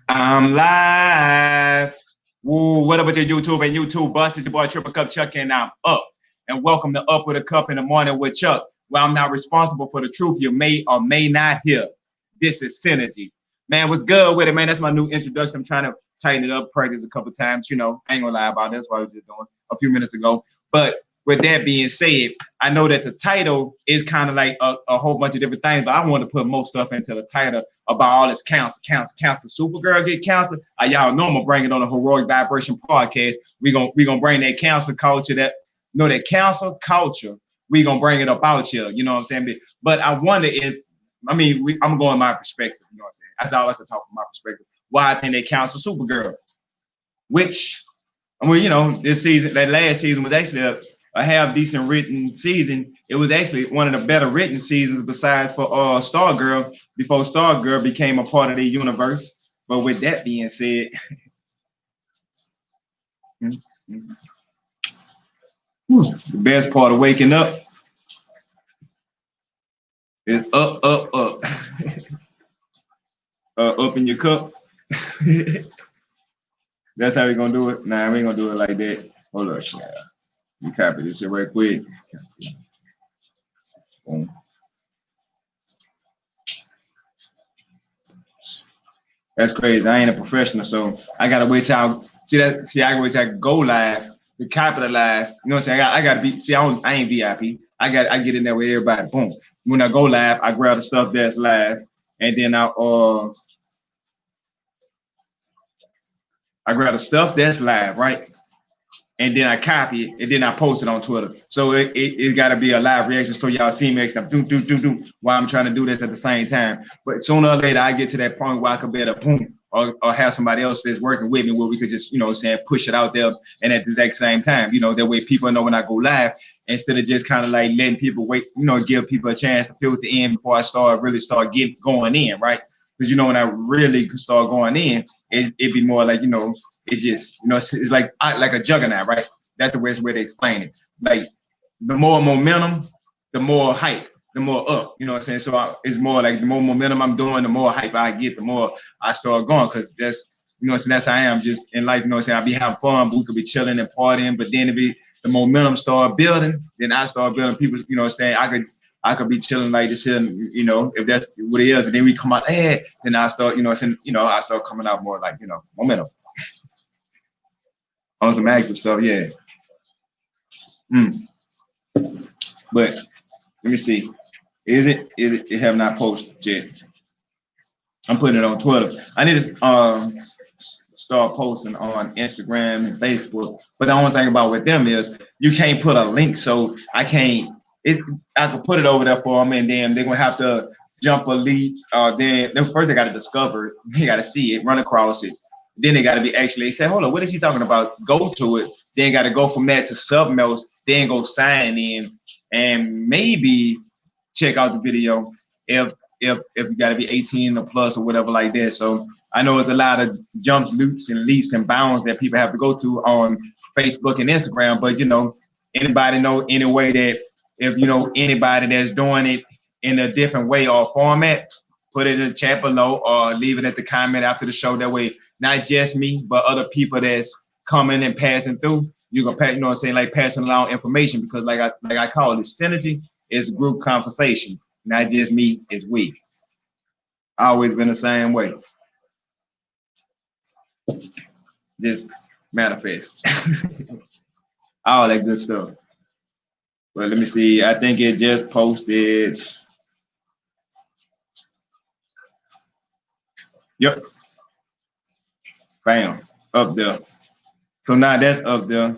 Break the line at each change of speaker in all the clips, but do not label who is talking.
I'm live. Woo, what up with your YouTube and YouTube bust? It's your boy Triple Cup Chuck, and I'm up. And welcome to Up with a Cup in the Morning with Chuck, where I'm not responsible for the truth you may or may not hear. This is Synergy. Man, what's good with it, man? That's my new introduction. I'm trying to tighten it up, practice a couple times. You know, I ain't gonna lie about this. What I was just doing a few minutes ago. But with that being said, I know that the title is kind of like a whole bunch of different things, but I want to put most stuff into the title about all this cancer. Supergirl get cancer. Y'all know I'm gonna bring it on the Heroic Vibration podcast. We gonna bring that cancer culture, that cancer culture. We gonna bring it up out here. You know what I'm saying? But I wonder if, I'm going my perspective. You know what I'm saying? That's all I can talk from my perspective. Why I think they cancer Supergirl, which, this season, that last season was actually a half decent written season. It was actually one of the better written seasons besides for Stargirl, before Stargirl became a part of the universe. But with that being said, the best part of waking up is up. Up in your cup. That's how we're gonna do it. Nah, we ain't gonna do it like that. Hold up, shit. You copy this shit right quick. Boom. That's crazy. I ain't a professional, so I gotta wait till I gotta wait till I go live, the copy the live. You know what I'm saying? I gotta be. I ain't VIP. I get in there with everybody. Boom. When I go live, I grab the stuff that's live, and then I grab the stuff that's live, right? And then I copy it, and then I post it on Twitter. So it got to be a live reaction, so y'all see me stuff, while I'm trying to do this at the same time. But sooner or later, I get to that point where I could be able to boom, or have somebody else that's working with me, where we could just, push it out there, and at the exact same time, that way people know when I go live, instead of just kind of like letting people wait, give people a chance to filter in before I really start getting going in, right? Because when I really start going in, it'd be more like, it just, it's like a juggernaut, right? That's the best way to explain it. Like, the more momentum, the more hype, the more up. You know what I'm saying? So it's more like the more momentum I'm doing, the more hype I get, the more I start going. Because that's, that's how I am just in life. I be having fun, but we could be chilling and partying. But then the momentum start building, then I start building people. I could be chilling like this, if that's what it is. And then we come out, then I start, I start coming out more like, momentum. On some active stuff, yeah. But let me see. It have not posted yet. I'm putting it on Twitter. I need to start posting on Instagram and Facebook. But the only thing about with them is you can't put a link, so I can't. I can put it over there for them, and then they're gonna have to jump a lead. Then first they got to discover it. They got to see it, run across it. Then they got to be actually say, hold on, what is he talking about? Go to it. Then got to go from that to something else. Then go sign in and maybe check out the video if you got to be 18 or plus or whatever like that. So I know it's a lot of jumps, loops, and leaps and bounds that people have to go through on Facebook and Instagram. But anybody know any way that if anybody that's doing it in a different way or format, put it in the chat below or leave it at the comment after the show. That way, not just me, but other people that's coming and passing through, you can pass, like passing along information, because like I call it, synergy is group conversation, not just me, it's we. Always been the same way. Just manifest. All that good stuff. But let me see. I think it just posted. Yep. Bam. Up there. So now that's up there.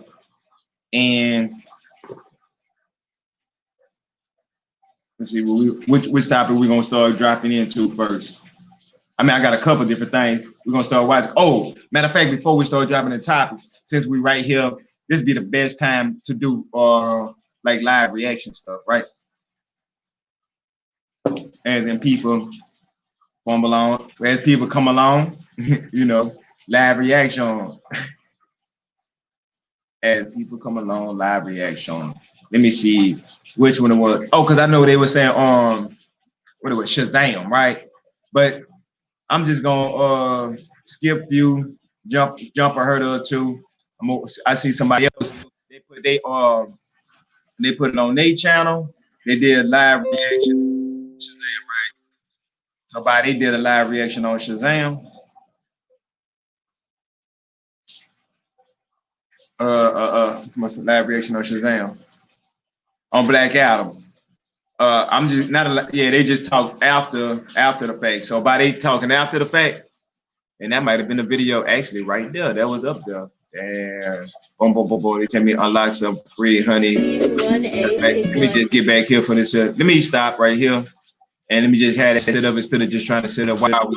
And let's see which topic we're gonna start dropping into first. I got a couple different things. We're gonna start watching. Oh, matter of fact, before we start dropping the topics, since we right here, this be the best time to do like live reaction stuff, right? As in people come along, as people come along, live reaction. As people come along, live reaction. Let me see which one it was. Oh, because I know they were saying what it was, Shazam, right? But I'm just gonna skip few, jump a hurdle or two. I see somebody else. They put it on their channel. They did live reaction. Shazam, right? Somebody did a live reaction on Shazam. It's my live reaction on Shazam on Black Adam. I'm just not yeah. They just talk after the fact. So by they talking after the fact, and that might have been a video actually right there. That was up there. And boom, boom, boom, boom. They tell me unlock some free honey. Let me just get back here for this. Let me stop right here, and let me just have it set up instead of just trying to set up while we.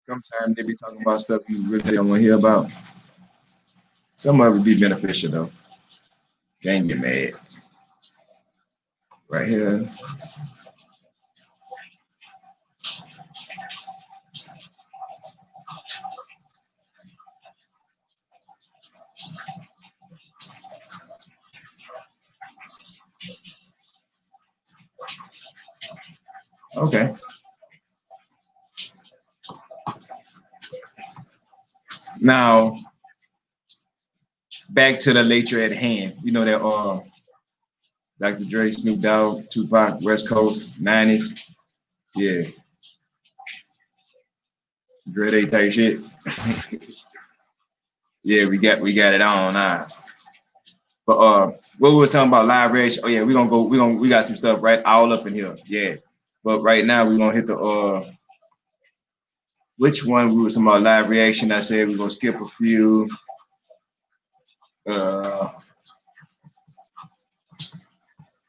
Sometimes they be talking about stuff you really don't want to hear about. Some of it be beneficial though. Can't get mad. Right here. Okay. Now, back to the nature at hand. You know that Dr. Dre, Snoop Dogg, Tupac, West Coast, 90s. Yeah. Dre Day type shit. Yeah, we got it on now. But what we was talking about live reaction. Oh yeah, we got some stuff right all up in here. Yeah. But right now we're gonna hit the which one we was talking about live reaction. I said we're gonna skip a few.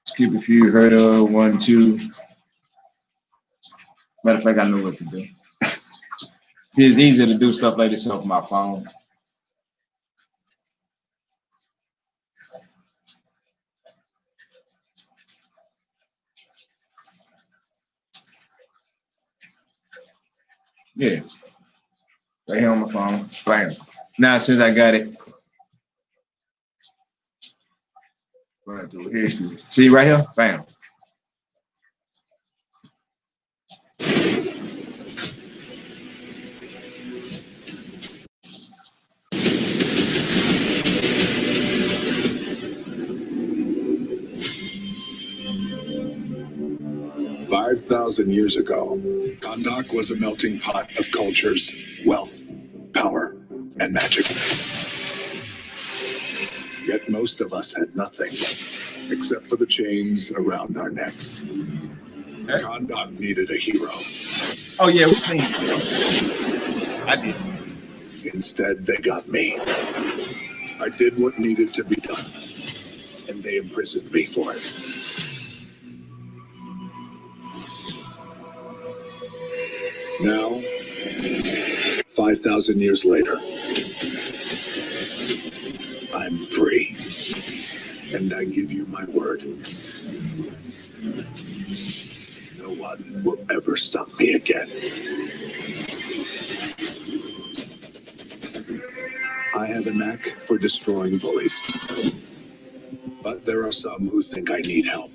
Skip a few, heard of 1, 2. Matter of fact, I know what to do. See, it's easier to do stuff like this off my phone. Yeah. Right here on my phone. Bam. Now, since I got it, run through history. See right here? Bam.
$5,000 years ago, Kahndaq was a melting pot of cultures, wealth, power, and magic. Yet most of us had nothing, except for the chains around our necks. Okay. Kahndaq needed a hero.
Oh yeah, we seen it. I did.
Instead, they got me. I did what needed to be done, and they imprisoned me for it. Now, 5,000 years later, I'm free, and I give you my word. No one will ever stop me again. I have a knack for destroying bullies, but there are some who think I need help.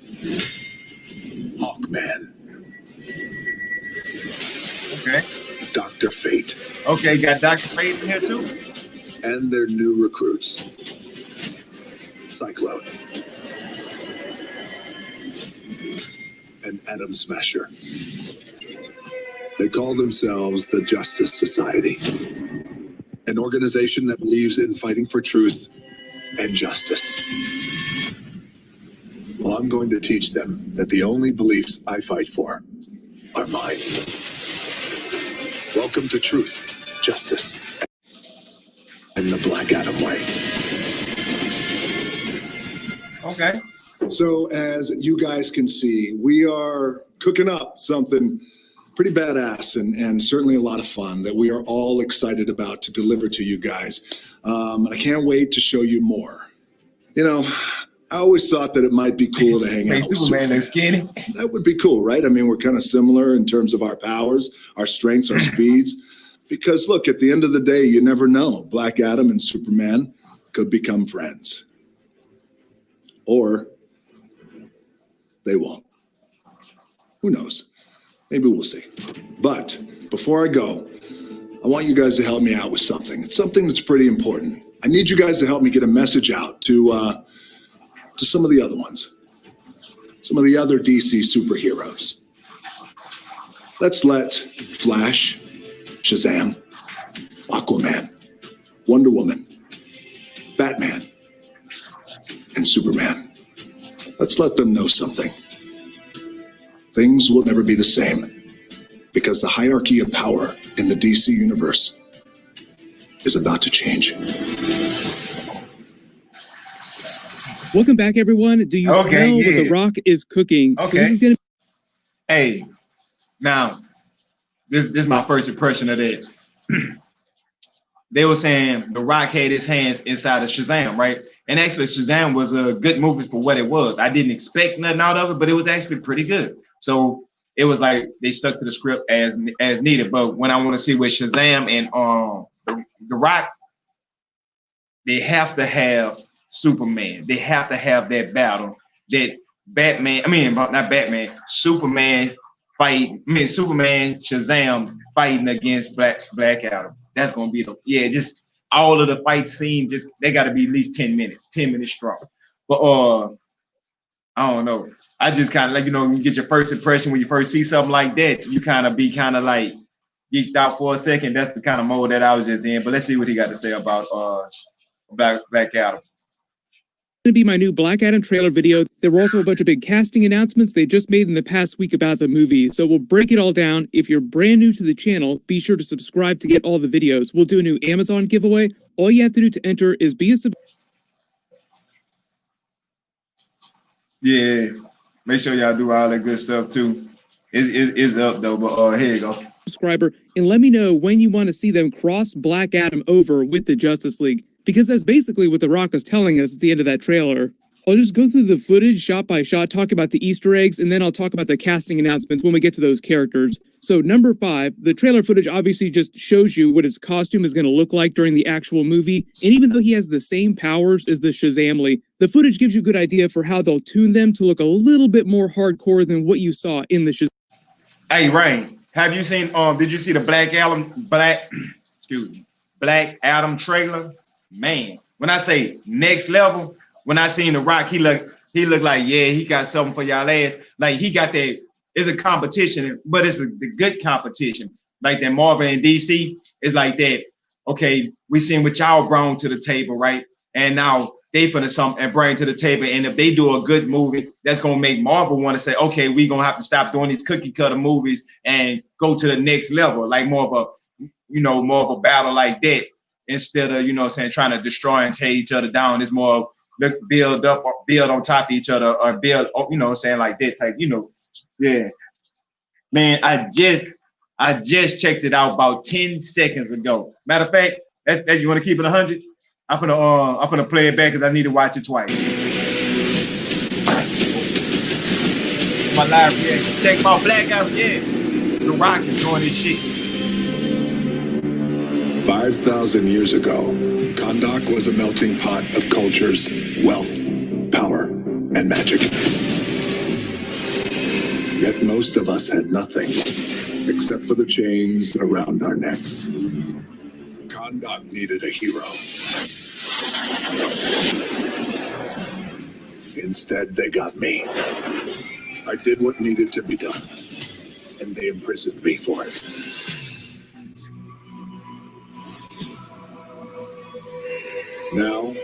Hawkman.
Okay.
Dr. Fate.
Okay, got Dr. Fate in here too?
And their new recruits. Cyclone. And Atom Smasher. They call themselves the Justice Society. An organization that believes in fighting for truth and justice. Well, I'm going to teach them that the only beliefs I fight for are mine. Welcome to Truth, Justice, and the Black Adam way.
Okay.
So as you guys can see, we are cooking up something pretty badass and certainly a lot of fun that we are all excited about to deliver to you guys. And I can't wait to show you more. You know, I always thought that it might be cool to hang out with
Superman and skinny.
That would be cool, right? I mean, we're kind of similar in terms of our powers, our strengths, our speeds. Because look, at the end of the day, you never know. Black Adam and Superman could become friends. Or they won't. Who knows? Maybe we'll see. But before I go, I want you guys to help me out with something. It's something that's pretty important. I need you guys to help me get a message out to some of the other ones, some of the other DC superheroes. Let's let Flash, Shazam, Aquaman, Wonder Woman, Batman, and Superman. Let's let them know something. Things will never be the same because the hierarchy of power in the DC universe is about to change.
Welcome back, everyone. Do you smell what The Rock is cooking?
Okay.
So this is gonna.
Hey, now this is my first impression of that. They were saying The Rock had his hands inside of Shazam, right? And actually, Shazam was a good movie for what it was. I didn't expect nothing out of it, but it was actually pretty good. So it was like they stuck to the script as needed. But when I want to see with Shazam and the Rock, they have to have Superman. They have to have that battle that Superman Superman, Shazam fighting against Black Adam. That's gonna be just all of the fight scenes. Just they got to be at least 10 minutes strong. But I don't know. I just kind of like, you get your first impression when you first see something like that. You kind of like geeked out for a second. That's the kind of mode that I was just in. But let's see what he got to say about Black Adam.
Going to be my new Black Adam trailer video. There were also a bunch of big casting announcements they just made in the past week about the movie. So we'll break it all down. If you're brand new to the channel, be sure to subscribe to get all the videos. We'll do a new Amazon giveaway. All you have to do to enter is be a
Yeah, make sure y'all do all that good stuff too. It's up though, but here you go.
subscriber and let me know when you want to see them cross Black Adam over with the Justice League, because that's basically what The Rock is telling us at the end of that trailer. I'll just go through the footage shot by shot, talk about the Easter eggs, and then I'll talk about the casting announcements when we get to those characters. So number 5, the trailer footage obviously just shows you what his costume is going to look like during the actual movie. And even though he has the same powers as the Shazamly, the footage gives you a good idea for how they'll tune them to look a little bit more hardcore than what you saw in the Shazam.
Hey, Rain, have you seen, did you see the Black Adam trailer? Man, when I say next level, when I seen The Rock, he looked like, yeah, he got something for y'all ass. Like he got that. It's a competition, but it's the good competition. Like that Marvel and DC is like that. Okay, we seen what y'all brought to the table, right? And now they finna something and bring to the table. And if they do a good movie, that's gonna make Marvel want to say, okay, we gonna have to stop doing these cookie cutter movies and go to the next level, like more of a battle like that, instead of trying to destroy and tear each other down. It's more of build up or build on top of each other or build, like that type, yeah. Man, I just checked it out about 10 seconds ago. Matter of fact, that's you want to keep it 100? I'm gonna play it back because I need to watch it twice. My live reaction. Check my Black out, yeah. The Rock is doing this shit.
5,000 years ago, Kahndaq was a melting pot of cultures, wealth, power, and magic. Yet most of us had nothing, except for the chains around our necks. Kahndaq needed a hero. Instead, they got me. I did what needed to be done, and they imprisoned me for it. Now,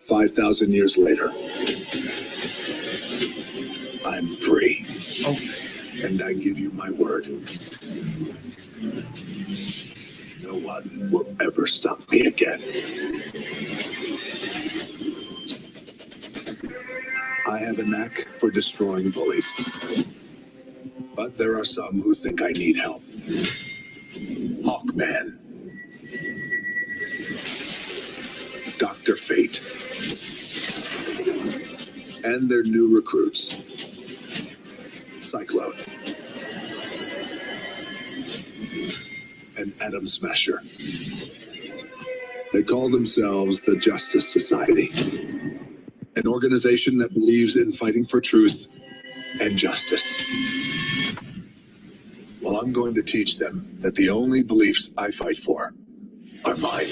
5,000 years later, I'm free.
Okay.
And I give you my word. No one will ever stop me again. I have a knack for destroying bullies. But there are some who think I need help. Hawkman. Dr. Fate. And their new recruits. Cyclone. And Atom Smasher. They call themselves the Justice Society. an organization that believes in fighting for truth and justice. Well, I'm going to teach them that the only beliefs I fight for are mine.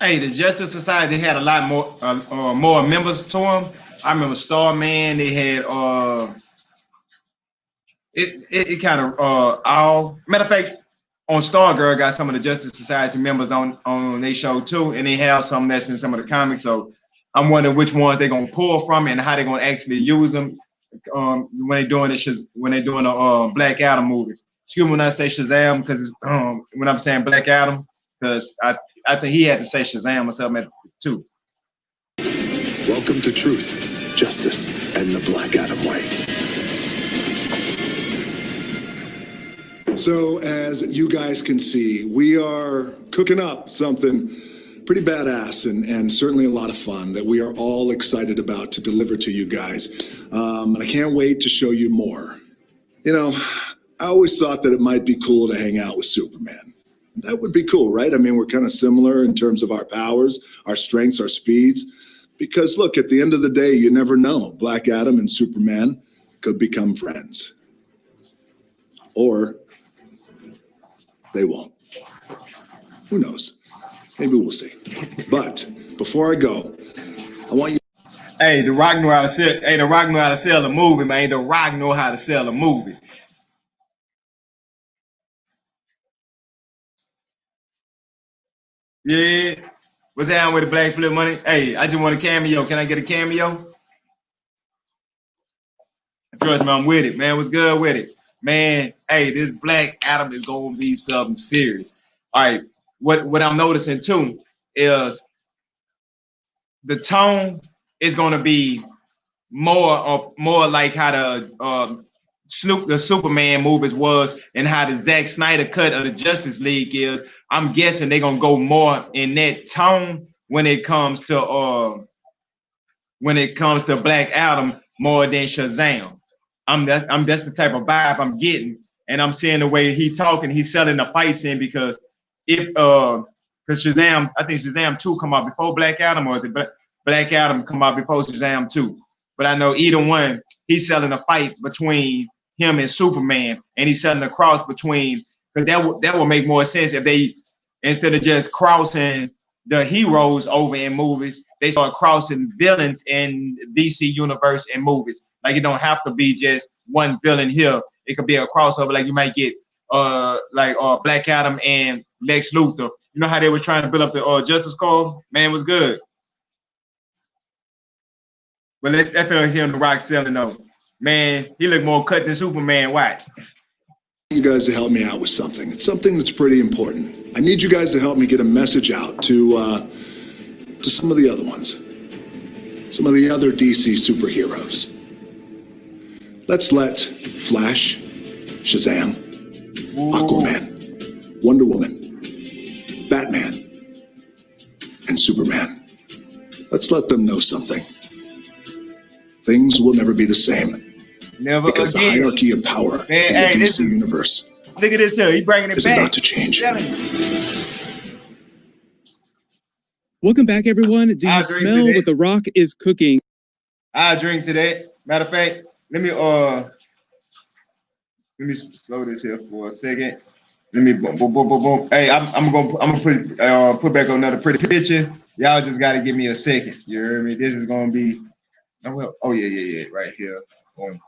Hey, the Justice Society had a lot more members to them. I remember Starman. They had it kind of all. Matter of fact, on Stargirl got some of the Justice Society members on their show too, and they have some that's in some of the comics. So I'm wondering which ones they're gonna pull from and how they're gonna actually use them when they're doing a Black Adam movie. Excuse me when I say Shazam, because when I'm saying Black Adam, because I think he had to say Shazam or something too.
Welcome to Truth, Justice, and the Black Adam way.
So as you guys can see, we are cooking up something pretty badass and certainly a lot of fun that we are all excited about to deliver to you guys. And I can't wait to show you more. You know, I always thought that it might be cool to hang out with Superman. That would be cool, right? I mean, we're kind of similar in terms of our powers, our strengths, our speeds. Because look, at the end of the day, you never know. Black Adam and Superman could become friends. Or they won't. Who knows? Maybe we'll see. But before I go, I want you.
Hey, The Rock know how to sell. Hey, The Rock know how to sell a movie, man. The Rock know how to sell a movie. Yeah. What's down with the Black Flip money? Hey, I just want a cameo. Can I get a cameo? Trust me, I'm with it, man. What's good with it? Man, hey, this Black Adam is gonna be something serious. All right, what I'm noticing too is the tone is gonna be more like how the Superman movies was and how the Zack Snyder cut of the Justice League is. I'm guessing they're gonna go more in that tone when it comes to Black Adam more than Shazam. That's the type of vibe I'm getting, and I'm seeing the way he talking. He's selling the fights in because because Shazam, I think Shazam 2 come out before Black Adam, or is it Black Adam come out before Shazam 2? But I know either one, he's selling a fight between him and Superman, and he's selling a cross between, because that would make more sense if they, instead of just crossing the heroes over in movies, they start crossing villains in DC universe in movies. Like, it don't have to be just one villain here. It could be a crossover. Like, you might get Black Adam and Lex Luthor. You know how they were trying to build up the Justice Cause? Man, it was good. But let's definitely hear The Rock selling though. Man, he look more cut than Superman. Watch.
You guys to help me out with something. It's something that's pretty important. I need you guys to help me get a message out to some of the other ones, some of the other DC superheroes. Let's let Flash, Shazam, Aquaman, Wonder Woman, Batman, and Superman. Let's let them know something. Things will never be the same.
Never
because
again.
The hierarchy of power in the DC universe.
Look at this here. He bringing it
is
back.
About to change.
Welcome back, everyone. Do you smell what The Rock is cooking?
I drink today. Matter of fact, let me slow this here for a second. Let me boom, boom, boom, boom, boom. Hey, I'm gonna put back another pretty picture. Y'all just gotta give me a second. You hear me? This is gonna be. Oh yeah, right here. Boom.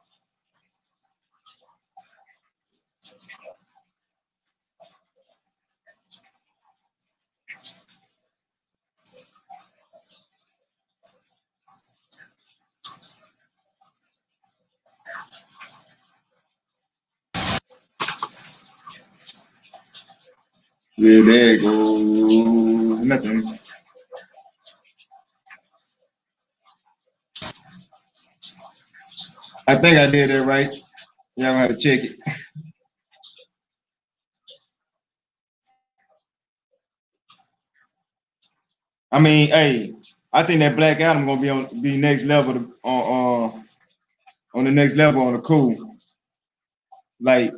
Yeah, there it goes. Nothing. I think I did that right. Yeah, I'm gonna have to check it. I mean, hey, I think that Black Adam gonna be next level on the next level on the cool. Like,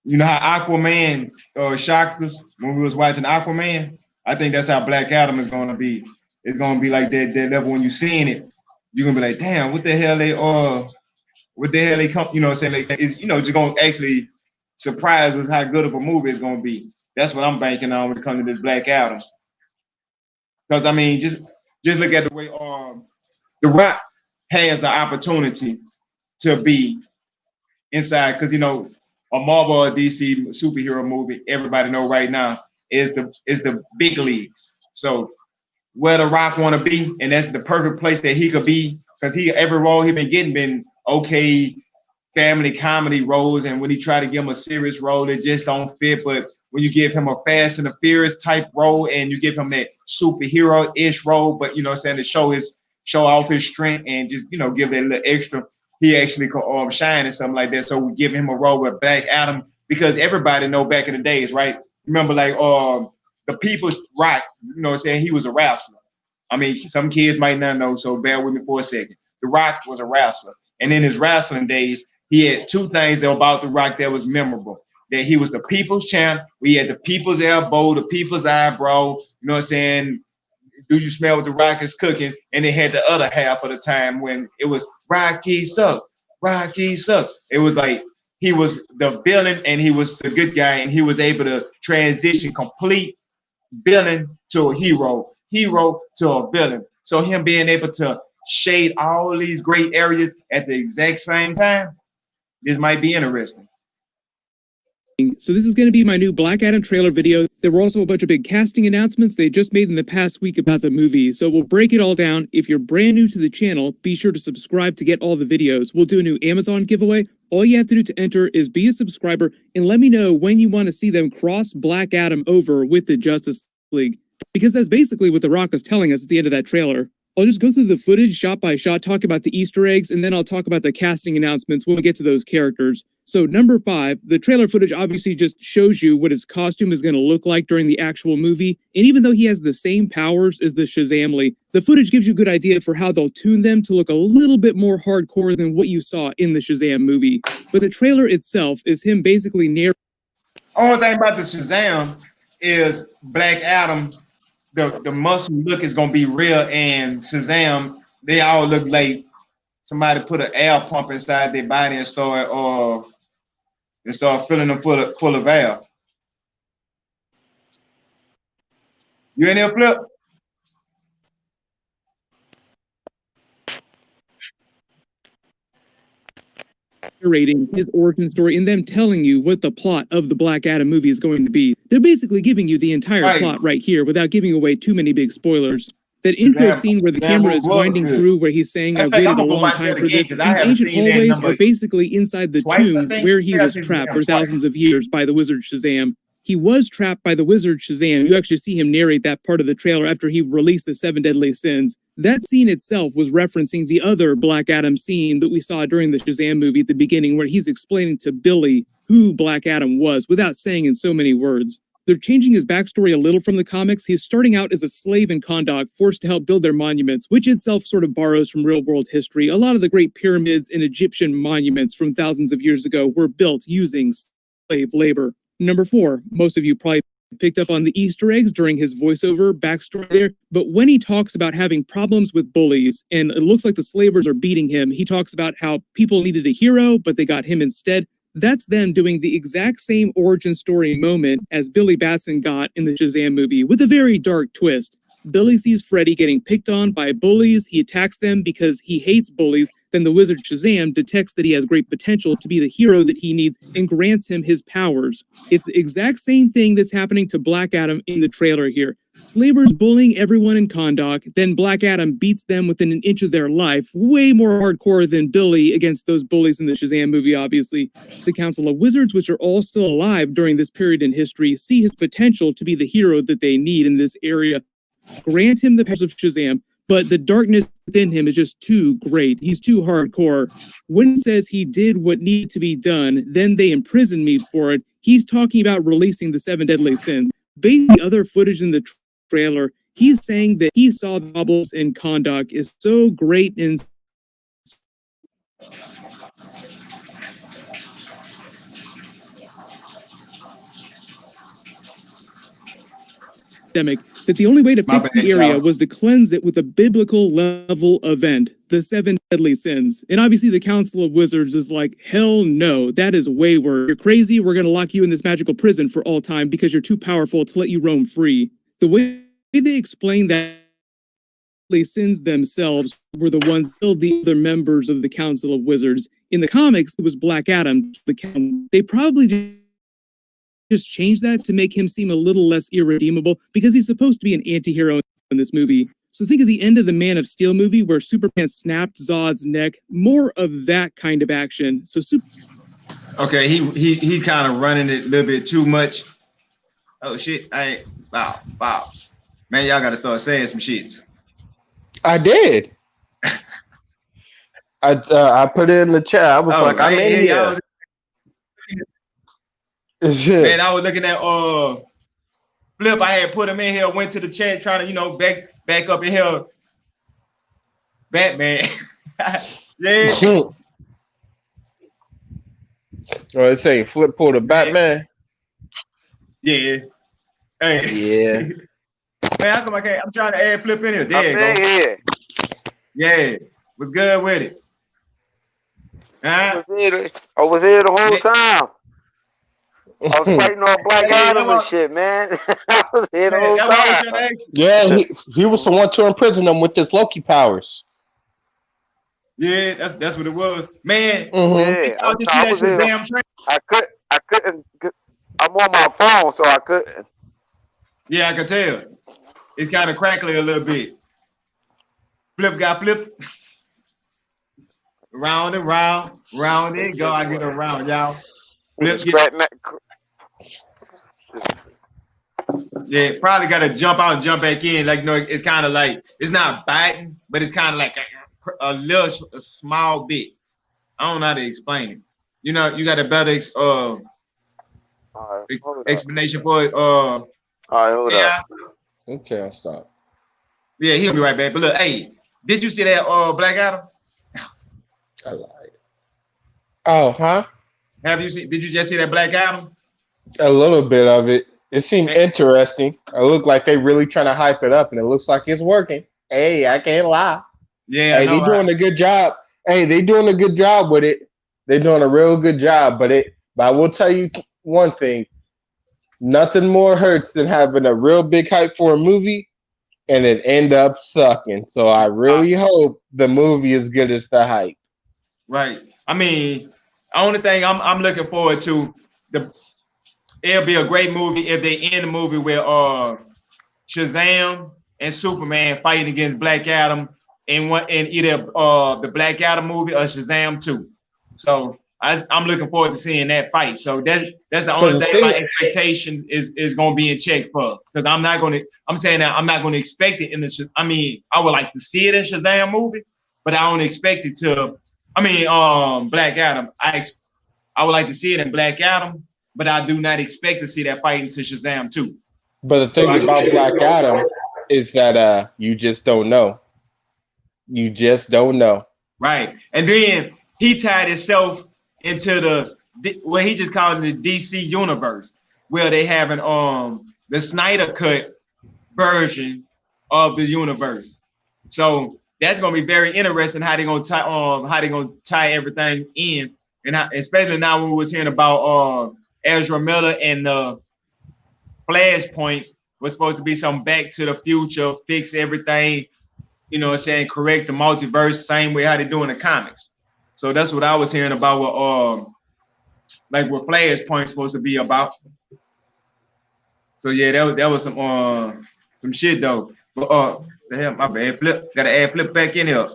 you know how Aquaman shocked us when we was watching Aquaman? I think that's how Black Adam is gonna be. it's gonna be like that level when you seeing it. You're gonna be like, damn, what the hell they come, you know what I'm saying? Like, is, you know, just gonna actually surprise us how good of a movie it's gonna be. That's what I'm banking on when it comes to this Black Adam. Because I mean, just look at the way The Rock has the opportunity to be inside, because you know, a Marvel or DC superhero movie, everybody know right now is the big leagues. So where The Rock want to be, and that's the perfect place that he could be, because every role he been getting been okay family comedy roles, and when he try to give him a serious role, it just don't fit. But when you give him a Fast and the Furious type role, and you give him that superhero-ish role, but you know what I'm saying, to show off his strength and just, you know, give it a little extra, he actually could shine and something like that. So we give him a role with Black Adam, because everybody know back in the days, right? Remember, like the People's Rock, you know what I'm saying, he was a wrestler. I mean, some kids might not know, so bear with me for a second. The Rock was a wrestler, and in his wrestling days, he had two things that were about The Rock that was memorable. That he was the people's champ. We had the people's elbow, the people's eyebrow. You know what I'm saying? Do you smell what The Rock is cooking? And they had the other half of the time when it was Rocky suck, Rocky suck. It was like he was the villain and he was the good guy, and he was able to transition complete villain to a hero to a villain. So him being able to shade all these great areas at the exact same time, this might be interesting.
So this is going to be my new Black Adam trailer video. There were also a bunch of big casting announcements they just made in the past week about the movie, so we'll break it all down. If you're brand new to the channel, be sure to subscribe to get all the videos. We'll do a new Amazon giveaway. All you have to do to enter is be a subscriber and let me know when you want to see them cross Black Adam over with the Justice League, because that's basically what The Rock is telling us at the end of that trailer. I'll just go through the footage shot by shot, talk about the Easter eggs, and then I'll talk about the casting announcements when we get to those characters. So number 5, the trailer footage obviously just shows you what his costume is going to look like during the actual movie. And even though he has the same powers as the Shazam League, the footage gives you a good idea for how they'll tune them to look a little bit more hardcore than what you saw in the Shazam movie. But the trailer itself is him basically narrating.
Only thing about the Shazam is Black Adam, the muscle look is gonna be real, and Shazam, they all look like somebody put an air pump inside their body and start filling them full of air. You in there, Flip?
Narrating his origin story and them telling you what the plot of the Black Adam movie is going to be. They're basically giving you the entire plot right here without giving away too many big spoilers. That intro scene where the camera is winding through, where he's saying, I waited a long time for this. These ancient hallways are basically inside the tomb where he was trapped for thousands of years by the wizard Shazam. He was trapped by the wizard Shazam. You actually see him narrate that part of the trailer after he released the 7 deadly sins. That scene itself was referencing the other Black Adam scene that we saw during the Shazam movie at the beginning, where he's explaining to Billy who Black Adam was without saying in so many words. They're changing his backstory a little from the comics. He's starting out as a slave in Kahndaq, forced to help build their monuments, which itself sort of borrows from real-world history. A lot of the great pyramids and Egyptian monuments from thousands of years ago were built using slave labor. Number 4, most of you probably picked up on the Easter eggs during his voiceover backstory there, but when he talks about having problems with bullies, and it looks like the slavers are beating him, he talks about how people needed a hero, but they got him instead. That's them doing the exact same origin story moment as Billy Batson got in the Shazam movie, with a very dark twist. Billy sees Freddy getting picked on by bullies, he attacks them because he hates bullies, then the wizard Shazam detects that he has great potential to be the hero that he needs and grants him his powers. It's the exact same thing that's happening to Black Adam in the trailer here. Slavers bullying everyone in Kahndaq, then Black Adam beats them within an inch of their life, way more hardcore than Billy against those bullies in the Shazam movie, obviously. The Council of Wizards, which are all still alive during this period in history, see his potential to be the hero that they need in this area. Grant him the powers of Shazam, but the darkness within him is just too great. He's too hardcore. When he says he did what needed to be done, then they imprisoned me for it, he's talking about releasing the 7 deadly sins. Based on the other footage in the trailer, he's saying that he saw the problems in Kahndaq is so great and that the only way to
My
fix
bad,
the area
y'all.
was to cleanse it with a biblical level event, the 7 deadly sins. And obviously the Council of Wizards is like, hell no, that is way worse. You're crazy, we're gonna lock you in this magical prison for all time because you're too powerful to let you roam free. The way they explain that deadly sins themselves were the ones that killed the other members of the Council of Wizards. In the comics, it was Black Adam. They probably just changed that to make him seem a little less irredeemable because he's supposed to be an anti-hero in this movie. So think of the end of the Man of Steel movie where Superman snapped Zod's neck. More of that kind of action. So
Okay, he kind of running it a little bit too much. Oh shit! Wow. Man, y'all got to start saying some shits.
I did. I put it in the chat. I was like, I'm in here.
Man, I was looking at Flip. I had put him in here. Went to the chat trying to back up in here. Batman. Yeah.
Oh, it's saying Flip pulled a Batman.
Yeah. Hey.
Yeah.
Man, how come I can't? I'm trying to add Flip in here. There you go.
Here.
Yeah. What's good with it?
I was here the whole time. I was fighting on Black Adam and shit, man. I was here the whole time.
Yeah, he was the one to imprison them with his Loki powers.
Yeah, that's what it was. Man,
Yeah,
I just see that shit damn train.
I couldn't. I'm on my phone, so I couldn't.
Yeah, I can tell. It's kind of crackly a little bit. Flip got flipped. Round and round and go. I get around, y'all. Flip yeah, probably got to jump out and jump back in. Like, it's kind of like, it's not biting, but it's kind of like a small bit. I don't know how to explain it. You got a better explanation for it.
All right, hold up.
Okay, I'll stop.
Yeah, he'll be right back. But look, hey, did you see that Black Adam?
I lied. Oh, huh?
Did you just see that Black Adam?
A little bit of it. It seemed interesting. It looked like they really trying to hype it up, and it looks like it's working. Hey, I can't lie.
Yeah,
hey, they doing a good job. Hey, they doing a good job with it. They're doing a real good job. But I will tell you one thing: nothing more hurts than having a real big hype for a movie and it end up sucking. So I really hope the movie is good as the hype.
Right. I mean, the only thing I'm looking forward to, it'll be a great movie if they end the movie with Shazam and Superman fighting against Black Adam in either the Black Adam movie or Shazam 2. So I'm looking forward to seeing that fight. So that's the only thing my expectation is going to be in check for, because I'm saying that I'm not going to expect it I would like to see it in Shazam movie, but I don't expect it to. Black Adam. I would like to see it in Black Adam, but I do not expect to see that fight into Shazam 2.
But the thing about Black Adam is that you just don't know. You just don't know.
Right. And then he tied himself into what he just called the DC universe, where they having the Snyder Cut version of the universe. So that's gonna be very interesting how they're gonna tie everything in, and especially now when we was hearing about Ezra Miller and the Flashpoint was supposed to be some Back to the Future, fix everything, correct the multiverse, same way how they do in the comics. So that's what I was hearing about what Flashpoint's supposed to be about. So yeah, that was some shit though. But the hell, my bad. Flip, gotta add Flip back in here.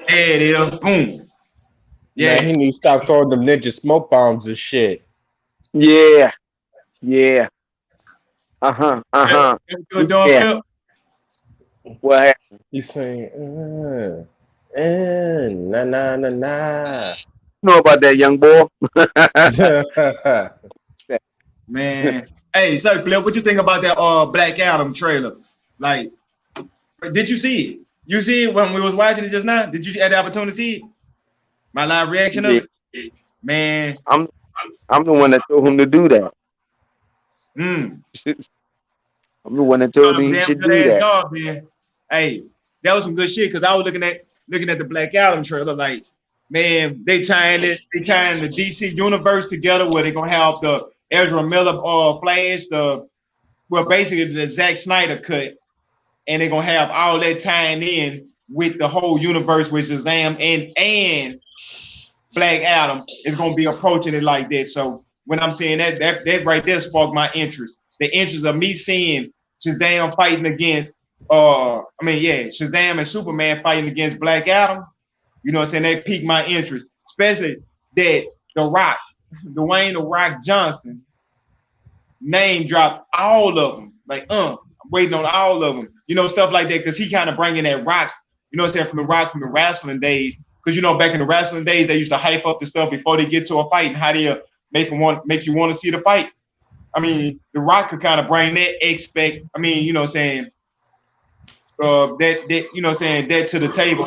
There it is. Boom. Yeah.
Man, he needs to stop throwing them ninja smoke bombs and shit.
Yeah. Yeah. Uh-huh.
Yeah.
What happened?
He's saying, nah, nah, nah, nah.
You know about that, young boy?
Man. Hey, so Flip, what you think about that Black Adam trailer? Like, did you see it? You see it when we was watching it just now? Did you have the opportunity to see it? My live reaction of it? Man.
I'm the one that told him to do that. I'm the one that told me he should do that.
Job, man. Hey, that was some good shit because I was looking at the Black Adam trailer, like, man, they tying the DC universe together where they're gonna have the Ezra Miller Flash, basically the Zack Snyder cut, and they're gonna have all that tying in with the whole universe with Shazam and Black Adam is gonna be approaching it like that. So when I'm saying that right there sparked my interest. The interest of me seeing Shazam fighting against Shazam and Superman fighting against Black Adam. You know what I'm saying? That piqued my interest, especially that The Rock, Dwayne The Rock Johnson, name dropped all of them. Like, I'm waiting on all of them. You know, stuff like that, because he kind of bringing that Rock, you know what I'm saying, from the wrestling days. Because, you know, back in the wrestling days, they used to hype up the stuff before they get to a fight and how they make you want to see the fight. I mean, The Rock could kind of bring that you know what I'm saying, that you know what I'm saying, that to the table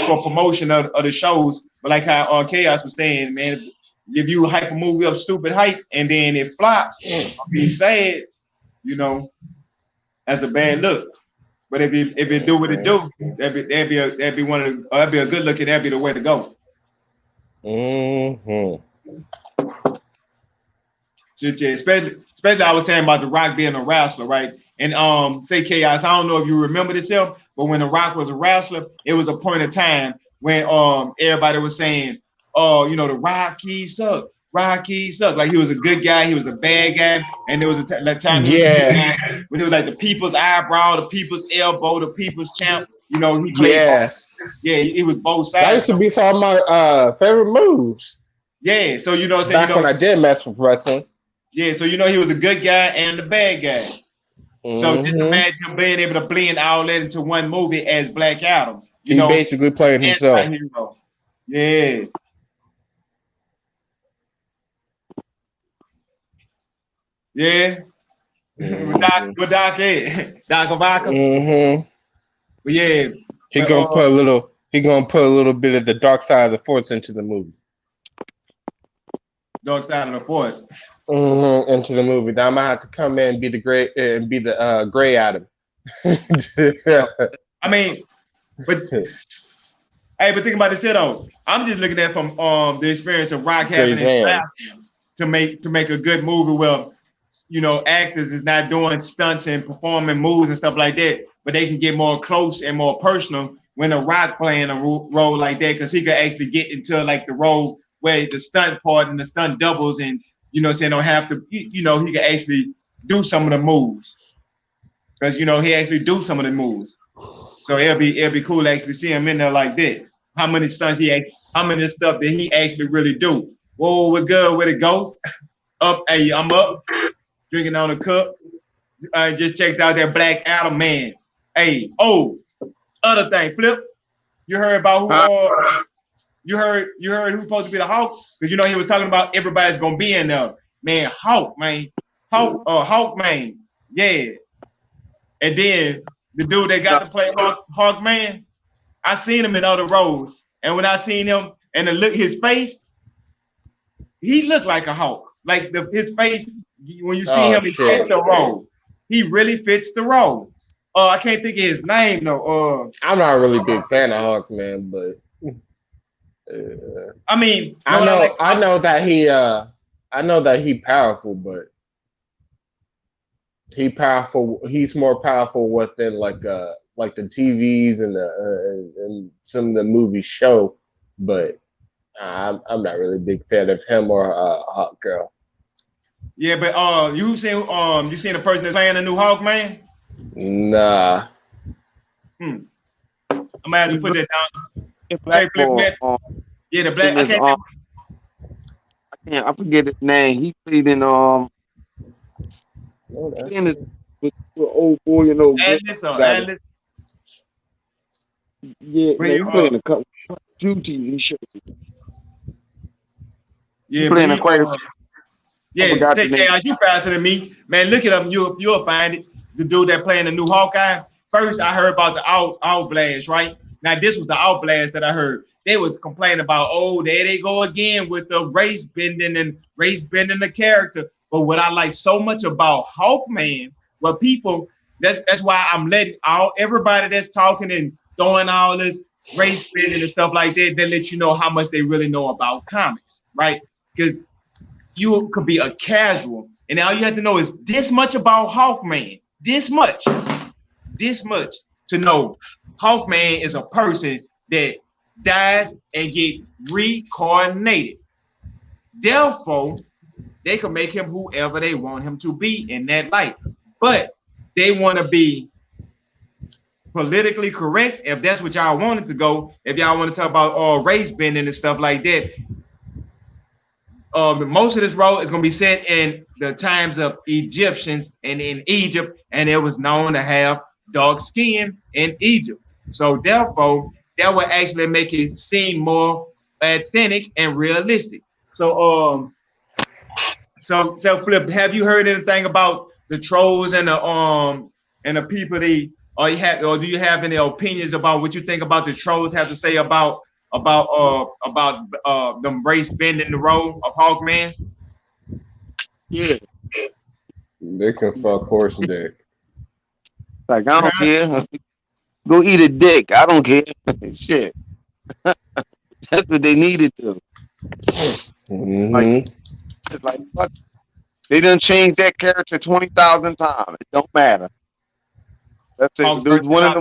for promotion of the shows. But like how Chaos was saying, man, if you hype a movie up stupid hype and then it flops, I'll be sad, you know, that's a bad look. But if it do what it do, that'd be a good look, and that'd be the way to go. Especially I was saying about The Rock being a wrestler, right? And say Chaos, I don't know if you remember this, but when The Rock was a wrestler, it was a point of time when everybody was saying, you know, The Rock, he sucked. Rocky sucked. Like, he was a good guy, he was a bad guy, and there was a time when it was like the people's eyebrow, the people's elbow, the people's champ. You know, he played. He was both sides.
That used to be some of my favorite moves.
Yeah, so you know what I'm
saying.
Back when
I did mess with wrestling.
Yeah, so you know he was a good guy and the bad guy. So just imagine him being able to blend all that into one movie as Black Adam. You know,
basically playing himself.
Yeah. Yeah. With Doc Ed. Doc Obaka. But yeah.
He gonna put a little bit of the dark side of the force into the movie.
Dark side of the force.
Into the movie. Now I'm gonna have to come in and be the gray Adam.
I mean, but think about this though. I'm just looking at it from the experience of Rock having to make a good movie where, you know, actors is not doing stunts and performing moves and stuff like that, but they can get more close and more personal when a Rock playing a role like that, because he could actually get into like the role where the stunt part and the stunt doubles, and you know, saying don't have to, you know, he can actually do some of the moves, because you know he actually do some of the moves. So it'll be cool to actually see him in there like that. How many stuff that he actually really do. Whoa, what's good with it, Ghost? Hey, I'm up, drinking on a cup. I just checked out that Black Adam, man. Hey, other thing, Flip. You heard about who? You heard who's supposed to be the Hawk? Because you know he was talking about everybody's gonna be in there. Man, Hawkman. Yeah. And then the dude that got to play Hawkman, I seen him in other roles. And when I seen him and his face, he looked like a Hawk. Like his face, when you see him, he fits the role. He really fits the role. I can't think of his name though.
I'm not a really big fan of Hawkman, but
I mean,
I know that he powerful, but he's more powerful within like the TVs and some of the movies show, but I'm not really a big fan of him or Hawk Girl.
Yeah, but you seen the person that's playing the new Hawkman?
Nah.
I'm gonna have to put that down.
The black boy,
the black.
I forget his name. He played in the old boy, you know.
Aldis.
Yeah, man, he playing a couple few TV shows.
Yeah,
playing quite a few.
Yeah, take care. You faster than me, man. Look it up. You'll find it. The dude that playing the new Hawkeye. First, I heard about the Outblast, right? Now, this was the Outblast that I heard. They was complaining about, there they go again with the race bending the character. But what I like so much about Hawkman, what people, that's why I'm letting everybody that's talking and throwing all this race bending and stuff like that, they let you know how much they really know about comics, right? Because you could be a casual, and all you have to know is this much about Hawkman, this much to know Hawkman is a person that dies and get reincarnated. Therefore, they can make him whoever they want him to be in that life. But they want to be politically correct, if that's what y'all wanted to go. If y'all want to talk about race bending and stuff like that, most of this role is going to be set in the times of Egyptians and in Egypt, and it was known to have dark skin in Egypt. So therefore, that would actually make it seem more authentic and realistic. So so Flip, have you heard anything about the trolls and the people or do you have any opinions about what you think about the trolls have to say about them race bending the role of Hawkman?
Yeah.
They can fuck horse dick.
Like, I don't care. Go eat a dick. I don't care. Shit. That's what they needed to. Like, it's like, fuck. They done changed that character 20,000 times. It don't matter. That's it. Those one of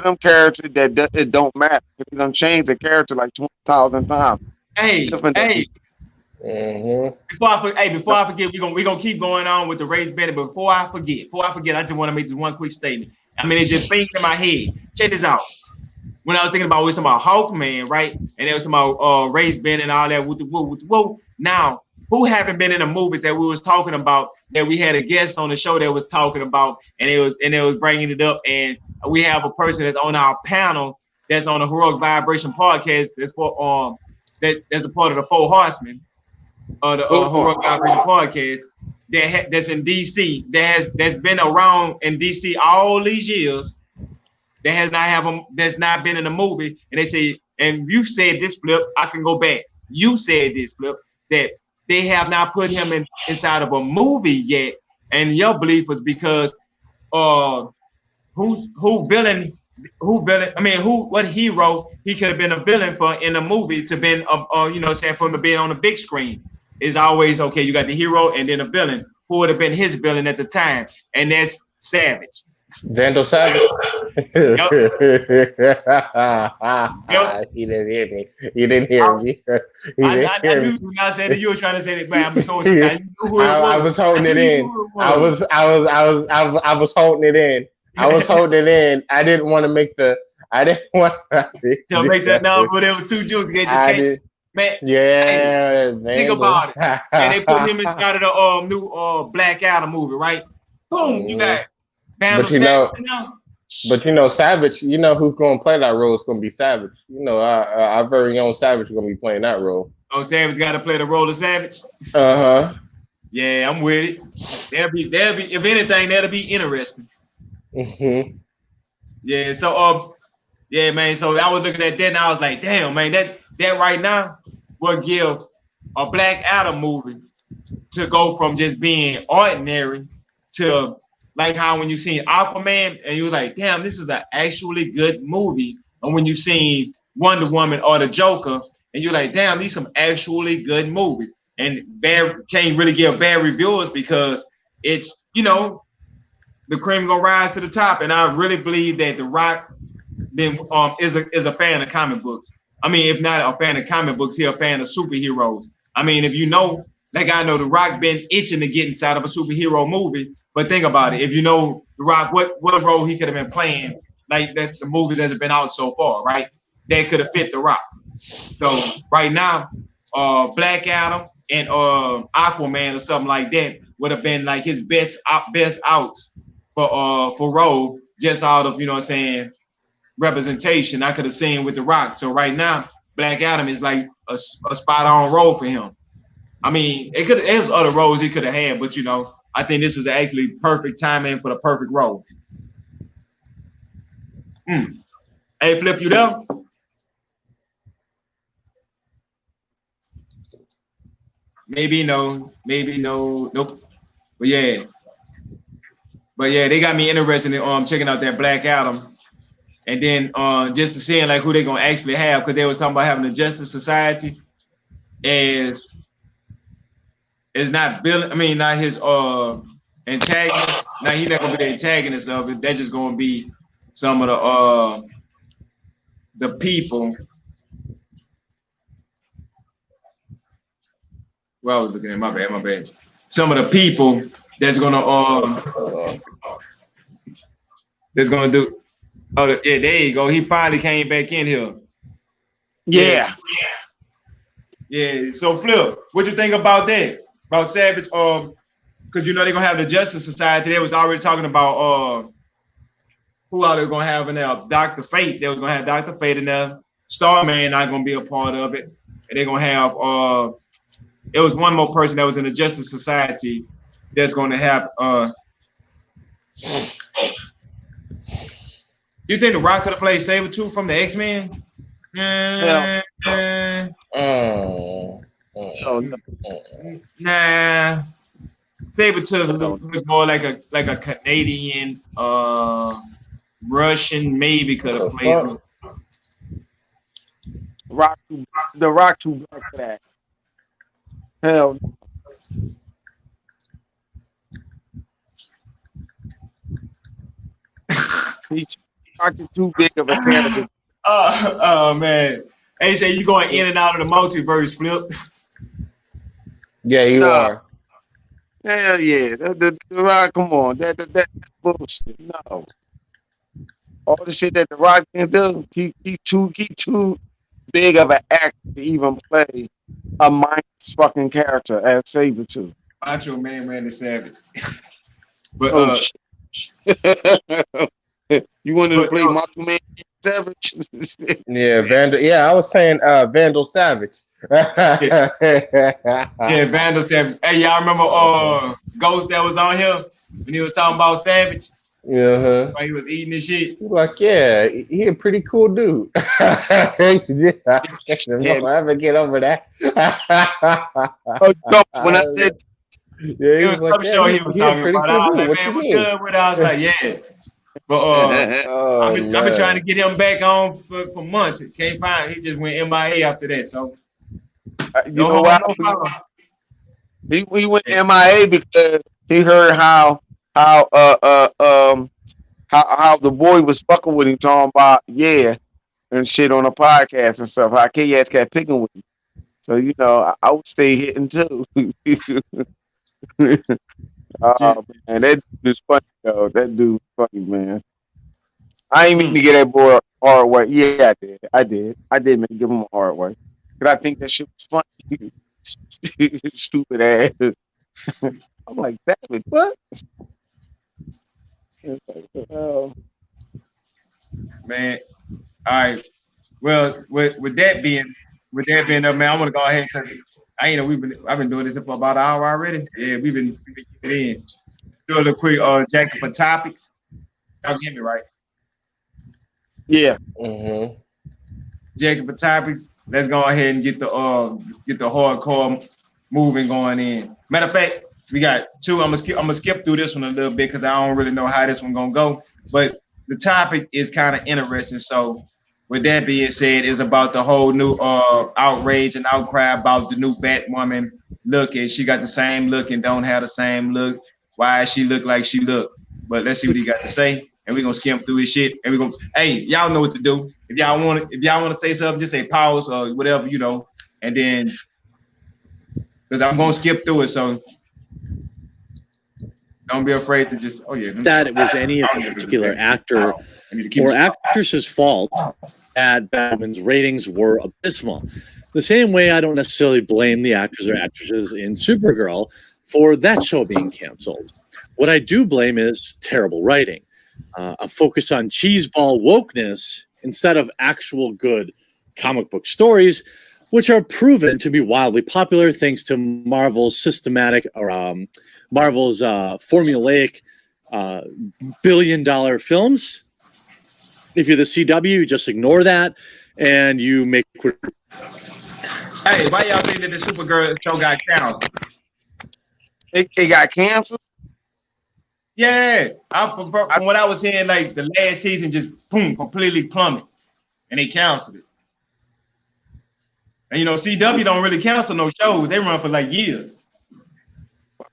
them characters that it don't matter. They done changed the character like 20,000 times.
Hey. Before I forget, we're gonna keep going on with the race bending. Before I forget, I just want to make this one quick statement. I mean, it just pinged in my head. Check this out. When I was thinking about, we was talking about Hawkman, right? And it was talking about race bending and all that. With the woo. Now, who haven't been in the movies that we was talking about, that we had a guest on the show that was talking about, and it was bringing it up, and we have a person that's on our panel that's on the Heroic Vibration podcast that's for that's a part of the Four Horsemen, the Heroic Vibration podcast that's in DC, that's been around in DC all these years, that's not been in a movie, and they say, and you said this, Flip, I can go back. You said this, Flip, that they have not put him inside of a movie yet, and your belief was because what hero he could have been a villain for in a movie to been for him to be on the big screen is always okay. You got the hero and then a villain. Who would have been his villain at the time? And that's Savage.
Vandal Savage.
Yep.
He didn't hear me. He didn't hear me.
I knew when I said that you were trying to say that, man. I'm so scared.
I was holding it in. I was holding it in. I was holding it in. I didn't want to make the. I didn't want
to make that number, but it was too juicy. Man,
yeah, man.
Think about it. And they put him inside of the new Black Adam movie, right? Boom, you got
But Savage, you know who's gonna play that role is gonna be Savage. You know, our very own Savage is gonna be playing that role.
Oh, Savage gotta play the role of Savage? Yeah, I'm with it. That'll be if anything, that'll be interesting. Yeah, so yeah, man. So I was looking at that and I was like, damn, man, that right now will give a Black Adam movie to go from just being ordinary to like how when you seen Aquaman and you were like, damn, this is an actually good movie. And when you seen Wonder Woman or the Joker, and you're like, damn, these some actually good movies. And can't really give bad reviews because it's, the cream gonna rise to the top. And I really believe that The Rock then is a fan of comic books. I mean, if not a fan of comic books, he's a fan of superheroes. I mean, if that guy know The Rock been itching to get inside of a superhero movie. But think about it. If you know The Rock, what role he could have been playing, like that the movies that have been out so far, right? That could have fit The Rock. So right now, Black Adam and Aquaman or something like that would have been like his best outs for role, just out of representation. I could have seen with The Rock. So right now, Black Adam is like a spot on role for him. I mean, it was other roles he could have had, but I think this is actually perfect timing for the perfect role. Hey, Flip, you there? maybe no, nope. But yeah, they got me interested in checking out that Black Adam, and then just to seeing like who they gonna actually have, because they was talking about having a Justice Society as not Bill. I mean, not his antagonist. Now he's not gonna be the antagonist of it. They're just gonna be some of the people. Well, I was looking at my bad. Some of the people that's gonna do. Oh yeah, there you go. He finally came back in here.
Yeah.
Yeah. So Flip, what you think about that? About Savage? Because you know they're gonna have the Justice Society. They was already talking about who are they gonna have in there? Dr. Fate. They was gonna have Dr. Fate in there. Starman not gonna be a part of it. And they're gonna have it was one more person that was in the Justice Society that's gonna have you think The Rock could have played Sabretooth from the X-Men?
Hell.
Nah. Sabretooth looked more like a Canadian, Russian, maybe could have played him.
The Rock too black for that. Hell. He's too big of a character.
Oh man. Hey, say you going in and out of the multiverse, Flip.
Yeah, you are.
Hell yeah. The Rock, come on. That's bullshit. No. All the shit that The Rock can do, he too big of an actor to even play a mindless fucking character as Sabretooth.
Macho Man Randy Savage. But
you wanted to play Macho Man Savage?
Yeah, Vandal. Yeah, I was saying Vandal Savage.
Yeah, Vandal Savage. Hey, y'all remember Ghost that was on here when he was talking about Savage?
Yeah.
While he was eating this shit.
Like, yeah, he a pretty cool dude. Yeah. I'll ever get over that.
When I said,
yeah,
it was some show he was talking about.
Cool
I was like,
what
man,
you
what's
mean?
good with it? I was like, yeah. But I've been trying to get him back on for months. Can't find. He just went MIA after that. So
you know why? He went MIA because he heard how the boy was fucking with him, talking about and shit on a podcast and stuff. How K-Ass kept picking with him. So you know, I would stay hitting too. Oh man, that dude is funny though. That dude funny, man. I ain't mean to get that boy a hard way. Yeah, I did mean to give him a hard way. Cause I think that shit was funny. Stupid ass. I'm like, David, what?
man, all right. Well, with that being up, man, I want to go ahead because I've been doing this for about an hour already. Yeah, we've been getting in. Do a little quick jacket for topics. Y'all get me right.
Yeah.
Mm-hmm.
Jacket for topics. Let's go ahead and get the hardcore moving going in. Matter of fact, we got two. I'm gonna skip through this one a little bit because I don't really know how this one gonna go. But the topic is kind of interesting. So with that being said, it's about the whole new outrage and outcry about the new Batwoman look, and she got the same look and don't have the same look. Why she look like she look? But let's see what he got to say, and we're gonna skim through his shit. And we're gonna, hey, y'all know what to do. If y'all want to say something, just say pause or whatever, and then because I'm gonna skip through it, so don't be afraid to just
that it was any particular actor or actress's fault that Batwoman's ratings were abysmal. The same way I don't necessarily blame the actors or actresses in Supergirl for that show being canceled. What I do blame is terrible writing, a focus on cheeseball wokeness instead of actual good comic book stories, which are proven to be wildly popular thanks to Marvel's systematic or Marvel's formulaic billion-dollar films. If you're the CW, you just ignore that and you make.
Hey, why y'all think that the Supergirl show got canceled?
It got canceled?
Yeah, from what I was hearing, like the last season just boom, completely plummeted, and they canceled it. And you know, CW don't really cancel no shows; they run for like years.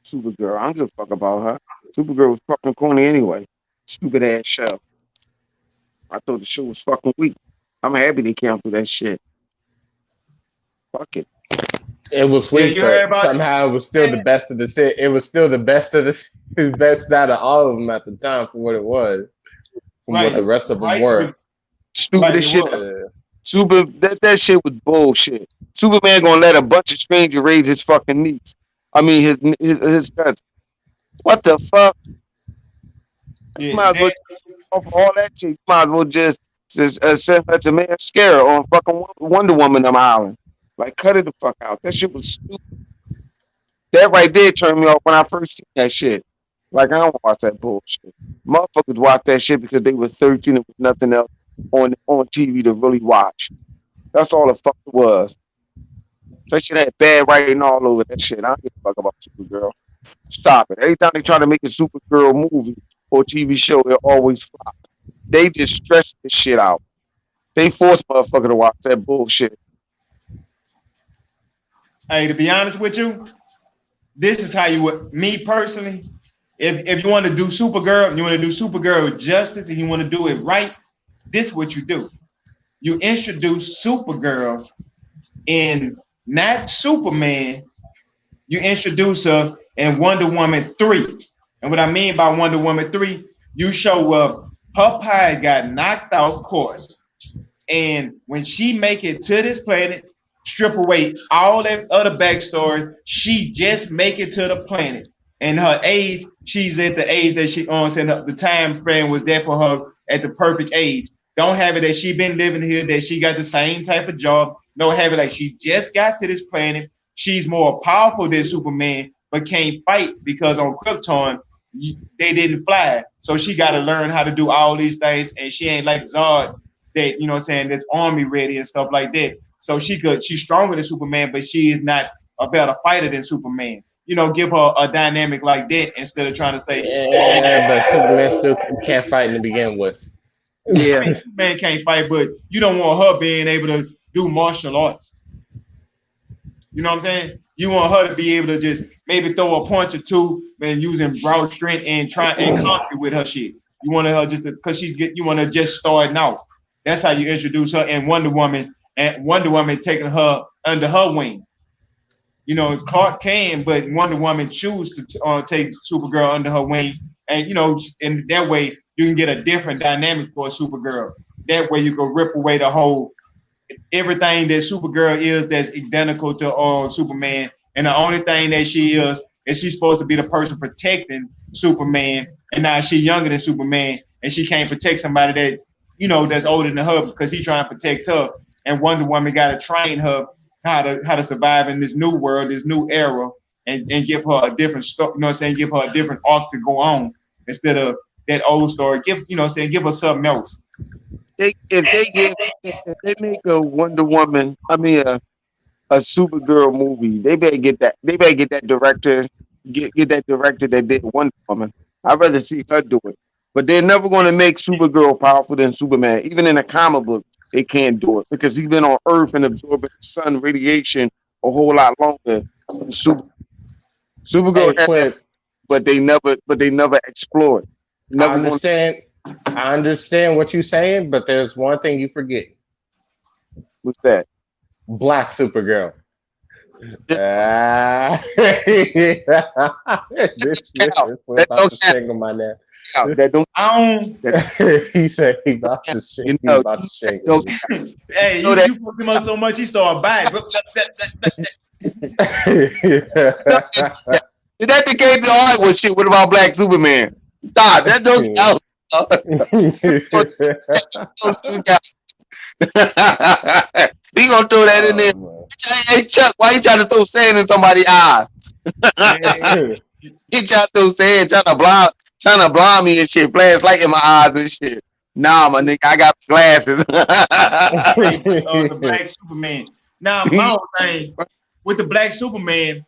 Supergirl, I don't give a fuck about her. Supergirl was fucking corny anyway. Stupid ass show. I thought the show was fucking weak. I'm happy they canceled that shit. Fuck it.
It was weak, but somehow it was still the best of the set. It was still the best of the best out of all of them at the time for what it was, from what the rest of them were.
Stupid as shit. That shit was bullshit. Superman gonna let a bunch of strangers raise his fucking niece. I mean his cousin. What the fuck?
Yeah,
you might as well for all that shit. You might as well just send her to mascara on fucking Wonder Woman on Island. Like, cut it the fuck out. That shit was stupid. That right there turned me off when I first seen that shit. Like, I don't watch that bullshit. Motherfuckers watch that shit because they were 13 and with nothing else on TV to really watch. That's all the fuck it was. That shit had bad writing all over that shit. I don't give a fuck about Supergirl. Stop it. Every time they try to make a Supergirl movie or TV show, it always flop. They just stress this shit out. They force motherfucker to watch that bullshit.
Hey, to be honest with you, this is how you would, me personally, if you want to do Supergirl, you want to do Supergirl justice, and you want to do it right, this is what you do. You introduce Supergirl in not Superman, you introduce her in Wonder Woman 3. And what I mean by Wonder Woman 3, you show up, her pie got knocked out course. And when she make it to this planet, strip away all that other backstory, she just make it to the planet. And her age, she's at the age that she said the time span was there for her at the perfect age. Don't have it that she been living here, that she got the same type of job. No, have it like she just got to this planet. She's more powerful than Superman, but can't fight because on Krypton, they didn't fly. So she got to learn how to do all these things. And she ain't like Zod that, you know what I'm saying, that's army ready and stuff like that. So she's stronger than Superman, but she is not a better fighter than Superman. You know, give her a dynamic like that instead of trying to say,
yeah, but Superman still can't fight to begin with.
Yeah, I mean, Superman can't fight, but you don't want her being able to do martial arts. You know what I'm saying? You want her to be able to just maybe throw a punch or two and using broad strength and try and conquer with her shit. You want her just because you want to just starting out. That's how you introduce her and Wonder Woman taking her under her wing. You know, Clark can, but Wonder Woman choose to take Supergirl under her wing, and you know, in that way you can get a different dynamic for a Supergirl. That way you can rip away the whole everything that Supergirl is that's identical to Superman, and the only thing that she is she's supposed to be the person protecting Superman, and now she's younger than Superman, and she can't protect somebody that's, you know, that's older than her because he's trying to protect her. And Wonder Woman got to train her how to survive in this new world, this new era, and give her a different story. You know what I'm saying? Give her a different arc to go on instead of that old story. Give her something else.
If they make a Wonder Woman, a Supergirl movie, they better get that. They better get that director. Get that director that did Wonder Woman. I'd rather see her do it. But they're never going to make Supergirl powerful than Superman. Even in a comic book, they can't do it because he's been on Earth and absorbing sun radiation a whole lot longer. Supergirl has that, but they never explore it.
I understand what you're saying, but there's one thing you forget.
What's that?
Black Supergirl. This was about to strangle my neck. He said he about to strangle me.
Hey, you fucked him up so much he started biting.
Is that the case? All right, well, shit. What about Black Superman? Stop. That don't count. He gonna throw that in there. Hey Chuck, why you trying to throw sand in somebody's eye? He trying to throw sand, trying to blind me and shit, flash light in my eyes and shit. Nah, my nigga, I got glasses.
The Black Superman. Now, my whole thing with the Black Superman,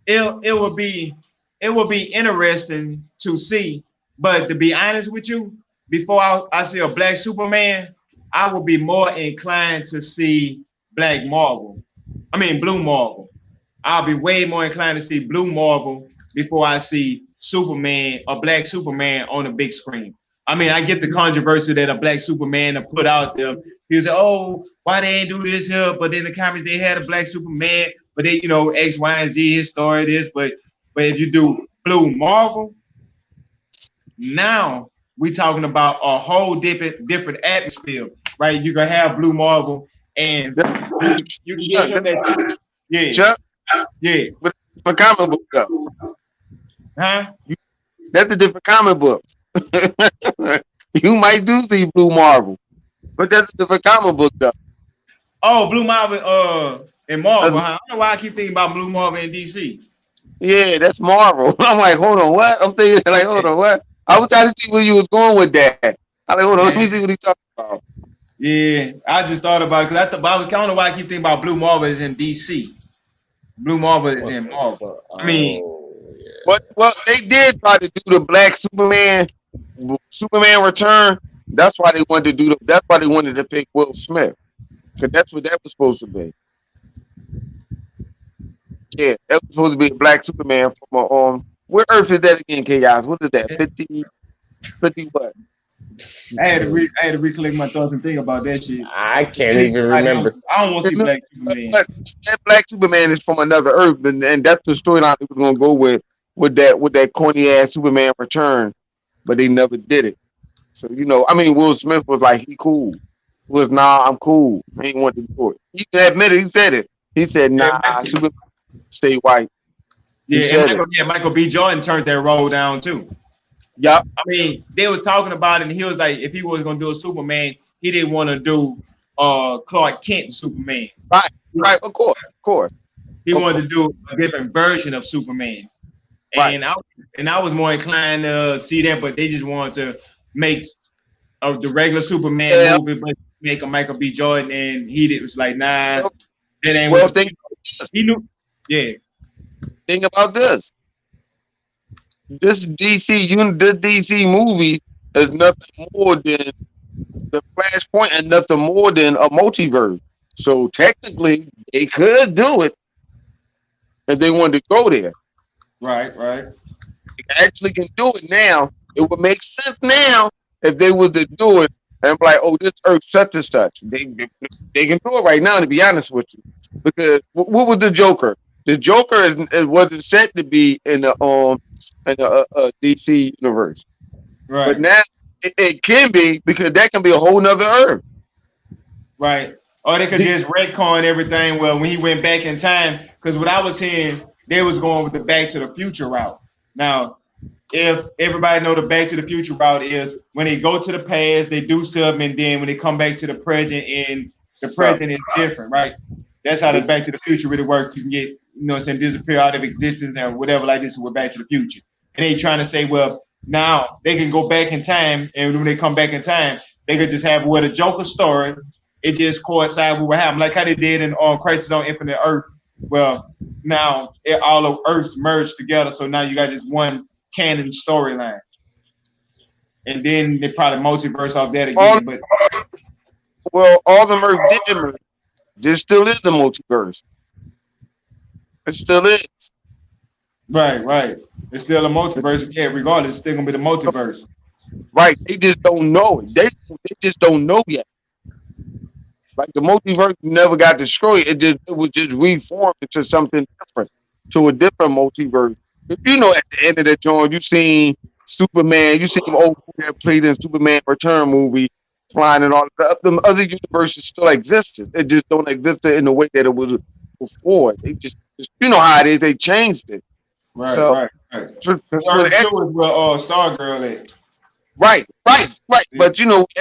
it would be interesting to see. But to be honest with you, before I see a Black Superman, I would be more inclined to see Blue Marvel. I'll be way more inclined to see Blue Marvel before I see Superman or Black Superman on a big screen. I mean, I get the controversy that a Black Superman to put out there. He say, "Oh, why they ain't do this here?" But in the comics, they had a Black Superman, but they, X, Y, and Z, his story, this. But if you do Blue Marvel, now we talking about a whole different atmosphere, right? You can have Blue Marvel, and you can get him that, yeah,
Chuck,
yeah.
a comic book though.
Huh?
That's a different comic book. You might do see Blue Marvel, but that's a different comic book though.
Oh, Blue Marvel, and Marvel. Huh? I don't know why I keep thinking about Blue Marvel in DC.
Yeah, that's Marvel. I'm like, hold on, what? I'm thinking like, hold on, what? I was trying to see where you was going with that. I'm like, hold on, let me see what he's talking about.
Yeah, I just thought about it because I don't know why I keep thinking about Blue Marvel is in DC. Blue Marvel is in Marvel. I mean,
but they did try to do the Black Superman Return. That's why they wanted to do that's why they wanted to pick Will Smith, because that's what that was supposed to be. Yeah, that was supposed to be a Black Superman from where Earth is that again, Chaos? What is that? 50 what?
I had to recollect my thoughts and think about that shit.
I can't even remember.
I don't want to see Black Superman.
But that Black Superman is from another Earth, and that's the storyline they were gonna go with that corny ass Superman Return, but they never did it. So Will Smith was like, he cool. He was I'm cool. I ain't want to do it. He admitted, he said it. He said, Superman stay white.
Michael B. Jordan turned that role down too.
Yep.
I mean, they was talking about it, and he was like, if he was gonna do a Superman, he didn't want to do Clark Kent Superman.
Right, of course.
He wanted to do a different version of Superman. And I was more inclined to see that, but they just wanted to make the regular Superman movie, but make a Michael B. Jordan, and he was like, nah, that ain't what he knew. Yeah.
Think about this. This DC movie is nothing more than the Flashpoint and nothing more than a multiverse. So technically, they could do it if they wanted to go there.
Right.
They actually can do it now. It would make sense now if they were to do it and be like, oh, this Earth such and such. They can do it right now, to be honest with you. Because what was the Joker? The Joker wasn't set to be in the DC universe. Right. But now it can be, because that can be a whole nother Earth.
Right. Or they could just retcon everything. Well, when he went back in time, because what I was hearing, they was going with the Back to the Future route. Now, if everybody know the Back to the Future route is when they go to the past, they do something, and then when they come back to the present, and the present is different, right? That's how the Back to the Future really works. You can get, disappear out of existence or whatever like this with Back to the Future. And they trying to say, well, now they can go back in time, and when they come back in time, they could just have the Joker story. It just coincides with what happened, like how they did in Crisis on Infinite Earth. Well, now all of Earths merged together, so now you got just one canon storyline. And then they probably multiverse off that again.
All the Earths did merge. There still is the multiverse. It still is.
Right. It's still a multiverse. Yeah, regardless, it's still gonna be the multiverse.
Right. They just don't know it. They just don't know yet. Like the multiverse never got destroyed. It was just reformed into something different, to a different multiverse. At the end of that joint, you seen Superman, you seen him old that played in Superman Return movie, flying and all the other universes still existed. It just don't exist in the way that it was before. They just how it is. They changed it.
Right. Because Stargirl is.
Right. Yeah. But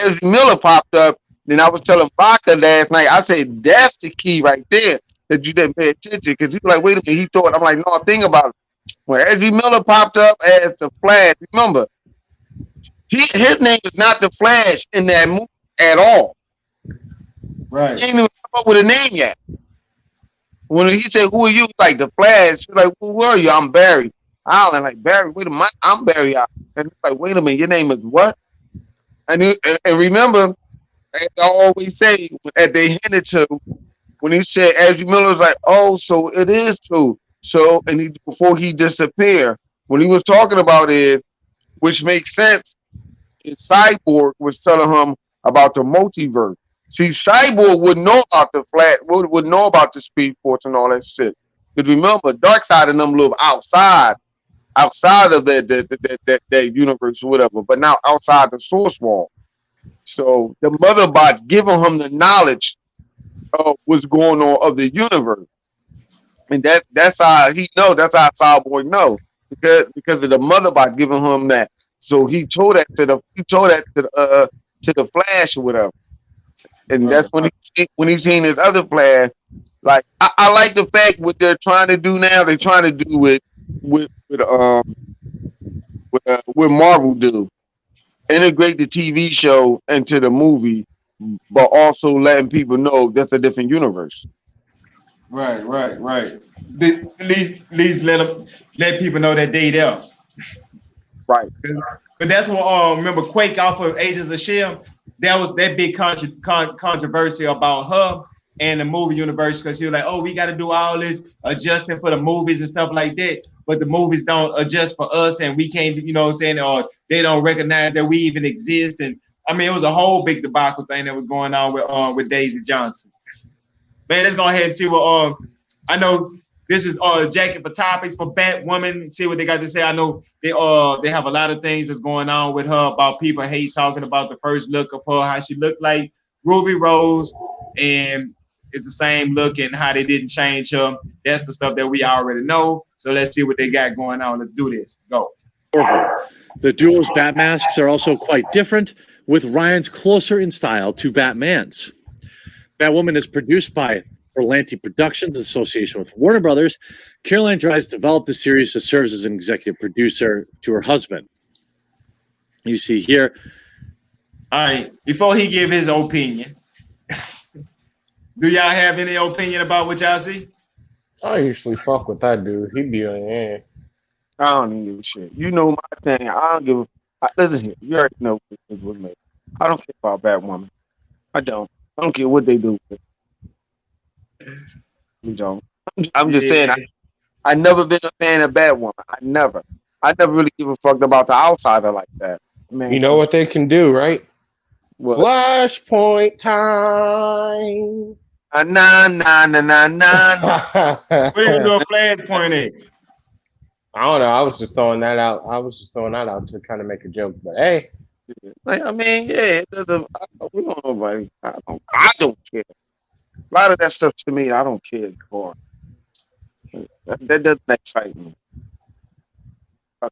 as Miller popped up, then I was telling Baca last night, I said, that's the key right there that you didn't pay attention, because he was like, wait a minute, he thought, I'm like, no, think about it. When Ezra Miller popped up as the Flash, remember, his name is not the Flash in that movie at all.
Right.
He ain't even come up with a name yet. When he said, "Who are you?" Like the Flash, she's like, "Who are you?" I'm Barry Allen. Like Barry, wait a minute, I'm Barry Allen. And it's like, wait a minute, your name is what? And remember, as I always say, as they hinted to, when he said Andrew Miller's like, "Oh, so it is true." So, and he before he disappeared, when he was talking about it, which makes sense, his Cyborg was telling him about the multiverse. See, Cyborg would know about the flat, would know about the Speed Force and all that shit. Because remember, Darkseid and them live outside of that universe or whatever, but now outside the source wall. So the mother bot giving him the knowledge of what's going on of the universe. And that's how he know, that's how Cyborg know. Because of the mother bot giving him that. So he told that to the Flash or whatever. And that's when he seen his other Flash. Like I like the fact what they're trying to do now. They're trying to do with Marvel do. Integrate the TV show into the movie, but also letting people know that's a different universe.
Right. At least let people know that they there.
Right.
But that's what remember Quake off of Agents of Shield. That was that big controversy about her and the movie universe because she was like, oh, we got to do all this adjusting for the movies and stuff like that. But the movies don't adjust for us, and we can't, you know what I'm saying, or they don't recognize that we even exist. And I mean, it was a whole big debacle thing that was going on with Daisy Johnson. Man, let's go ahead and see what I know. This is Jackie for topics for Batwoman. See what they got to say. I know they have a lot of things that's going on with her about people hate talking about the first look of her, how she looked like Ruby Rose, and it's the same look and how they didn't change her. That's the stuff that we already know. So let's see what they got going on. Let's do this. Go.
The duo's bat masks are also quite different, with Ryan's closer in style to Batman's. Batwoman is produced by Berlanti Productions in association with Warner Brothers. Caroline Dries developed the series that serves as an executive producer to her husband. You see here.
All right. Before he give his opinion, do y'all have any opinion about what y'all see?
I usually fuck with that dude. He be on air.
I don't give a shit. You know my thing. I don't give a. Listen here. You already know what it was made. I don't care about Batwoman. I don't care what they do with it. You don't. I'm just saying. I never been a fan of Batwoman. I never really give a fuck about the outsider like that. Man,
you know what they can do, right?
What?
Flashpoint time.
Nah.
What are you doing Flashpoint at?
I don't know. I was just throwing that out. To kind of make a joke. But hey,
I mean, yeah, it doesn't. We don't know, buddy. I don't care. A lot of that stuff to me, I don't care for. That doesn't excite me.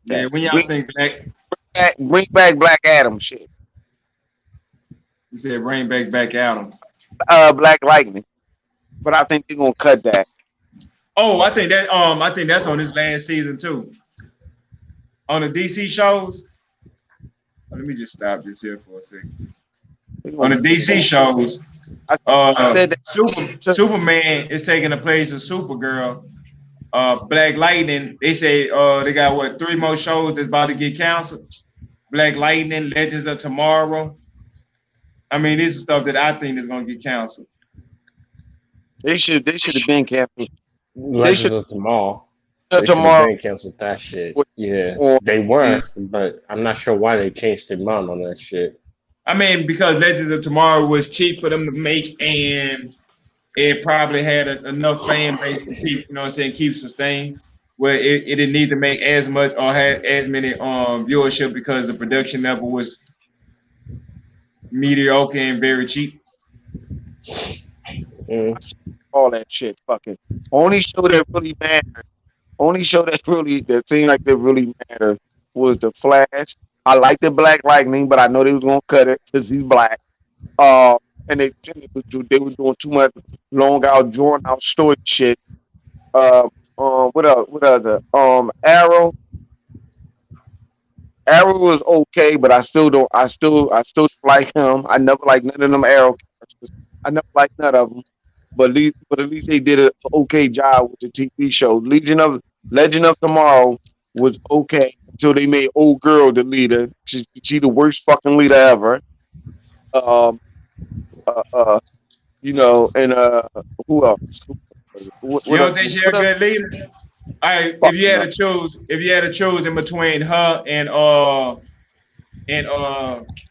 Yeah, when y'all think
bring back Black Adam shit.
You said bring back Adam.
Black Lightning, but I think they're gonna cut that.
Oh, I think that's on this last season too. On the DC shows. Let me just stop this here for a second. On the DC shows, I said that Superman is taking the place of Supergirl. Black Lightning, they say they got 3 more shows that's about to get canceled. Black Lightning, Legends of Tomorrow. I mean, this is stuff that I think is gonna get canceled.
They should have been canceled.
Legends of Tomorrow. They canceled that shit. Yeah, they weren't, but I'm not sure why they changed their mind on that shit.
I mean, because Legends of Tomorrow was cheap for them to make, and it probably had enough fan base to keep, keep sustained. Where it didn't need to make as much or have as many viewership because the production level was mediocre and very cheap.
All that shit, fucking. Only show that really mattered. That seemed like they really mattered was the Flash. I like the Black Lightning, but I know they was gonna cut it because he's black. And they were doing too much long out, drawn out story shit. What other? Arrow. Arrow was okay, but I still don't like him. I never liked none of them Arrow characters. I never liked none of them. but at least they did an okay job with the TV show. Legend of Tomorrow was okay until they made old girl the leader. She the worst fucking leader ever. Um, and who else?
You
What
don't
else?
think she a
What else?
good leader? All right,
Fuck no.
if you had to choose in between her and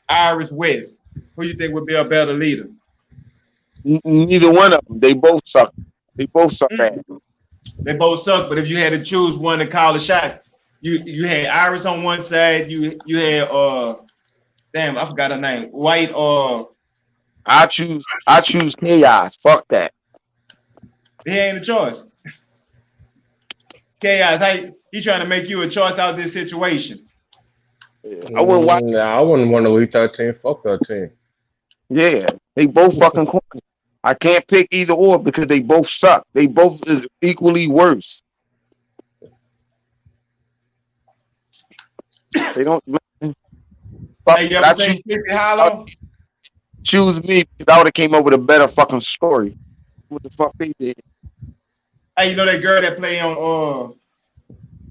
Iris West, who you think would be a better leader?
Neither one of them. They both suck. They both suck ass.
They both suck, but if you had to choose one to call a shot, you had Iris on one side, you had damn, I forgot her name. White
I choose Chaos. Fuck that.
he ain't a choice. Chaos, he trying to make you a choice out of this situation.
I wouldn't watch.
I wouldn't want to leave that team. Fuck that team.
Yeah, they both fucking corny. I can't pick either or because they both suck. They both is equally worse. They don't. Fuck,
Hey, you ever seen Sleepy Hollow?
Choose me because I would have came up with a better fucking story. What the fuck they did?
Hey, you know that girl that play on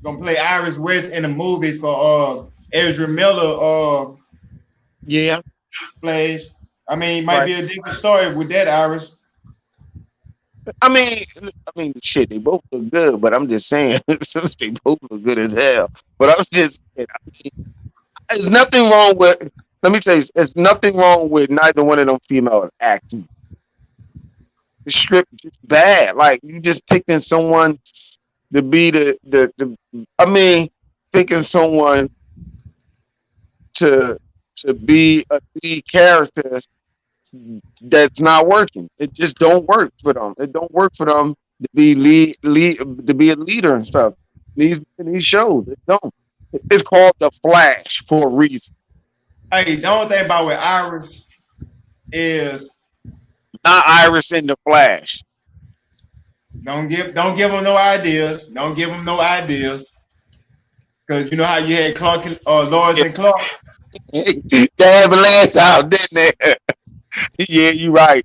gonna play Iris West in the movies for Ezra Miller
Yeah.
Flash. I mean, might be a different story with that Iris.
I mean, shit. They both look good, but I'm just saying they both look good as hell. But I'm just, there's nothing wrong with. Let me tell you, there's nothing wrong with neither one of them female acting. The script is just bad. Like you just picking someone to be picking someone to be a lead character that's not working. It just don't work for them. It don't work for them to be to be a leader and stuff. These shows, it don't. It's called The Flash for a reason.
Hey, the only thing about with Iris is
not Iris in The Flash.
Don't give them no ideas. Don't give them no ideas. Because you know how you had Clark, Lois and Clark.
They have a last out, didn't they? Yeah, you're right.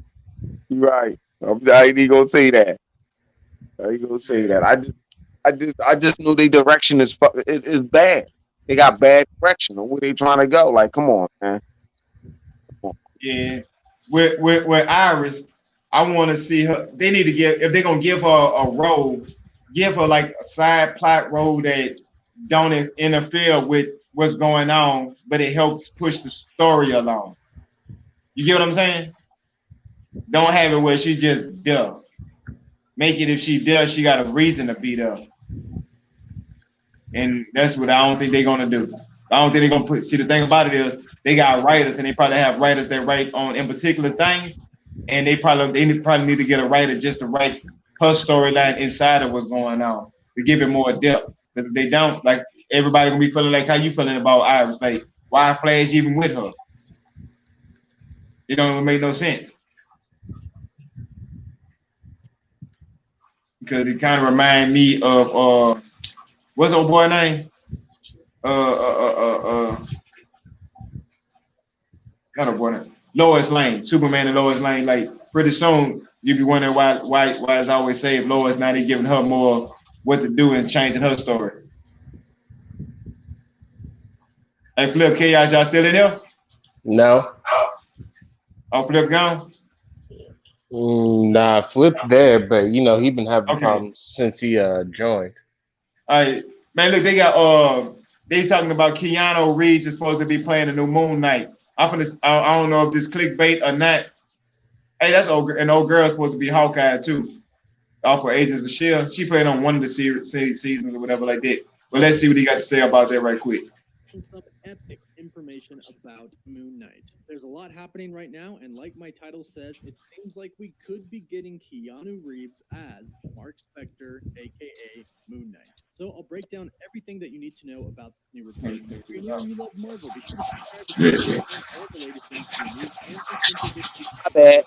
You're right. I ain't even gonna say that. I just know their direction is bad. They got bad direction on where they trying to go. Like, come on, man.
Yeah. With Iris, I want to see her. They need to if they're gonna give her a role, give her like a side plot role that don't interfere with what's going on, but it helps push the story along. You get what I'm saying? Don't have it where she just there. Make it if she does, she got a reason to be there. And that's what I don't think they're gonna do. I don't think they're gonna see the thing about it is they got writers and they probably have writers that write on in particular things, and they probably need to get a writer just to write her storyline inside of what's going on to give it more depth. Because if they don't, like everybody gonna be feeling like how you feeling about Iris, like why Flash even with her? It don't make no sense. Because it kind of remind me of what's old boy name? Not a boy name. Lois Lane, Superman and Lois Lane. Like pretty soon you be wondering why is always save Lois, now they giving her more what to do and changing her story. Hey Flip, Chaos, y'all still in there?
No.
Oh, Flip gone?
Nah, Flip there, but he been having problems since he joined.
All right, man. Look, they got they talking about Keanu Reeves is supposed to be playing the new Moon Knight. I don't know if this clickbait or not. Hey, that's an old girl supposed to be Hawkeye too. Off of Agents of S.H.I.E.L.D. She played on one of the seasons or whatever like that. But let's see what he got to say about that right quick.
Some epic information about Moon Knight. There's a lot happening right now, and like my title says, it seems like we could be getting Keanu Reeves as Mark Spector, aka Moon Knight. So I'll break down everything that you need to know about this new replacement. If you're new and you love Marvel, be sure to subscribe to all the latest things in news and some
My bad.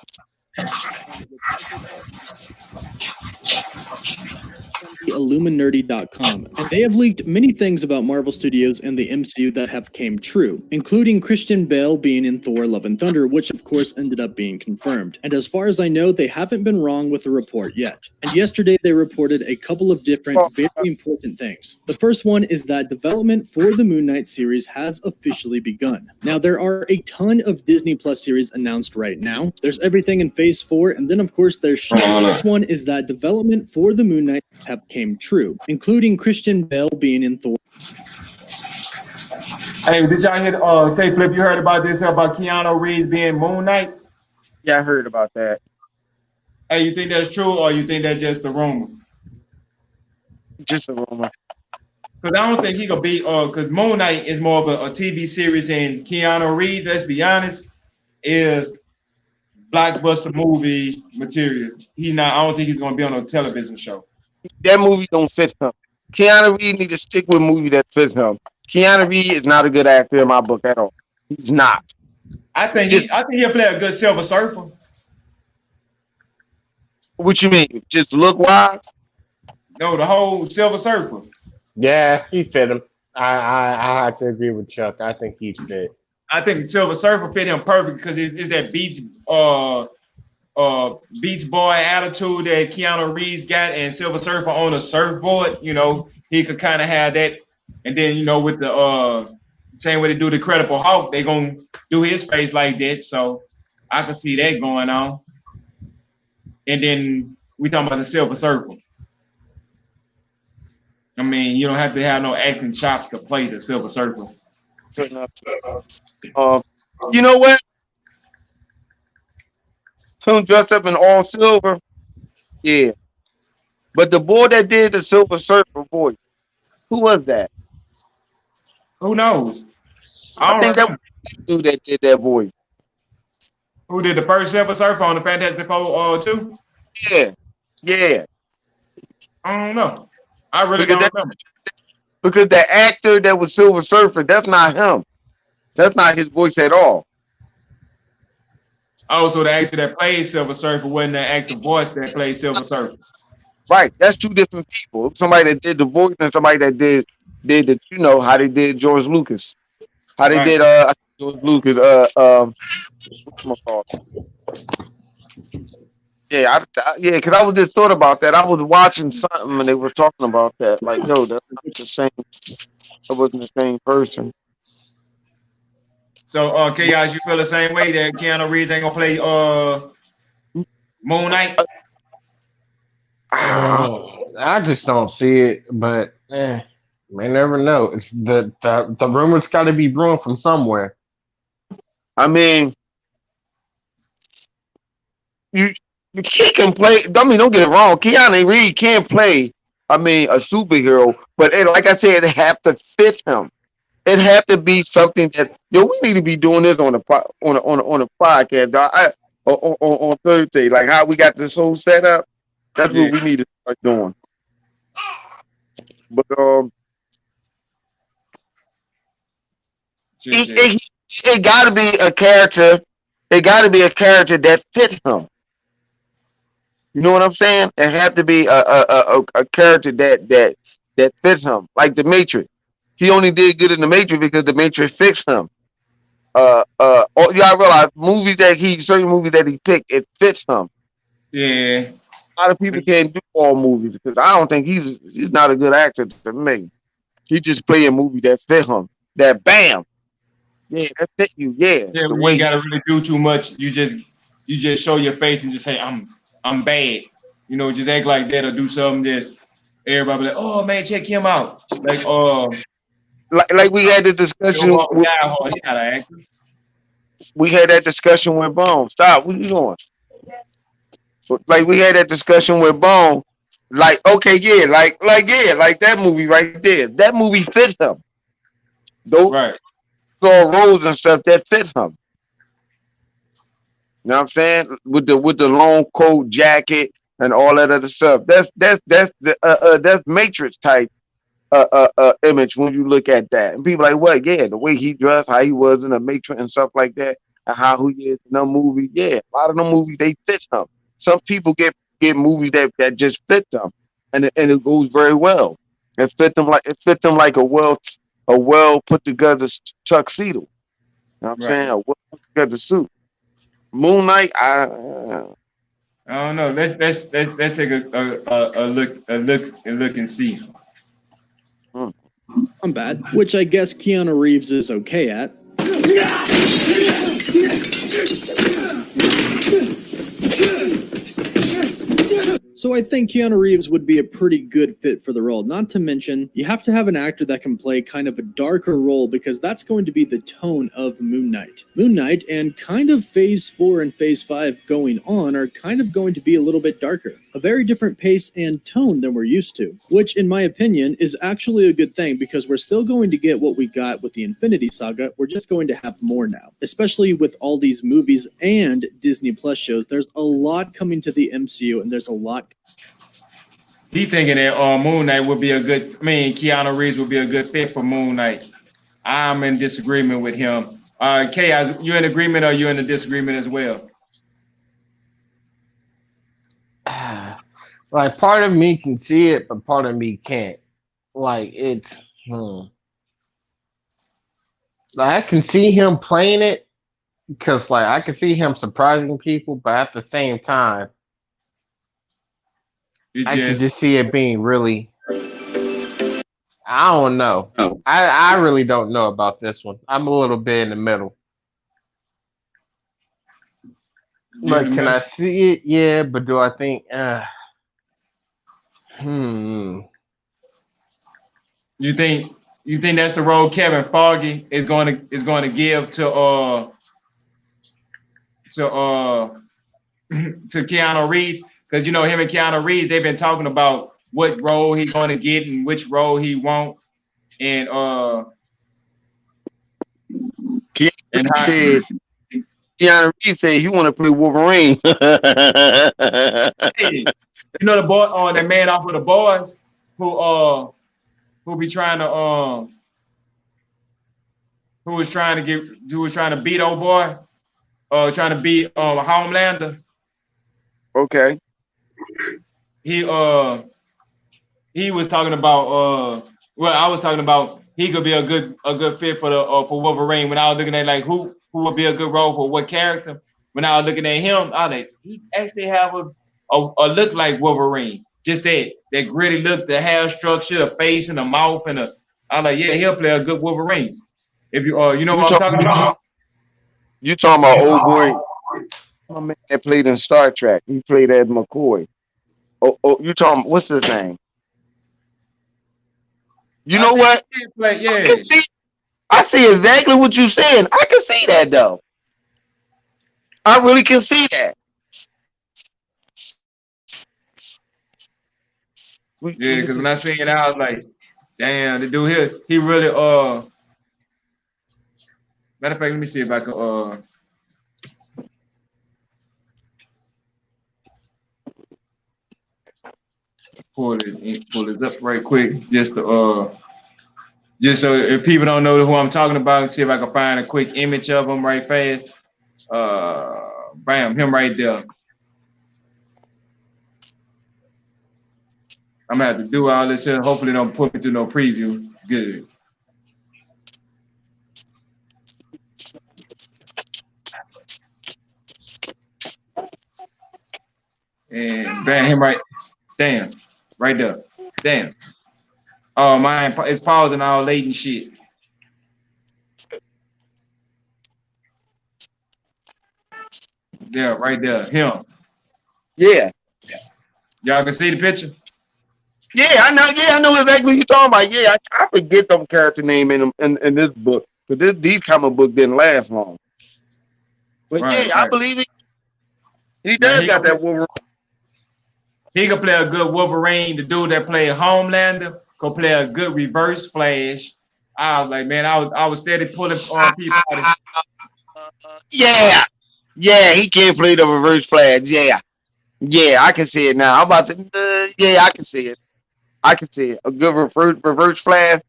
Illuminerdi.com, and they have leaked many things about Marvel Studios and the MCU that have came true, including Christian Bale being in Thor: Love and Thunder, which of course ended up being confirmed. And as far as I know, they haven't been wrong with the report yet. And yesterday they reported a couple of different, very important things. The first one is that development for the Moon Knight series has officially begun. Now, there are a ton of Disney Plus series announced right now. There's everything in Phase 4, and then of course there's She-Hulk. The first one is that development for the Moon Knight have came true, including Christian Bale being in Thor.
Hey, did y'all hear? Say, Flip, you heard about this about Keanu Reeves being Moon Knight?
Yeah, I heard about that.
Hey, you think that's true, or you think that's just a rumor?
Just a rumor.
Because I don't think he could be. Because Moon Knight is more of a TV series, and Keanu Reeves, let's be honest, is blockbuster movie material. He's not. I don't think he's gonna be on a television show.
That movie don't fit him. Keanu Reeves need to stick with movies that fit him. Keanu Reeves is not a good actor in my book at all. He's not.
I think he'll play a good Silver Surfer.
What you mean? Just look wise?
No, the whole Silver Surfer.
Yeah, he fit him. I have to agree with Chuck. I think he fit.
I think Silver Surfer fit him perfect because it's that beach boy attitude that Keanu Reeves got, and Silver Surfer on a surfboard. You know, he could kind of have that. And then, you know, with the same way they do the Incredible Hulk, they gonna do his face like that. So I can see that going on. And then we talking about the Silver Surfer. I mean, you don't have to have no acting chops to play the Silver Surfer.
You know what? Him dressed up in all silver. Yeah. But the boy that did the Silver Surfer voice, who was that?
Who knows?
I think that dude that did that voice.
Who did the first Silver Surfer on the Fantastic Four 2?
Yeah. Yeah.
I don't know. I really don't remember.
Because the actor that was Silver Surfer, that's not him. That's not his voice at all.
Oh, so the actor that played Silver Surfer wasn't the actor voice that played Silver Surfer.
Right. That's two different people. Somebody that did the voice and somebody that did the, you know, how they did George Lucas. How they did George Lucas, yeah, because I was just thought about that. I was watching something and they were talking about that. Like, no, that's not the same. That wasn't the same person.
So, Chaos, you feel the same way that Keanu Reeves ain't gonna play Moon Knight?
I just don't see it, but may never know. It's the rumors got to be brewing from somewhere.
I mean, he can play. I mean, don't get it wrong. Keanu Reeves can play. I mean, a superhero, but like I said, it have to fit him. It have to be something that we need to be doing this on a podcast on Thursday. Like how we got this whole setup. That's what we need to start doing. But it got to be a character. It got to be a character that fits him. You know what I'm saying? It have to be a character that fits him, like the Matrix. He only did good in the Matrix because the Matrix fixed him. Y'all realize certain movies that he picked, it fits him.
Yeah.
A lot of people can't do all movies because I don't think he's not a good actor to me. He just play a movie that fit him. That bam. Yeah, that fit you. Yeah.
Yeah, the way you gotta really do too much. You just show your face and just say, I'm bad. You know, just act like that or do something that's everybody be like, oh man, check him out.
Like we had the discussion. We had that discussion with Bone. Stop. What are you doing? Like we had that discussion with Bone. Like, okay, yeah, like that movie right there. That movie fit him. Those roles and stuff that fit him. You know what I'm saying? With the long coat, jacket, and all that other stuff. That's Matrix type image when you look at that. And people like, what? Yeah, the way he dressed, how he was in the Matrix and stuff like that, and how he is in the movie. Yeah, a lot of the movies they fit him. Some people get movies that just fit them. and it goes very well. It fit them like a well put together tuxedo. You know what I'm saying? A well put together suit. Moon Knight,
I don't know. Let's take a look and see.
Combat, which I guess Keanu Reeves is okay at. So I think Keanu Reeves would be a pretty good fit for the role. Not to mention, you have to have an actor that can play kind of a darker role because that's going to be the tone of Moon Knight. Moon Knight and kind of Phase 4 and Phase 5 going on are kind of going to be a little bit darker. A very different pace and tone than we're used to, which in my opinion is actually a good thing because we're still going to get what we got with the Infinity Saga. We're just going to have more now, especially with all these movies and Disney Plus shows. There's a lot coming to the MCU and there's a lot.
He thinking that Moon Knight would be Keanu Reeves would be a good fit for Moon Knight. I'm in disagreement with him. Kay, you in agreement or you in a disagreement as well?
Like part of me can see it, but part of me can't. Like it's like I can see him playing it because like I can see him surprising people, but at the same time, I can just see it being really. I don't know. I really don't know about this one. I'm a little bit in the middle. But can I see it? Yeah, but do I think?
You think that's the role Kevin Feige is going to give to Keanu Reeves? Because him and Keanu Reeves, they've been talking about what role he's going to get and which role he won't, and
Keanu Reeves said he want to play Wolverine.
Hey, the boy, that man off of The Boys, who be trying to who was trying to beat old boy, trying to beat Homelander.
Okay.
He was talking about I was talking about he could be a good fit for Wolverine. When I was looking at like who would be a good role for what character, when I was looking at him, I was like, he actually have a look like Wolverine. Just that gritty look, the hair structure, the face and the mouth and I was like, yeah, he'll play a good Wolverine. If you what I'm talking about.
You talking about old boy that played in Star Trek. He played as McCoy. Oh, you talking? What's his name? You know what?
Yeah.
I see exactly what you're saying. I can see that though. I really can see that.
Yeah, because when I seen it, I was like, damn, the dude here, he really matter of fact, let me see if I can pull this up right quick, just so if people don't know who I'm talking about, see if I can find a quick image of him right fast. Bam, him right there. I'm gonna have to do all this here. Hopefully, don't put me through no preview. Good. And bam, him right. Damn, right there. Damn. Oh man, it's pausing all late and shit. Yeah, right there. Him.
Yeah.
Y'all can see the picture?
Yeah, I know. Yeah, I know exactly what you're talking about. Yeah, I forget the character name in this book because these comic book didn't last long. But right. I believe it. He does got that Wolverine.
He could play a good Wolverine. The dude that played Homelander could play a good Reverse Flash. I was like, man, I was steady pulling people out.
Yeah, he can't play the Reverse Flash. Yeah, I can see it now. I'm about to. Yeah, I can see it. A good reverse Flash.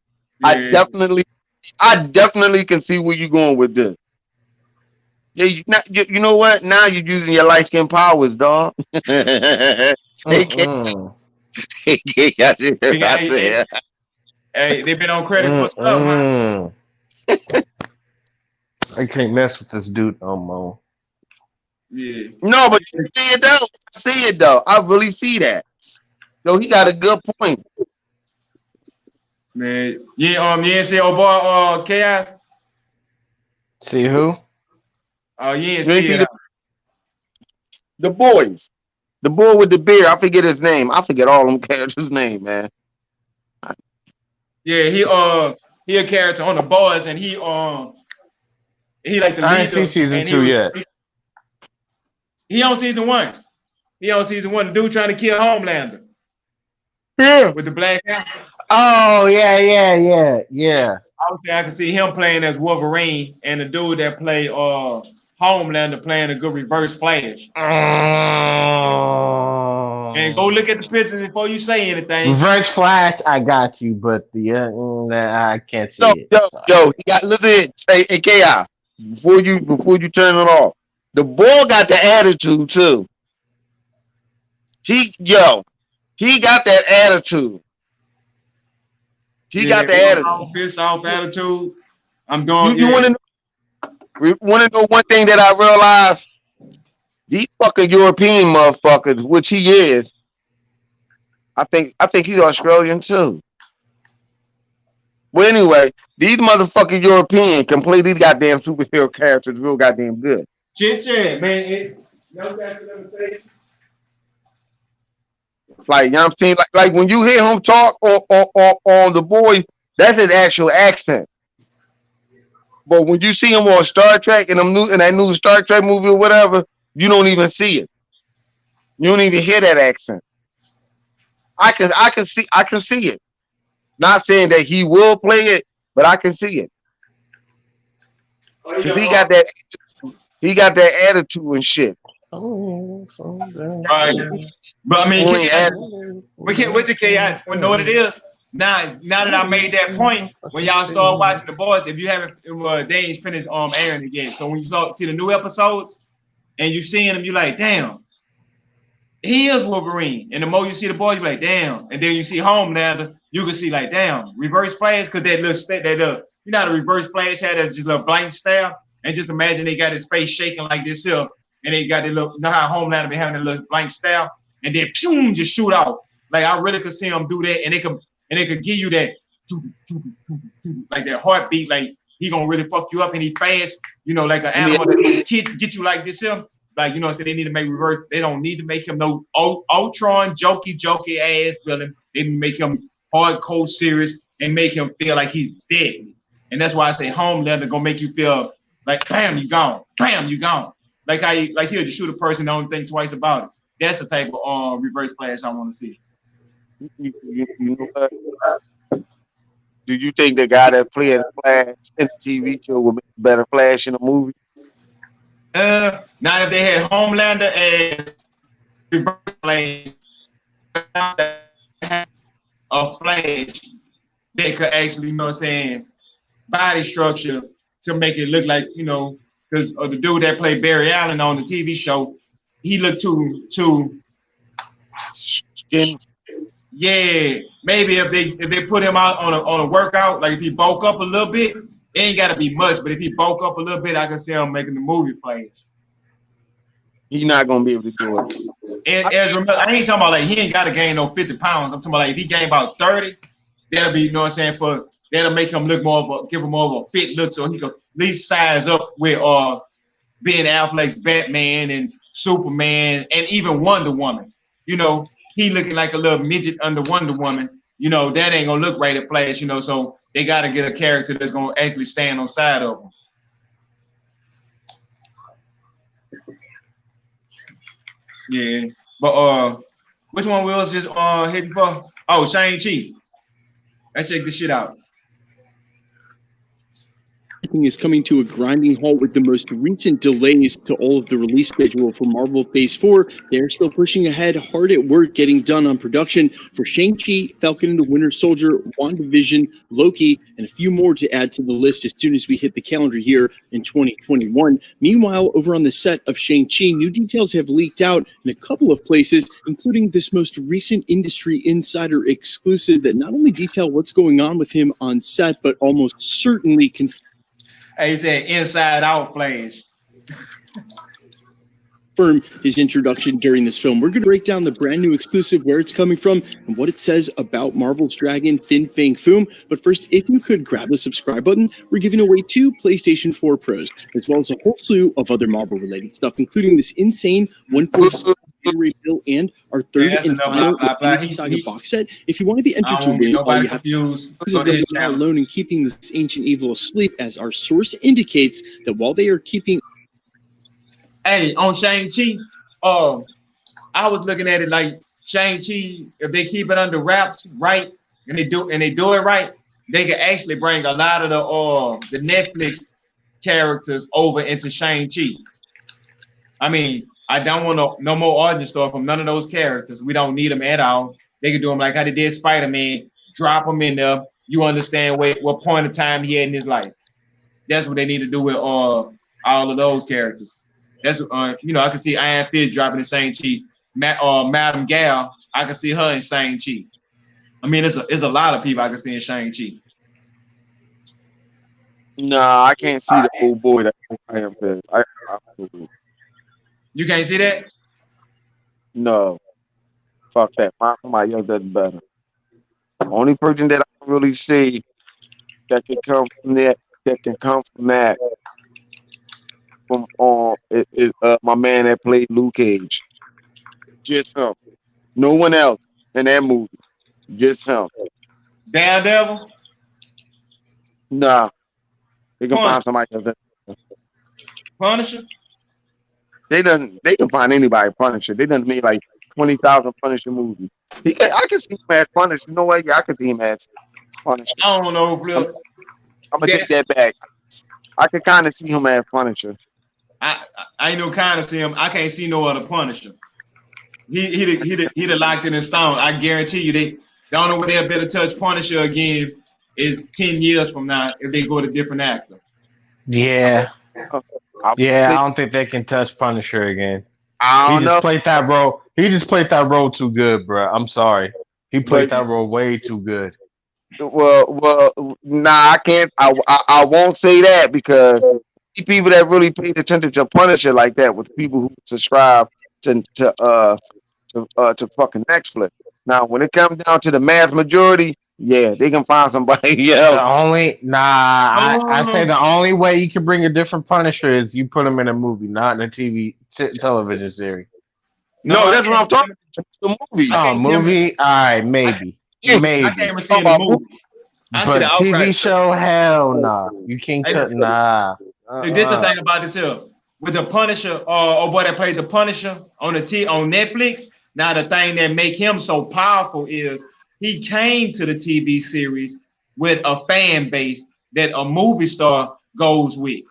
Yeah. I definitely can see where you're going with this. Yeah, you know what? Now you're using your light skin powers, dog. Yeah,
Hey, they've been on credit for stuff, man.
I can't mess with this dude no more.
Yeah.
no, but you see it though. I see it though. I really see that. Yo, he got a good point.
Man, you ain't see old boy Chaos.
See who?
You ain't
You
see
ain't see
it.
the boys. The boy with the beard. I forget his name. I forget all them characters' name, man.
Yeah, he a character on the boys, and he like the
I
leader.
didn't see season
and
2 yet.
He on season 1. He on season 1. The dude trying to kill Homelander.
Yeah.
With the black hat.
Oh yeah.
I would say I can see him playing as Wolverine, and the dude that play Homelander playing a good Reverse Flash. And go look at the pictures before you say anything.
Reverse Flash, I got you, but I can't see it.
Yo, he got listen, hey, KI, before you turn it off. The boy got the attitude too. He got that attitude. He got the attitude.
Piss off attitude. I'm doing.
You want to know one thing that I realized? These fucking European motherfuckers, which he is. I think he's Australian too. Well, anyway, these motherfucking European can play these goddamn superhero characters real goddamn good.
Chit man.
Like, you know what I'm saying? Like when you hear him talk on The Boys, that's his actual accent. But when you see him on Star Trek and that new Star Trek movie or whatever, you don't even see it. You don't even hear that accent. I can see it. Not saying that he will play it, but I can see it. Cause he got that attitude and shit.
Right. But I mean, wait till chaos. We know what it is. Now that I made that point, when y'all start watching The Boys, if you haven't, they ain't finished airing again. So when you see the new episodes and you seeing them, you like, damn, he is Wolverine. And the more you see The Boys, you like, damn. And then you see Homelander, you can see like, damn, Reverse Flash, because that little you know how the Reverse Flash had that just little blank stare, and just imagine they got his face shaking like this here, and they got that little, you know how Homelander be having a little blank stare, and then phew, just shoot out. Like I really could see him do that, and they could give you that like that heartbeat, like he gonna really fuck you up, and he fast, you know, like an animal that kid get you like this here. Like, you know, so they need to make reverse. They don't need to make him no Ultron jokey ass villain. They need to make him hardcore serious and make him feel like he's dead. And that's why I say Homelander gonna make you feel like, bam, you gone. Bam, you gone. Like how he'll just shoot a person, don't think twice about it. That's the type of Reverse Flash I want to see.
You know what? Do you think the guy that played Flash in the TV show would make a better Flash in the movie?
Not if they had Homelander as Reverse Flash, a Flash, they could actually, you know what I'm saying, body structure to make it look like, you know, because the dude that played Barry Allen on the TV show, he looked too
skinny.
Yeah, maybe if they put him out on a workout, like if he bulk up a little bit, it ain't gotta be much, but if he bulk up a little bit, I can see him making the movie Flash.
He's not gonna be able to do it.
And as remember, I ain't talking about like he ain't gotta gain no 50 pounds. I'm talking about like if he gained about 30, that'll be, you know what I'm saying, that'll make him look give him more of a fit look, so he could at least size up with Ben Affleck's Batman and Superman and even Wonder Woman. You know, he looking like a little midget under Wonder Woman. You know, that ain't gonna look right at Flash, you know, so they gotta get a character that's gonna actually stand on side of him. Yeah, but which one we was just hitting for? Oh, Shang-Chi. Let's check this shit out.
Everything is coming to a grinding halt with the most recent delays to all of the release schedule for Marvel Phase 4. They're still pushing ahead, hard at work, getting done on production for Shang-Chi, Falcon and the Winter Soldier, WandaVision, Loki, and a few more to add to the list as soon as we hit the calendar year in 2021. Meanwhile, over on the set of Shang-Chi, new details have leaked out in a couple of places, including this most recent industry insider exclusive that not only detail what's going on with him on set, but almost certainly confirm
He said Inside Out Flash.
his introduction during this film. We're going to break down the brand new exclusive, where it's coming from, and what it says about Marvel's dragon Fin Fang Foom. But first, if you could grab the subscribe button, we're giving away 2 PlayStation 4 Pros, as well as a whole slew of other Marvel-related stuff, including this insane 1/4 Blu-ray bill and our third and final Infinity Saga box set. If you want to be entered to win, all you have to do is that we are not alone in keeping this ancient evil asleep, as our source indicates that while they are keeping.
Hey, on Shang-Chi, I was looking at it like Shang-Chi, if they keep it under wraps right, and they do it right, they can actually bring a lot of the Netflix characters over into Shang-Chi. I mean, I don't want no more origin story from none of those characters. We don't need them at all. They can do them like how they did Spider-Man, drop them in there. You understand what point of time he had in his life. That's what they need to do with all of those characters. That's I can see Iron Fist dropping in Shang-Chi. Madame Gal, I can see her in Shang-Chi. I mean, it's a lot of people I can see in Shang-Chi.
Nah, I can't see the old boy that Iron Fist.
You can't see that?
No. Fuck that. Somebody else does better. The only person that I can really see that can come from that, from is my man that played Luke Cage. Just him. No one else in that movie. Just him.
Daredevil?
Nah. They can
Punisher.
find somebody else.
Punisher?
They can find anybody Punisher. They done made like 20,000 Punisher movies. I can see him as Punisher. You know what? Yeah, I can see him as Punisher.
I don't know, Flip.
I'm gonna take that back. I can kind of see him as Punisher.
I ain't no kind of see him. I can't see no other Punisher. He'd locked it in stone. I guarantee you the only way they'll better touch Punisher again is 10 years from now if they go with a different actor.
Yeah. I don't think they can touch Punisher again. He just played that role. He just played that role too good, bro. I'm sorry. He played that role way too good.
Well, nah, I can't. I won't say that, because the people that really paid attention to Punisher like that was people who subscribe to fucking Netflix. Now, when it comes down to the mass majority, yeah, they can find somebody else.
I say the only way you can bring a different Punisher is you put him in a movie, not in a television series.
No, that's what I'm talking about. The movie.
Oh, movie? All right, maybe. Maybe.
I can't see the movie.
But TV show, hell nah. You can't touch, nah.
This is the thing about this here. With the Punisher, boy that played the Punisher on Netflix, now the thing that make him so powerful is he came to the TV series with a fan base that a movie star goes with.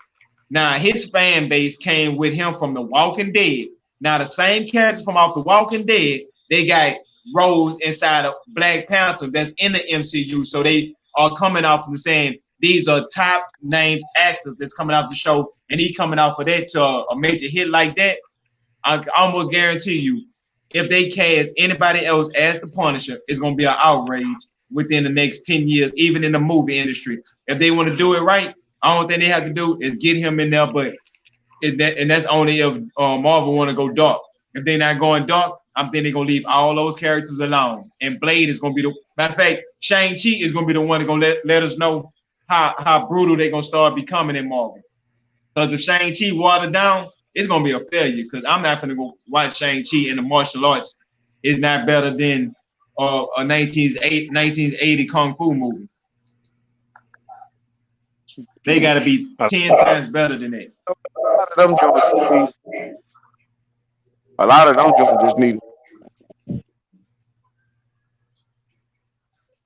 Now his fan base came with him from The Walking Dead. Now the same characters from off The Walking Dead, they got roles inside of Black Panther that's in the MCU. So they are coming off and saying these are top named actors that's coming off the show, and he coming off of that to a major hit like that. I almost guarantee you, if they cast anybody else as the Punisher, it's going to be an outrage within the next 10 years, even in the movie industry. If they want to do it right, the only thing they have to do is get him in there, and that's only if Marvel want to go dark. If they're not going dark, I'm thinking they're going to leave all those characters alone. And Blade is going to be matter of fact, Shang-Chi is going to be the one that's going to let us know how brutal they're going to start becoming in Marvel. Because if Shang-Chi watered down, it's going to be a failure, because I'm not going to go watch Shang-Chi in the martial arts. It's not better than a 1980 Kung Fu movie. They got to be 10 times better than that.
A lot of them just need.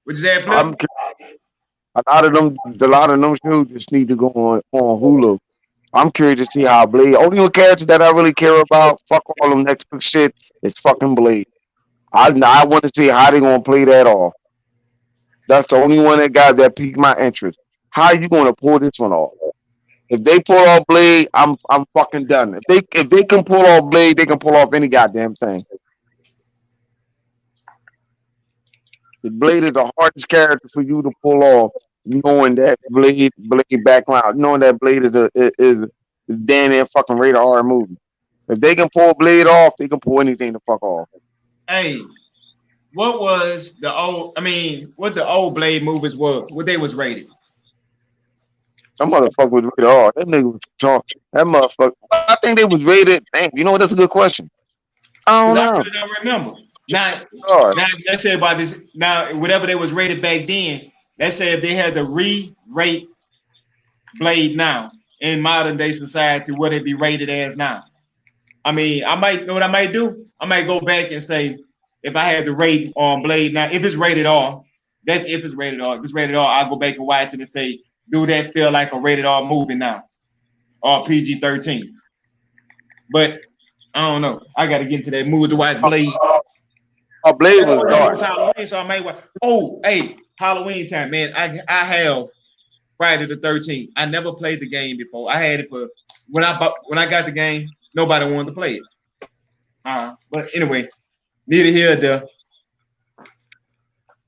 What you say, Flip?
A lot of them shows just need to go on Hulu. I'm curious to see how Blade. Only character that I really care about, fuck all them Netflix shit, is fucking Blade. I want to see how they gonna play that off. That's the only one that piqued my interest. How you gonna pull this one off? If they pull off Blade, I'm fucking done. If they can pull off Blade, they can pull off any goddamn thing. The Blade is the hardest character for you to pull off, knowing that Blade background, knowing that Blade is damn near fucking rated R movie. If they can pull Blade off, they can pull anything the fuck off.
Hey, what was the old? I mean, what the old Blade movies were? What they was rated?
Some motherfucker was rated R. That nigga was talking. That motherfucker. I think they was rated. Damn, you know what? That's a good question. I don't know.
I really don't remember. Now, let's say about this. Now, whatever they was rated back then, let's say if they had to re-rate Blade now in modern day society, what it be rated as now? I mean, I might know what I might do. I might go back and say, if I had to rate on Blade now, if it's rated R, that's if it's rated R. If it's rated R, I'll go back and watch it and say, do that feel like a rated R movie now, or PG-13? But I don't know. I got to get into that mood to watch Blade.
Blade was dark.
Halloween, so I might watch. Oh, hey, Halloween time, man. I have Friday the 13th. I never played the game before. I had it for when I got the game. Nobody wanted to play it. But anyway, neither here nor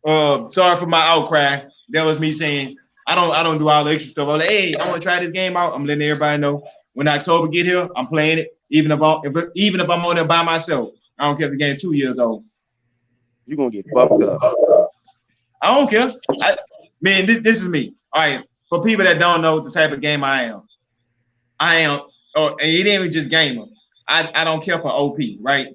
there. Sorry for my outcry. That was me saying I don't do all the extra stuff. I'm like, hey, I want to try this game out. I'm letting everybody know when October get here, I'm playing it. Even if I'm on there by myself, I don't care if the game 2 years old.
You're gonna get fucked up.
I don't care. This is me. All right. For people that don't know the type of game I am, and it ain't even just gamer. I don't care for OP, right?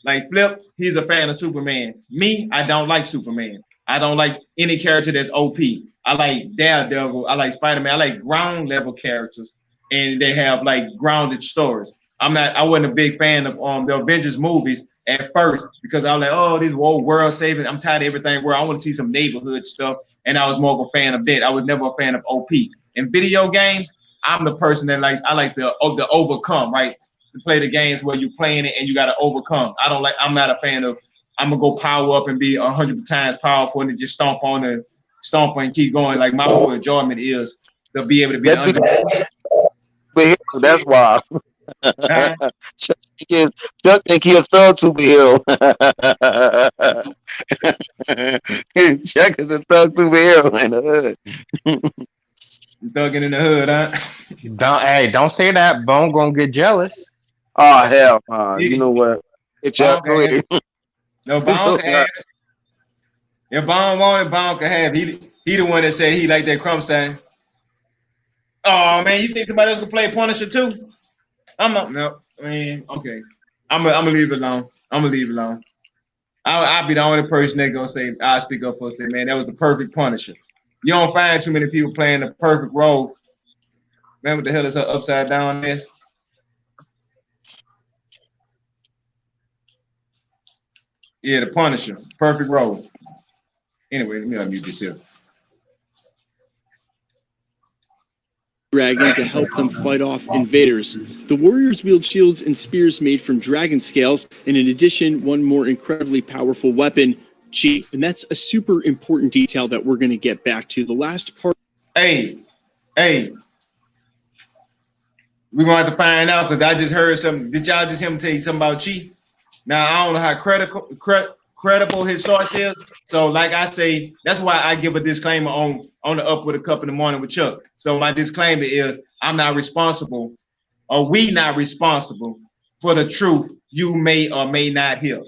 Like Flip, he's a fan of Superman. Me, I don't like Superman. I don't like any character that's OP. I like Daredevil. I like Spider-Man. I like ground level characters, and they have like grounded stories. I wasn't a big fan of the Avengers movies at first because I was like, oh, these old world saving. I'm tired of everything where I want to see some neighborhood stuff. And I was more of a fan of that. I was never a fan of OP. In video games, I'm the person that I like the overcome, right? To play the games where you're playing it and you got to overcome. I'm not a fan of, I'm going to go power up and be 100 times powerful and just stomp and keep going. Like my whole enjoyment is to be able to be under.
That's why. Chuck think he a thug superhero. Chuck is a thug superhero in the hood.
Thugging in the hood, huh?
Don't say that. Bone gonna get jealous.
Oh hell, you know what? Chuck, go ahead.
No, Bone can have it. If Bone wanted, Bone can have it. He the one that said he like that crumb sign. Oh man, you think somebody else can play Punisher too? I'm not. No, I mean, okay. I'm gonna leave it alone. I'll be the only person that gonna say I'll stick up for say, man, that was the perfect Punisher. You don't find too many people playing the perfect role. Man, what the hell is her upside down this? Yeah, the Punisher, perfect role. Anyway, let me unmute this here.
Dragon to help them fight off invaders. The warriors wield shields and spears made from dragon scales, and in addition, one more incredibly powerful weapon, Chi. And that's a super important detail that we're going to get back to. The last part.
Hey, we're gonna have to find out because I just heard something. Did y'all just hear him tell you something about Chi? Now I don't know how credible his source is. So, like I say, that's why I give a disclaimer on the Up with a Cup in the Morning with Chuck. So my disclaimer is I'm not responsible, or we not responsible for the truth you may or may not hear.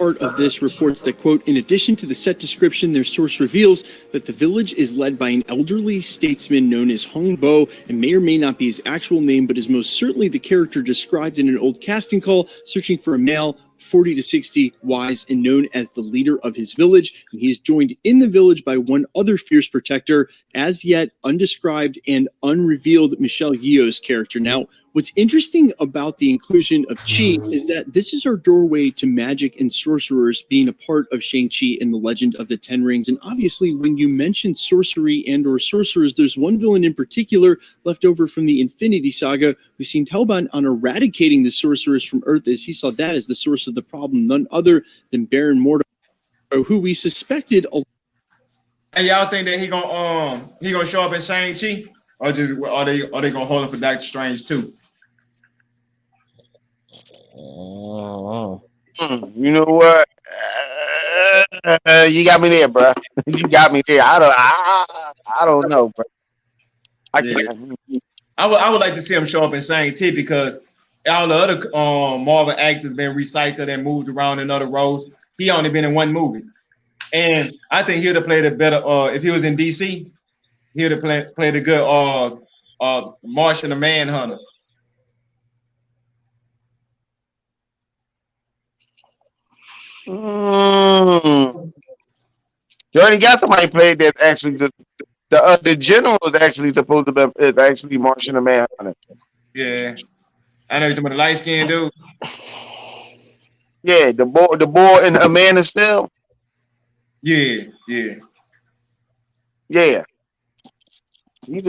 Part of this reports that, quote, in addition to the set description, their source reveals that the village is led by an elderly statesman known as Hong Bo, and may or may not be his actual name, but is most certainly the character described in an old casting call searching for a male 40 to 60, wise, and known as the leader of his village. And he is joined in the village by one other fierce protector, as yet undescribed and unrevealed Michelle Yeoh's character. Now, What's interesting about the inclusion of Chi is that this is our doorway to magic and sorcerers being a part of Shang-Chi and the Legend of the Ten Rings. And obviously, when you mention sorcery and or sorcerers, there's one villain in particular left over from the Infinity Saga who seemed hellbent on eradicating the sorcerers from Earth, as he saw that as the source of the problem, none other than Baron Mordo, who we suspected.
And y'all think that he gonna show up in Shang-Chi, or are they gonna hold him for Doctor Strange too?
You know what? You got me there, bro. You got me there. I don't know, bro.
I would like to see him show up in Shang-Chi because all the other Marvel actors been recycled and moved around in other roles. He only been in one movie, and I think he'd have played it better. If he was in DC, he'd have played a good Martian the Manhunter.
You already got somebody played that actually the general is actually supposed to be is actually Martian the Manhunter.
Yeah, I know you're talking about the light skinned dude.
Yeah, the boy in Amanda Still.
Yeah.
He's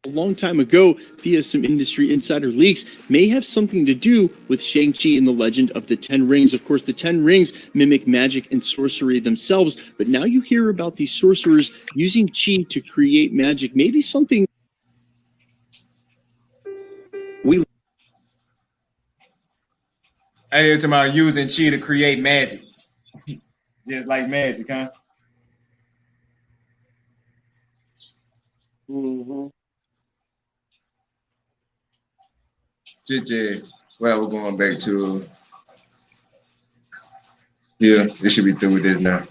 A long time ago via some industry insider leaks may have something to do with Shang-Chi and the Legend of the Ten Rings. Of course, the Ten Rings mimic magic and sorcery themselves, but now you hear about these sorcerers using Chi to create magic. Maybe something
I did talking about using Chi to create magic. Just like magic, huh?
mm-hmm.
Well, we're going back to. Yeah, they should be through with this now.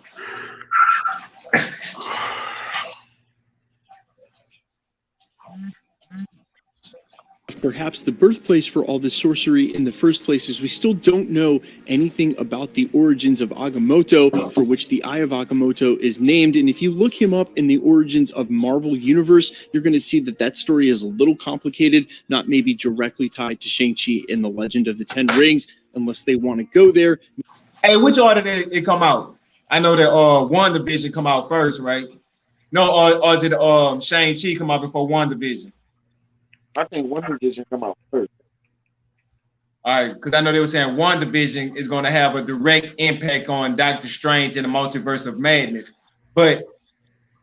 perhaps the birthplace for all this sorcery in the first place is we still don't know anything about the origins of Agamotto, for which the Eye of Agamotto is named. And if you look him up in the origins of Marvel Universe, you're going to see that that story is a little complicated, not maybe directly tied to Shang-Chi and the Legend of the Ten Rings, unless they want to go there.
Hey, which order did it come out? I know that WandaVision come out first, right? No, or is it Shang-Chi come out before WandaVision?
I think WandaVision come out first.
All right, because I know they were saying WandaVision is going to have a direct impact on Doctor Strange and the Multiverse of Madness, but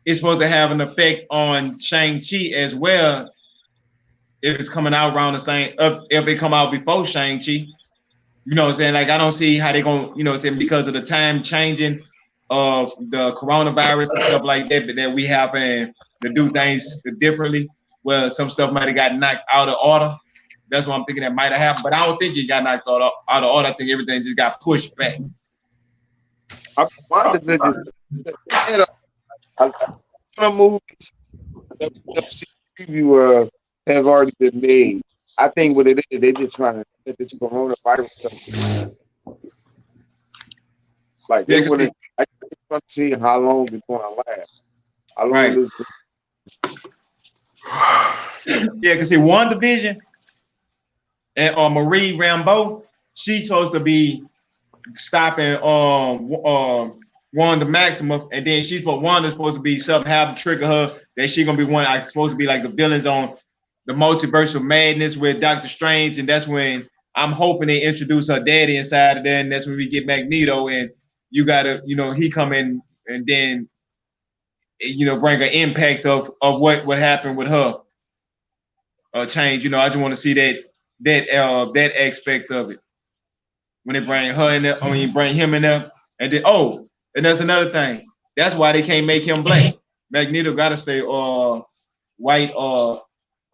it's supposed to have an effect on Shang-Chi as well if it's coming out around the same, if it come out before Shang-Chi. You know what I'm saying? Like, I don't see how they're going to, you know what I'm saying, because of the time changing of the coronavirus and stuff like that, that we happen to do things differently. Well, some stuff might have got knocked out of order. That's what I'm thinking that might have happened. But I don't think it got knocked out of order. I think everything just got pushed back.
Movies that preview have already been made. I think what it is, they just trying to get this coronavirus stuff. Like they want to see how long it's going to last. How long
right. Yeah, because see, WandaVision and Marie Rambeau, she's supposed to be stopping Wanda Maximoff, and then Wanda's supposed to be something have to trigger her that she's gonna be one supposed to be like the villains on the Multiverse of Madness with Doctor Strange, and that's when I'm hoping they introduce her daddy inside of there, and that's when we get Magneto, and you gotta, you know, he come in and then, you know, bring an impact of what happened with her. Change, you know, I just want to see that aspect of it when they bring her in there, when you bring him in there, and then and that's another thing. That's why they can't make him black. Magneto got to stay white or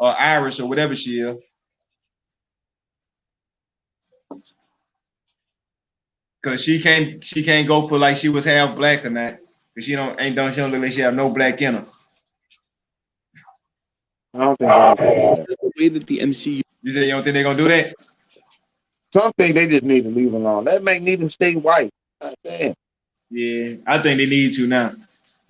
Irish or whatever she is, because she can't go for like she was half black or not, because she don't look like she have no black in her.
I don't think
that's the way that the MCU.
You say you don't think they're gonna do that?
Something they just need to leave alone. That Magneto stay white. God damn.
Yeah, I think they need to now,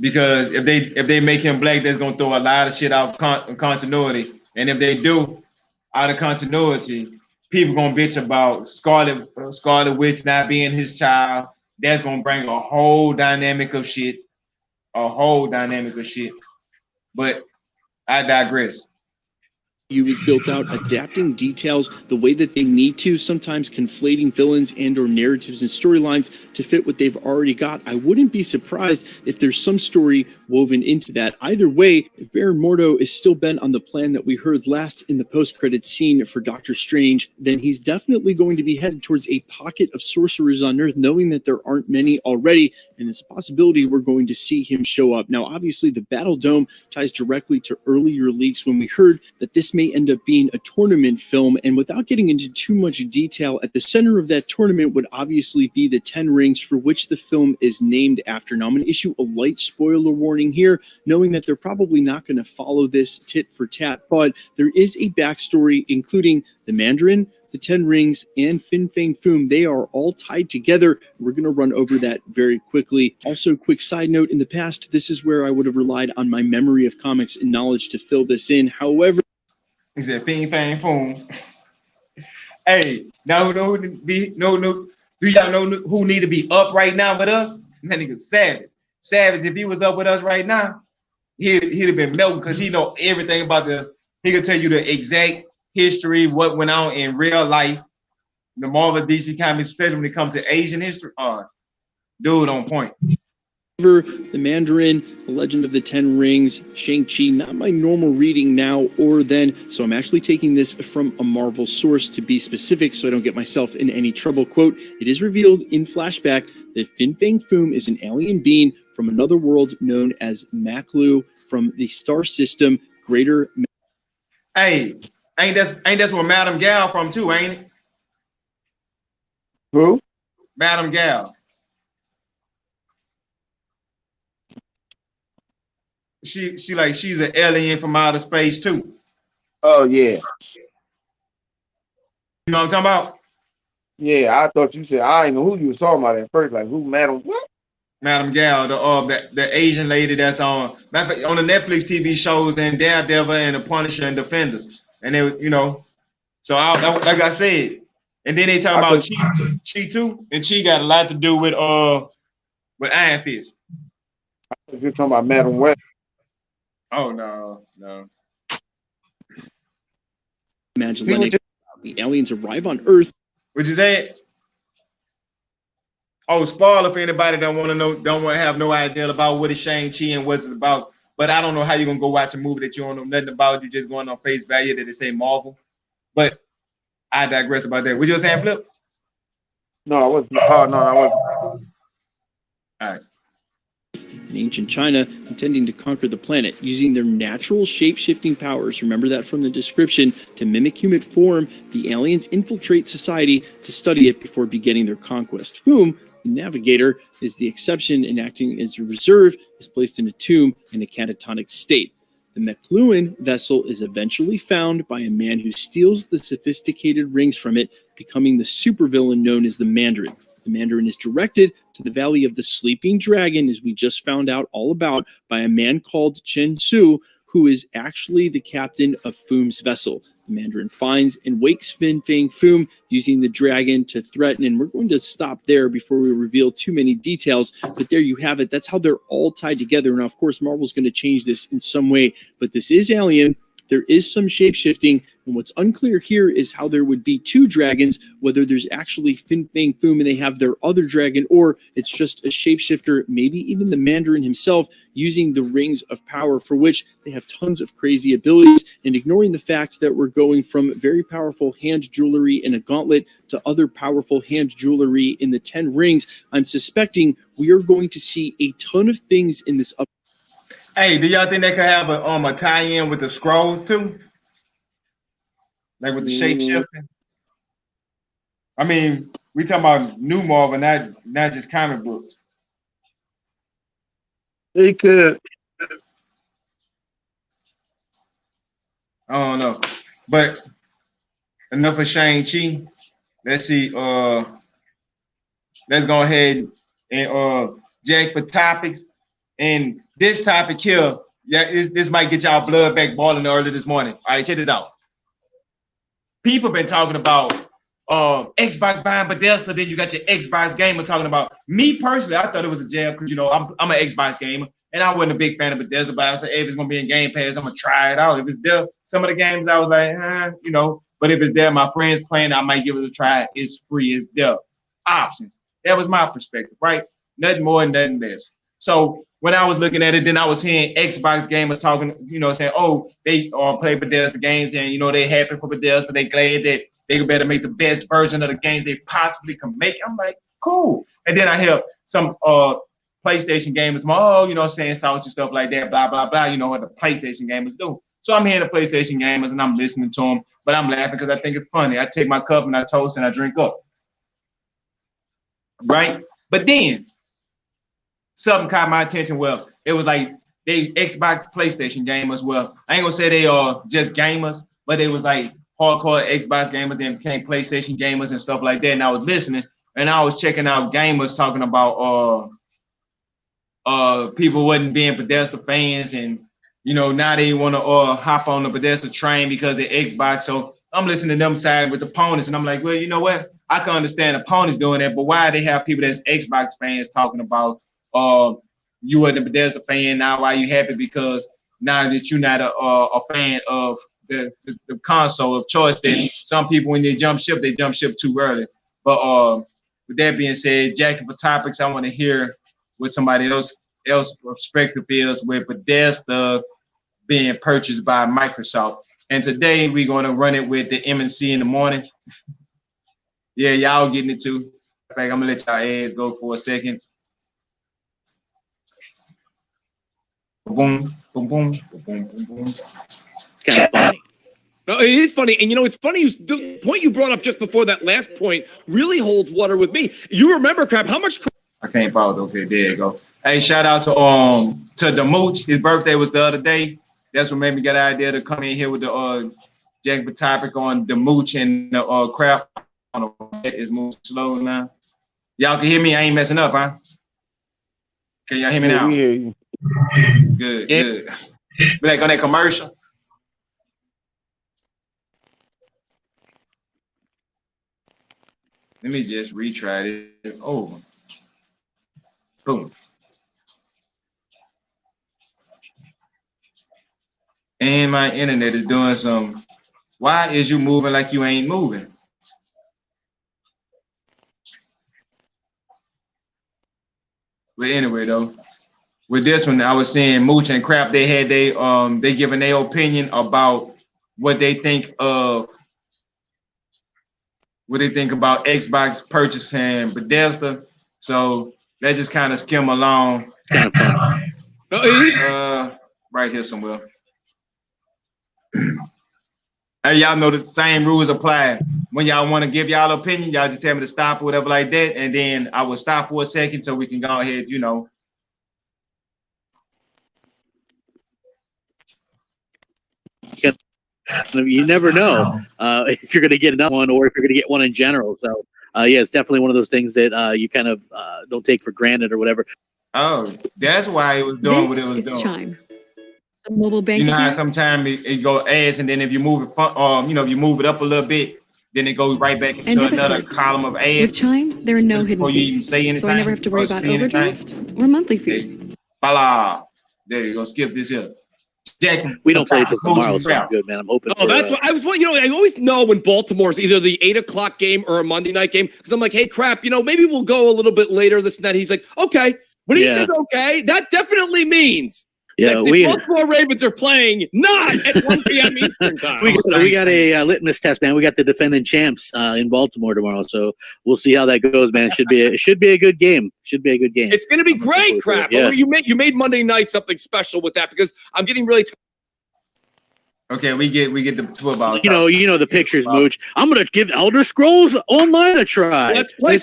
because if they make him black, that's gonna throw a lot of shit out continuity. And if they do, out of continuity, people gonna bitch about Scarlet Witch not being his child. That's gonna bring a whole dynamic of shit. But I digress.
Is built out, adapting details the way that they need to, sometimes conflating villains and or narratives and storylines to fit what they've already got. I wouldn't be surprised if there's some story woven into that. Either way, if Baron Mordo is still bent on the plan that we heard last in the post-credits scene for Doctor Strange, then he's definitely going to be headed towards a pocket of sorcerers on Earth, knowing that there aren't many already, and it's a possibility we're going to see him show up. Now, obviously, the Battle Dome ties directly to earlier leaks when we heard that this may end up being a tournament film, and without getting into too much detail, at the center of that tournament would obviously be the 10 rings for which the film is named after. Now, I'm going to issue a light spoiler warning here, knowing that they're probably not going to follow this tit for tat, but there is a backstory including the Mandarin, the 10 rings, and Fin Fang Foom. They are all tied together. We're going to run over that very quickly. Also, quick side note, in the past, this is where I would have relied on my memory of comics and knowledge to fill this in. However,
he said, "Fin Fang Foom." Hey, now do y'all know who need to be up right now with us? That nigga Savage. Savage, if he was up with us right now, he'd have been melting because he know everything about he could tell you the exact history, what went on in real life, the Marvel DC comics, especially when it comes to Asian history. Dude on point.
The Mandarin, The Legend of the Ten Rings, Shang-Chi, not my normal reading now or then, so I'm actually taking this from a Marvel source to be specific so I don't get myself in any trouble. Quote, it is revealed in flashback that Fin Fang Foom is an alien being from another world known as Maklu from the star system Greater.
Hey, ain't that's where Madame Gal from too, ain't it?
Who?
Madame Gal. She's an alien from outer space too.
Oh yeah.
You know what I'm talking about?
Yeah, I thought you said I didn't know who you was talking about at first. Like who, Madam what?
Madame Gal, the Asian lady that's on the Netflix TV shows and Daredevil and the Punisher and Defenders, and they, so like I said, and then they talk about Chi too, and Chi got a lot to do with Iron Fist.
I thought you were talking about Madam Web.
Oh no.
Imagine letting the aliens arrive on Earth.
What'd you say? Oh, spoiler for anybody that don't want to have no idea about what is Shang-Chi and what it's about. But I don't know how you're gonna go watch a movie that you don't know nothing about. You're just going on face value that they say Marvel. But I digress about that. What you saying, Flip?
No, I wasn't. Oh no, I wasn't.
All right.
In ancient China, intending to conquer the planet using their natural shape-shifting powers, remember that from the description, to mimic human form, the aliens infiltrate society to study it before beginning their conquest. Foom, the navigator, is the exception, and acting as a reserve, is placed in a tomb in a catatonic state. The McLuhan vessel is eventually found by a man who steals the sophisticated rings from it, becoming the supervillain known as the Mandarin. The Mandarin is directed to the Valley of the Sleeping Dragon, as we just found out all about, by a man called Chen Su, who is actually the captain of Foom's vessel. The Mandarin finds and wakes Fin Fang Foom using the dragon to threaten, and we're going to stop there before we reveal too many details, but there you have it. That's how they're all tied together. Now, of course, Marvel's going to change this in some way, but this is Alien. There is some shape-shifting, and what's unclear here is how there would be two dragons, whether there's actually Fin Fang Foom and they have their other dragon, or it's just a shapeshifter, maybe even the Mandarin himself, using the rings of power, for which they have tons of crazy abilities, and ignoring the fact that we're going from very powerful hand jewelry in a gauntlet to other powerful hand jewelry in the 10 rings, I'm suspecting we are going to see a ton of things in this up.
Hey, do y'all think they could have a tie-in with the scrolls too? Like with the shape shifting? I mean, we talking about new Marvel, not just comic books.
They could.
I don't know. But enough of Shang-Chi. Let's see. Let's go ahead and jack for topics. And this topic here, this might get y'all blood back boiling early this morning. All right, check this out. people been talking about Xbox buying Bethesda, then you got your Xbox gamer talking about. Me personally, I thought it was a jab because, you know, I'm an Xbox gamer, and I wasn't a big fan of Bethesda, but I was like, hey, if it's going to be in Game Pass, I'm going to try it out. If it's there, some of the games I was like, you know, but if it's there, my friends playing, I might give it a try. It's free, it's there. Options. That was my perspective, right? Nothing more, nothing less. So when I was looking at it, then I was hearing Xbox gamers talking, you know, saying, oh, they play Bethesda games and, you know, they happy for Bethesda. They glad that they better make the best version of the games they possibly can make. I'm like, cool. And then I hear some PlayStation gamers, oh, you know, saying salty stuff like that, blah, blah, blah, you know, what the PlayStation gamers do. So I'm hearing the PlayStation gamers and I'm listening to them, but I'm laughing because I think it's funny. I take my cup and I toast and I drink up. Right? But then something caught my attention. Well, it was like they Xbox, PlayStation gamers. Well, I ain't gonna say they are just gamers, but it was like hardcore Xbox gamers, then became PlayStation gamers and stuff like that. And I was listening and I was checking out gamers talking about people wasn't being Bethesda fans, and you know, now they want to hop on the Bethesda train because they're Xbox. So I'm listening to them side with opponents, and I'm like, well, you know what? I can understand opponents doing that, but why they have people that's Xbox fans talking about you were the Bethesda fan, now why you happy because now that you're not a fan of the console of choice, that some people when they jump ship too early. But with that being said, jacking for topics, I want to hear what somebody else perspective is with Bethesda being purchased by Microsoft. And today we're going to run it with the MNC in the morning. Yeah, y'all getting it too. I think I'm gonna let y'all ads go for a second. Boom, boom, boom, boom, boom, boom, boom.
Kind of funny. No, it is funny. And you know, it's funny. The point you brought up just before that last point really holds water with me. You remember, Crap, how much?
I can't pause. Okay, there you go. Hey, shout out to the Mooch. His birthday was the other day. That's what made me get the idea to come in here with the Jack topic on the Mooch and the Crap. Is moving slow now. Y'all can hear me? I ain't messing up, huh? Can y'all hear me now?
We hear you.
Good, good. Be like on that commercial. Let me just retry this over. Boom. And my internet is doing some. Why is you moving like you ain't moving? But anyway, though, with this one, I was saying Mooch and Crap, they had they giving their opinion about what they think about Xbox purchasing Bethesda. So they just kind of skim along.
Kind of fun.
Right here somewhere. Hey, y'all know the same rules apply. When y'all want to give y'all opinion, y'all just tell me to stop or whatever like that, and then I will stop for a second so we can go ahead, you know.
You never know if you're going to get another one or if you're going to get one in general. So, yeah, it's definitely one of those things that you kind of don't take for granted or whatever.
Oh, that's why it was doing what it was doing.
This is Chime. A mobile bank.
You know how sometimes it go ads, and then if you move it, you know, if you move it up a little bit, then it goes right back into another column of ads.
With Chime, there are no hidden
you even
fees,
say anything,
so I never have to worry about overdraft or monthly fees.
Voila. There you go. Skip this here. Jack,
we don't play this tomorrow, so I'm good, man. I'm hoping.
Oh, that's what I was. You know, I always know when Baltimore's either the 8 o'clock game or a Monday night game because I'm like, hey, Crap, you know, maybe we'll go a little bit later. This and that. He's like, okay. When he says okay, that definitely means.
Yeah,
the Baltimore Ravens are playing not at 1 p.m. Eastern time.
we got a litmus test, man. We got the defending champs in Baltimore tomorrow, so we'll see how that goes, man. It should be a good game. Should be a good game.
It's going to be great, Crap. Yeah. You made Monday night something special with that because I'm getting really.
Okay, we get the football.
You know the pictures, Mooch. I'm going to give Elder Scrolls Online a try.
Let's play.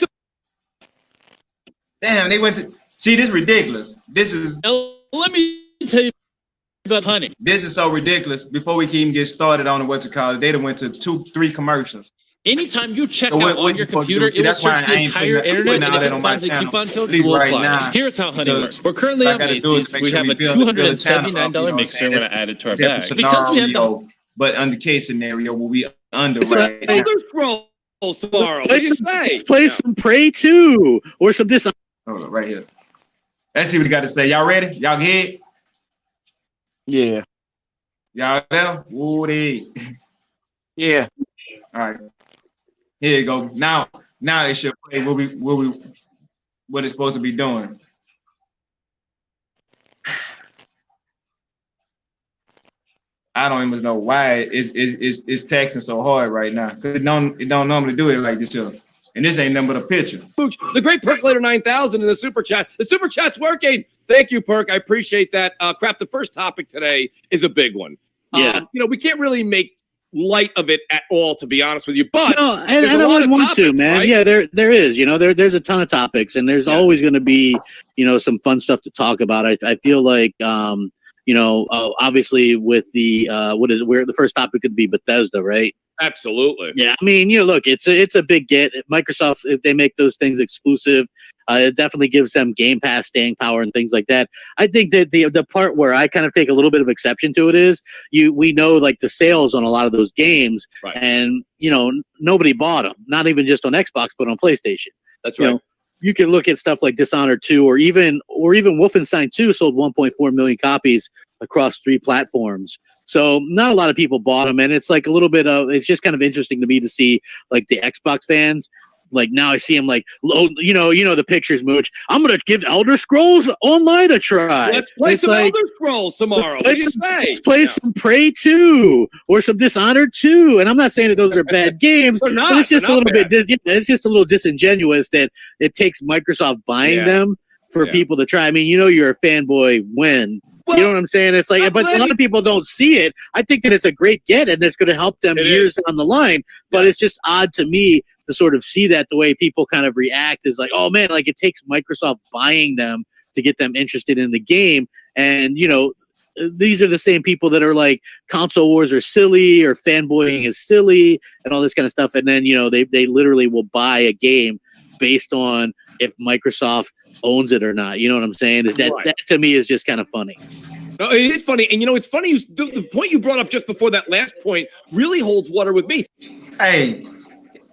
Damn, they went to see this ridiculous. This is.
Let me tell you about honey.
This is so ridiculous. Before we can even get started on what you call it, they done went to 2-3 commercials.
Anytime you check out on your computer, it will search the entire internet, and if it finds a coupon code, it will apply. Here's how Honey works. We're currently on Macy's. We have a $279 mixer. I'm going to add it to our bag. Because we have the
but under case scenario, will we under
It's
right now?
Elder Scrolls tomorrow. What do you say?
Let's play some Prey 2 or some this.
Hold on, right here. Let's see what he got to say. Y'all ready? Y'all good?
Yeah.
Y'all there? Woody.
Yeah.
All right. Here you go. Now it should play what it's supposed to be doing. I don't even know why it's taxing so hard right now. Because it don't normally do it like this here. And this ain't nothing but a picture.
The great Percolator 9000 in the super chat. The super chat's working. Thank you, Perk. I appreciate that. Crap, the first topic today is a big one.
Yeah.
We can't really make light of it at all, to be honest with you. But
no, and I wouldn't want to, man. Right? Yeah, there is. There's a ton of topics, and there's always going to be, some fun stuff to talk about. I feel like, obviously with the where the first topic could be Bethesda, right?
Absolutely.
Yeah, I mean, look, it's a big get. Microsoft, if they make those things exclusive, it definitely gives them Game Pass staying power and things like that. I think that the part where I kind of take a little bit of exception to it is we know like the sales on a lot of those games, right. And nobody bought them, not even just on Xbox, but on PlayStation.
That's right.
You can look at stuff like Dishonored 2 or even Wolfenstein 2 sold 1.4 million copies across 3 platforms. So not a lot of people bought them, and it's like a little bit of, it's just kind of interesting to me to see like the Xbox fans. Like now I see them like, the pictures, Mooch. I'm going to give Elder Scrolls Online a try.
Let's play some Elder Scrolls tomorrow. What do you say?
Let's play some Prey 2 or some Dishonored 2. And I'm not saying that those are bad games.
They're not,
but it's just a little
bad.
it's just a little disingenuous that it takes Microsoft buying them for people to try. I mean, you're a fanboy when. Well, you know what I'm saying? It's like, but a lot of people don't see it. I think that it's a great get, and it's going to help them years down the line. But it's just odd to me to sort of see that the way people kind of react is like, oh man, like it takes Microsoft buying them to get them interested in the game. And these are the same people that are like console wars are silly or fanboying is silly and all this kind of stuff. And then they literally will buy a game based on if Microsoft owns it or not. You know what I'm saying? Is that to me is just kind of funny.
No, it is funny. And it's funny, the point you brought up just before that last point really holds water with me.
Hey,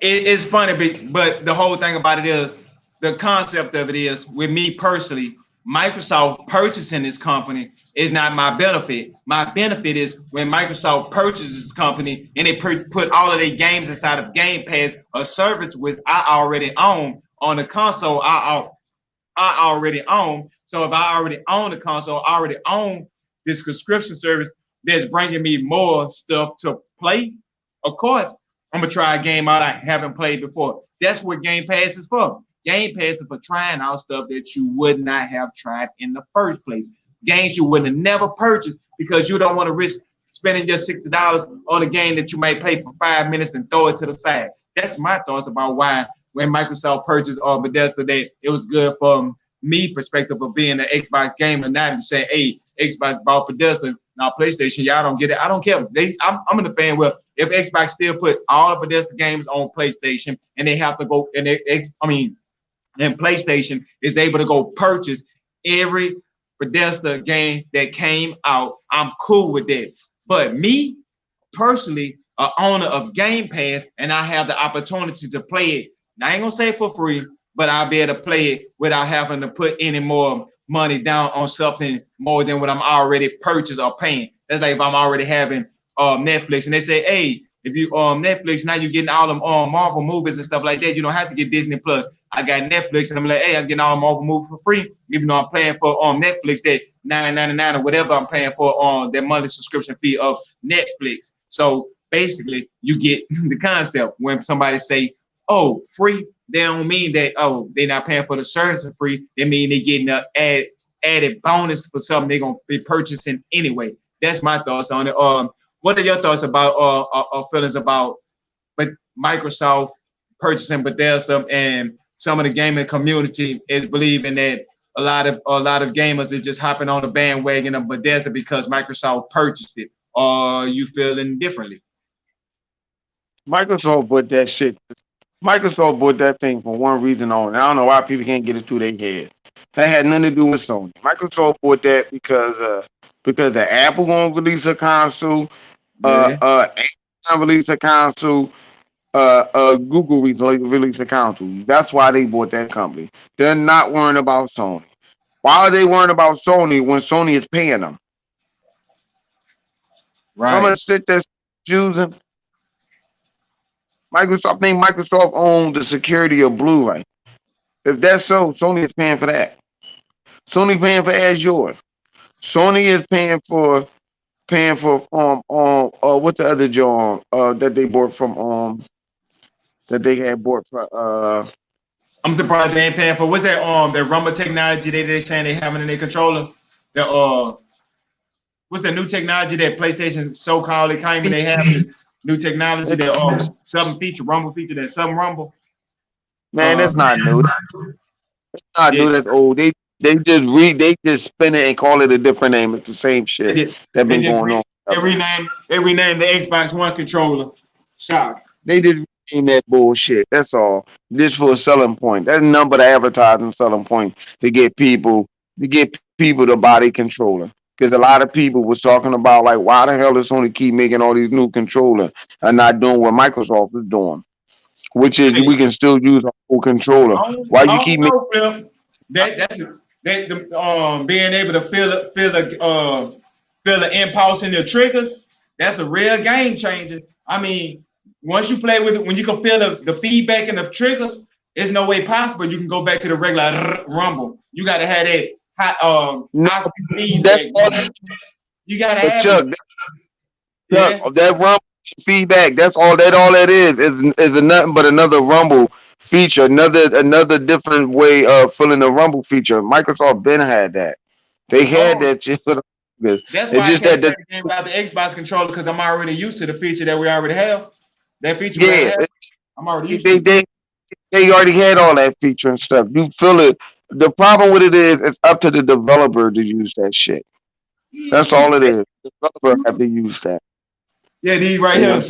it's funny, but the whole thing about it is, the concept of it is, with me personally, Microsoft purchasing this company is not my benefit. My benefit is when Microsoft purchases this company and they put all of their games inside of Game Pass, a service which I already own on the console. I already own. So if I already own the console, I already own this subscription service that's bringing me more stuff to play. Of course, I'm gonna try a game out I haven't played before. That's what Game Pass is for. Game Pass is for trying out stuff that you would not have tried in the first place. Games you would have never purchased because you don't want to risk spending your $60 on a game that you might play for 5 minutes and throw it to the side. That's my thoughts about why when Microsoft purchased Bethesda, that it was good from me perspective of being an Xbox gamer, not saying, hey, Xbox bought Bethesda, now PlayStation, y'all don't get it. I don't care. I'm in the fan. Well, if Xbox still put all the Bethesda games on PlayStation and they have to go, and PlayStation is able to go purchase every Bethesda game that came out, I'm cool with that. But me personally, an owner of Game Pass, and I have the opportunity to play it. Now, I ain't gonna say for free, but I'll be able to play it without having to put any more money down on something more than what I'm already purchased or paying. That's like if I'm already having Netflix and they say, hey, if you Netflix, now you're getting all them Marvel movies and stuff like that. You don't have to get Disney Plus. I got Netflix and I'm like, hey, I'm getting all Marvel movies for free, even though I'm paying for Netflix that $9.99 or whatever I'm paying for their monthly subscription fee of Netflix. So basically, you get the concept when somebody say, oh, free, they don't mean that, oh, they're not paying for the service for free. They mean they're getting an added bonus for something they're going to be purchasing anyway. That's my thoughts on it. What are your thoughts about feelings about Microsoft purchasing Bethesda, and some of the gaming community is believing that a lot of gamers is just hopping on the bandwagon of Bethesda because Microsoft purchased it? Or are you feeling differently?
Microsoft bought that shit. Microsoft bought that thing for one reason only. I don't know why people can't get it through their head. That had nothing to do with Sony. Microsoft bought that because the Apple won't release a console, Amazon released a console. Google released a console. That's why they bought that company. They're not worrying about Sony. Why are they worrying about Sony when Sony is paying them? How
Right.
much shit that's using? Microsoft, I think Microsoft owns the security of Blu-ray. If that's so, Sony is paying for that. Sony paying for Azure. Sony is paying for what the other joint that they bought from that they had bought for
I'm surprised they ain't paying for what's that rumble technology they saying they having in their controller. The what's the new technology that PlayStation so-called they claiming they have this new technology that something feature rumble feature that something rumble.
man, that's not new. That's not new, that's old. They just spin it and call it a different name. It's the same shit that been going on.
They renamed the Xbox One controller. Shock.
They did rename that bullshit. That's all. Just for a selling point. That's number the advertising selling point to get people to buy their controller. Because a lot of people was talking about like, why the hell is Sony keep making all these new controllers and not doing what Microsoft is doing, which is we can still use a full controller. Why you keep making
being able to feel the impulse in the triggers? That's a real game changer. I mean, once you play with it, when you can feel the feedback in the triggers, it's no way possible you can go back to the regular rumble. You got to have that hot feedback. You got to have
Chuck, that rumble feedback. That's all. All that is nothing but another rumble feature, another different way of filling the rumble feature. Microsoft been had that. They had that shit for the.
That's why I can't play the game about the Xbox controller because I'm already used to the feature that we already have. That feature, I'm already used to.
They already had all that feature and stuff. You feel it. The problem with it is it's up to the developer to use that shit. That's all it is. The developer have to use that.
Yeah, these right here.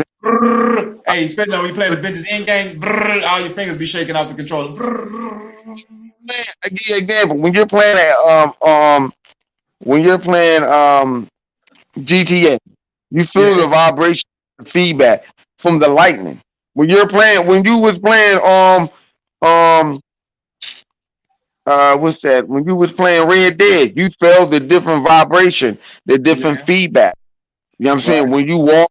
Hey, especially when we play the Avengers Endgame, all your fingers be shaking out the controller.
Man, I give you an example. When you're playing GTA, you feel the vibration, the feedback from the lightning. When you was playing what's that? When you was playing Red Dead, you felt the different vibration, the different feedback. You know what I'm saying? When you walking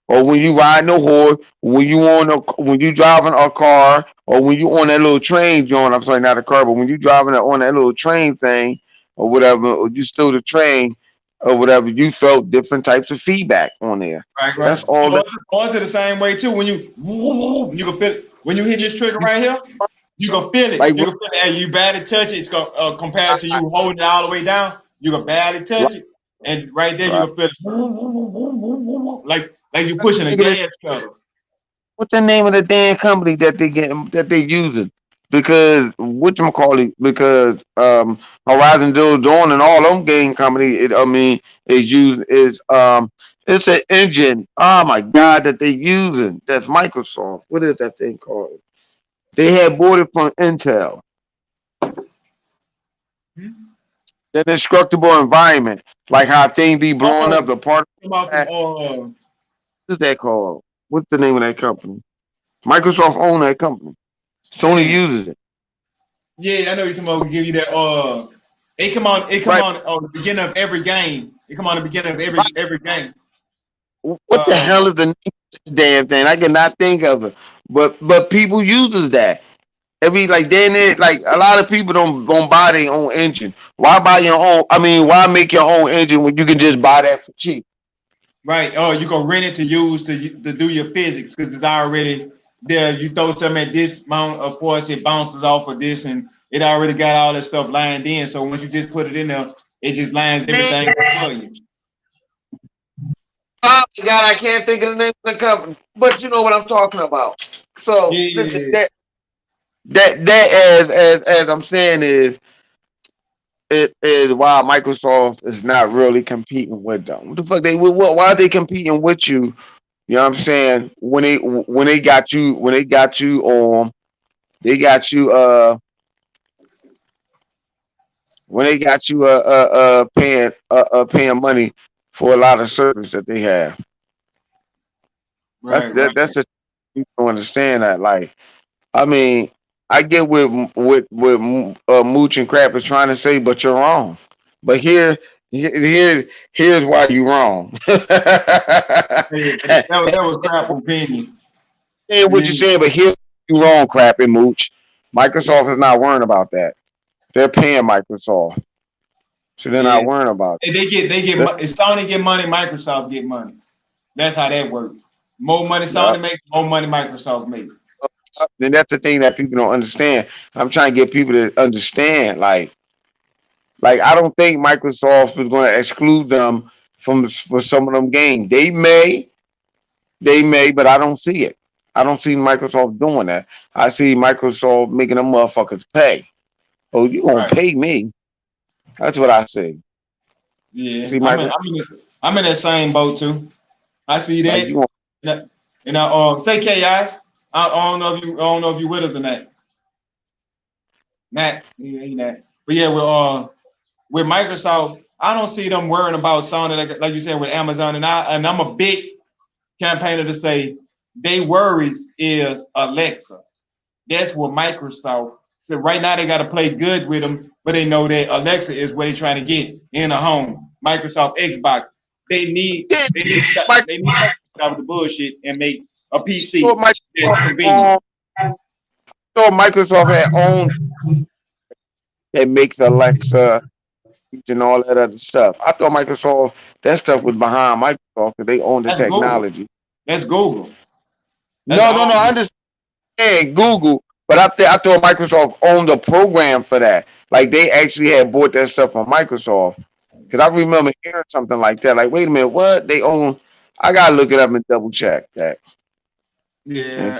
or when you riding a horse, when you driving a car, or when you on that little train, John. I'm sorry, not a car, but when you driving on that little train thing or whatever, or you still the train or whatever, you felt different types of feedback on there.
Right.
That's all.
Boys are the same way too. When you can feel it. When you hit this trigger right here, you can feel it. You can feel it. And you barely touch it. It's compared to you holding it all the way down. You can barely touch it, and right there you can feel it like you're pushing a gas pedal.
What's the name of the damn company that they using? Because whatchamacallit, because Horizon Zero Dawn and all them game company, it's an engine. Oh my god, that they using. That's Microsoft. What is that thing called? They had bought it from Intel. That indestructible environment, like how things be blowing up. The part. What's that called? What's the name of that company? Microsoft owns that company. Sony uses it.
Yeah, I know you're talking about. Give you that. It come on the beginning of every game. It come on the beginning of every game.
What the hell is the name of this damn thing? I cannot think of it. But people uses that. Like a lot of people don't buy their own engine. Why buy your own? I mean, why make your own engine when you can just buy that for cheap?
Right. Oh, you can rent it to use to do your physics because it's already there. You throw something at this mount, of course, it bounces off of this, and it already got all that stuff lined in. So once you just put it in there, it just lines everything for you.
Oh my God, I can't think of the name of the company, but you know what I'm talking about. So that as I'm saying is why Microsoft is not really competing with them. What the fuck why are they competing with you? You know what I'm saying? When they got you paying money for a lot of service that they have. That's the you don't understand that. Like, I mean, I get what Mooch and Crap is trying to say, but you're wrong. But here's why you're wrong.
that was Crap opinion.
Saying what you're saying, but here's you wrong, Crap and Mooch. Microsoft is not worrying about that. They're paying Microsoft, so they're not worrying about it.
They get money. If Sony get money, Microsoft get money. That's how that works. More money Sony makes, more money Microsoft makes.
Then that's the thing that people don't understand. I'm trying to get people to understand. Like I don't think Microsoft is going to exclude them for some of them games. They may, but I don't see it. I don't see Microsoft doing that. I see Microsoft making them motherfuckers pay. Oh, you gonna pay me? That's what I say.
Yeah, see, I'm in that same boat too. I see that. Say chaos. I don't know if you with us or not. Not. But yeah, with Microsoft, I don't see them worrying about Sony like you said with Amazon, and I'm a big campaigner to say they worries is Alexa. That's what Microsoft. So right now they got to play good with them, but they know that Alexa is what they're trying to get in a home. Microsoft Xbox. They need to stop with the bullshit and make a PC that's convenient.
So Microsoft had owned that makes Alexa and all that other stuff. I thought Microsoft that stuff was behind Microsoft because they own the technology.
Google. That's Google.
No, I understand Google, but I thought Microsoft owned the program for that. Like they actually had bought that stuff from Microsoft. Because I remember hearing something like that. Like, wait a minute, what? They own? I gotta look it up and double check that.
Yeah,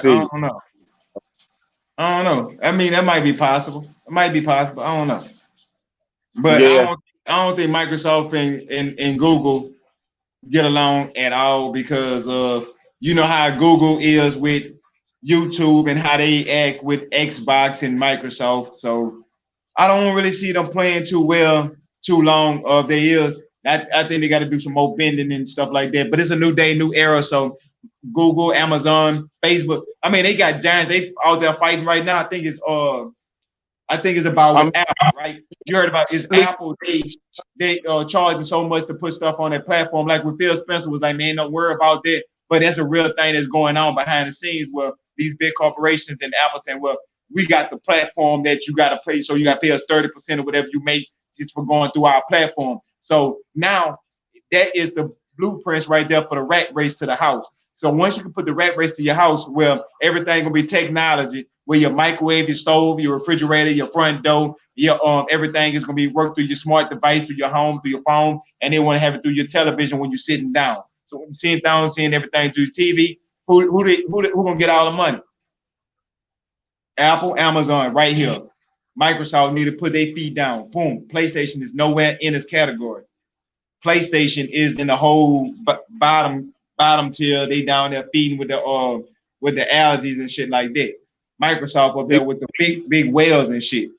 I don't know. I mean, that might be possible. It might be possible. I don't know. But I don't think Microsoft and Google get along at all because of how Google is with YouTube and how they act with Xbox and Microsoft. So I don't really see them playing too well too long. I think they got to do some more bending and stuff like that. But it's a new day, new era. So Google, Amazon, Facebook. I mean, they got giants. They out there fighting right now. I think it's about Apple, right? You heard about it's Apple. They charging so much to put stuff on their platform. Like with Phil Spencer was like, man, don't worry about that. But that's a real thing that's going on behind the scenes where these big corporations and Apple saying, well, we got the platform that you got to pay, so you got to pay us 30% of whatever you make just for going through our platform. So now that is the blueprints right there for the rat race to the house. So once you can put the rat race to your house, where everything gonna be technology, where your microwave, your stove, your refrigerator, your front door, your everything is gonna be worked through your smart device, through your home, through your phone, and they want to have it through your television when you're sitting down. So when you're sitting down, seeing everything through TV, who gonna get all the money? Apple, Amazon, right here. Microsoft need to put their feet down. Boom. PlayStation is nowhere in this category. PlayStation is in the whole bottom tier. They down there feeding with the allergies and shit like that. Microsoft up there with the big whales and shit.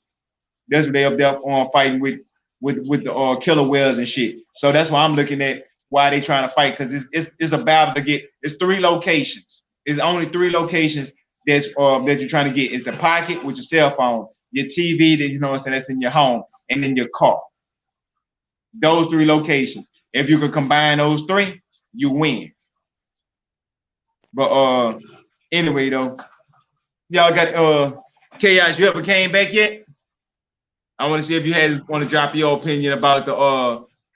That's what they up there on fighting with the killer whales and shit. So that's why I'm looking at why they trying to fight, because it's a battle to get. It's 3 locations. It's only 3 locations that you're trying to get. It's the pocket with your cell phone, your TV that that's in your home, and then your car. Those 3 locations. If you could combine those 3, you win. But anyway though, y'all got Chaos. You ever came back yet? I want to see if you want to drop your opinion about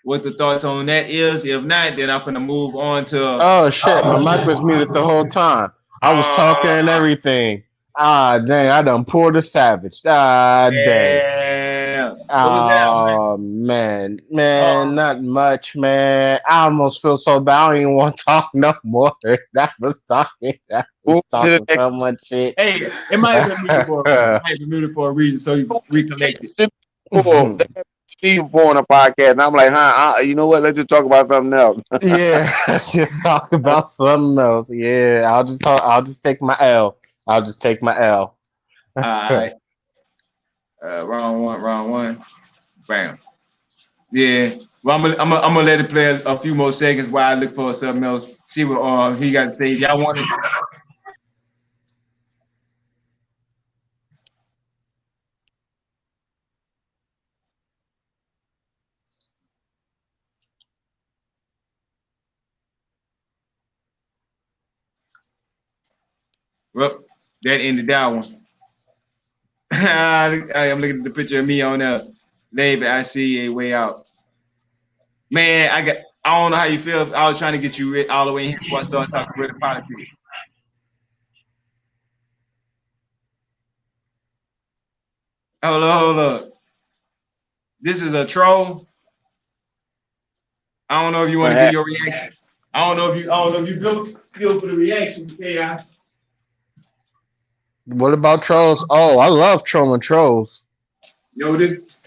what the thoughts on that is. If not, then I'm gonna move on to.
Oh shit! My mic was muted the whole time. I was talking and everything. Ah dang! I done pulled a savage. Ah dang! Oh man, not much, man. I almost feel so bad. I don't even want to talk no more. That was talking so much shit.
Hey, it might have been muted for a reason, so you recollected.
People on a podcast, and I'm like, you know what? Let's just talk about something else.
Yeah, let's just talk about something else. Yeah, I'll just take my L. I'll just take my L.
All right. Round one. Bam. Yeah. Well, I'm gonna let it play a few more seconds while I look for something else. See what he got to say. Y'all want it? Well, that ended that one. I'm looking at the picture of me on there. Baby, I see a way out. Man, I don't know how you feel. I was trying to get you all the way in here before I started talking about politics. Hold up. This is a troll. I don't know if you want to give your reaction. I don't know if you feel for the reaction, Chaos.
What about trolls? Oh, I love trolling trolls.
Yo, this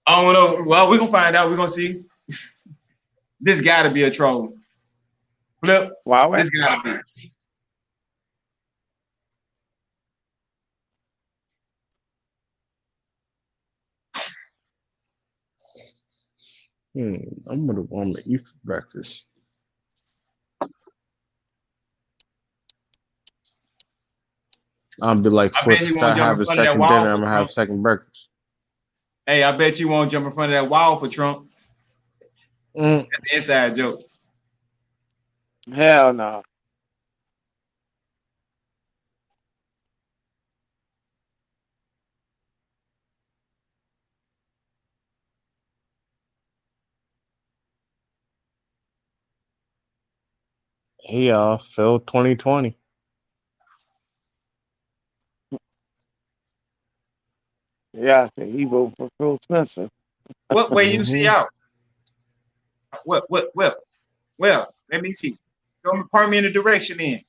I don't know. Well, we're gonna find out. We're gonna see. This gotta be a troll. Flip.
Wow.
This gotta be.
I'm gonna want to eat for breakfast. I'll be like, Flip, start having second dinner. I'm gonna have second breakfast.
Hey, I bet you won't jump in front of that wall for Trump. That's an inside joke.
Hell no.
Hey y'all, Phil 2020.
Yeah, he voted for Phil Spencer.
What way you see out? Well, let me see. Point me in the direction then.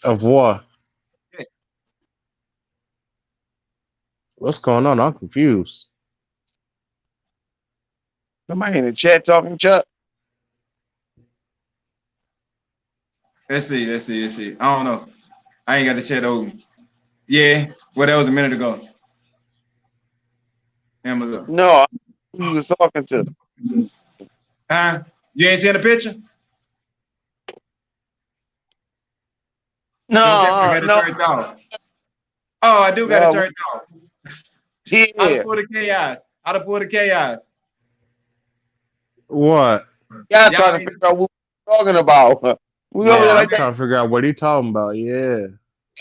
Of what?
Yeah.
What's going on? I'm confused.
Somebody in the chat talking Chuck.
Let's see. I don't know. I ain't got the chat open. Yeah, well, that was a minute ago. Amazon.
No, who you was talking to?
Huh? You ain't seen the picture?
No,
I got it turned off. Oh, I do got it turned off.
Yeah.
I'd pull the chaos.
What?
Yeah, trying to figure out what we're talking about. We over there like that.
Trying to figure out what he talking about. Yeah.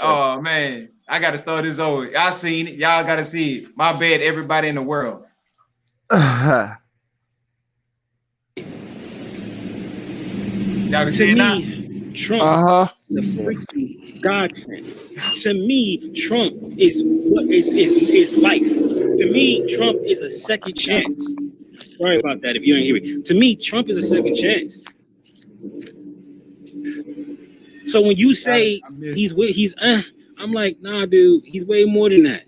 Oh man, I gotta start this over. Y'all seen it. Y'all gotta see it. My bad, everybody in the world.
To me, Trump is a freaking godsend. To me, Trump is life. To me, Trump is a second chance. Sorry about that if you don't hear me. To me, Trump is a second chance. So when you say I'm like, nah, dude, he's way more than that.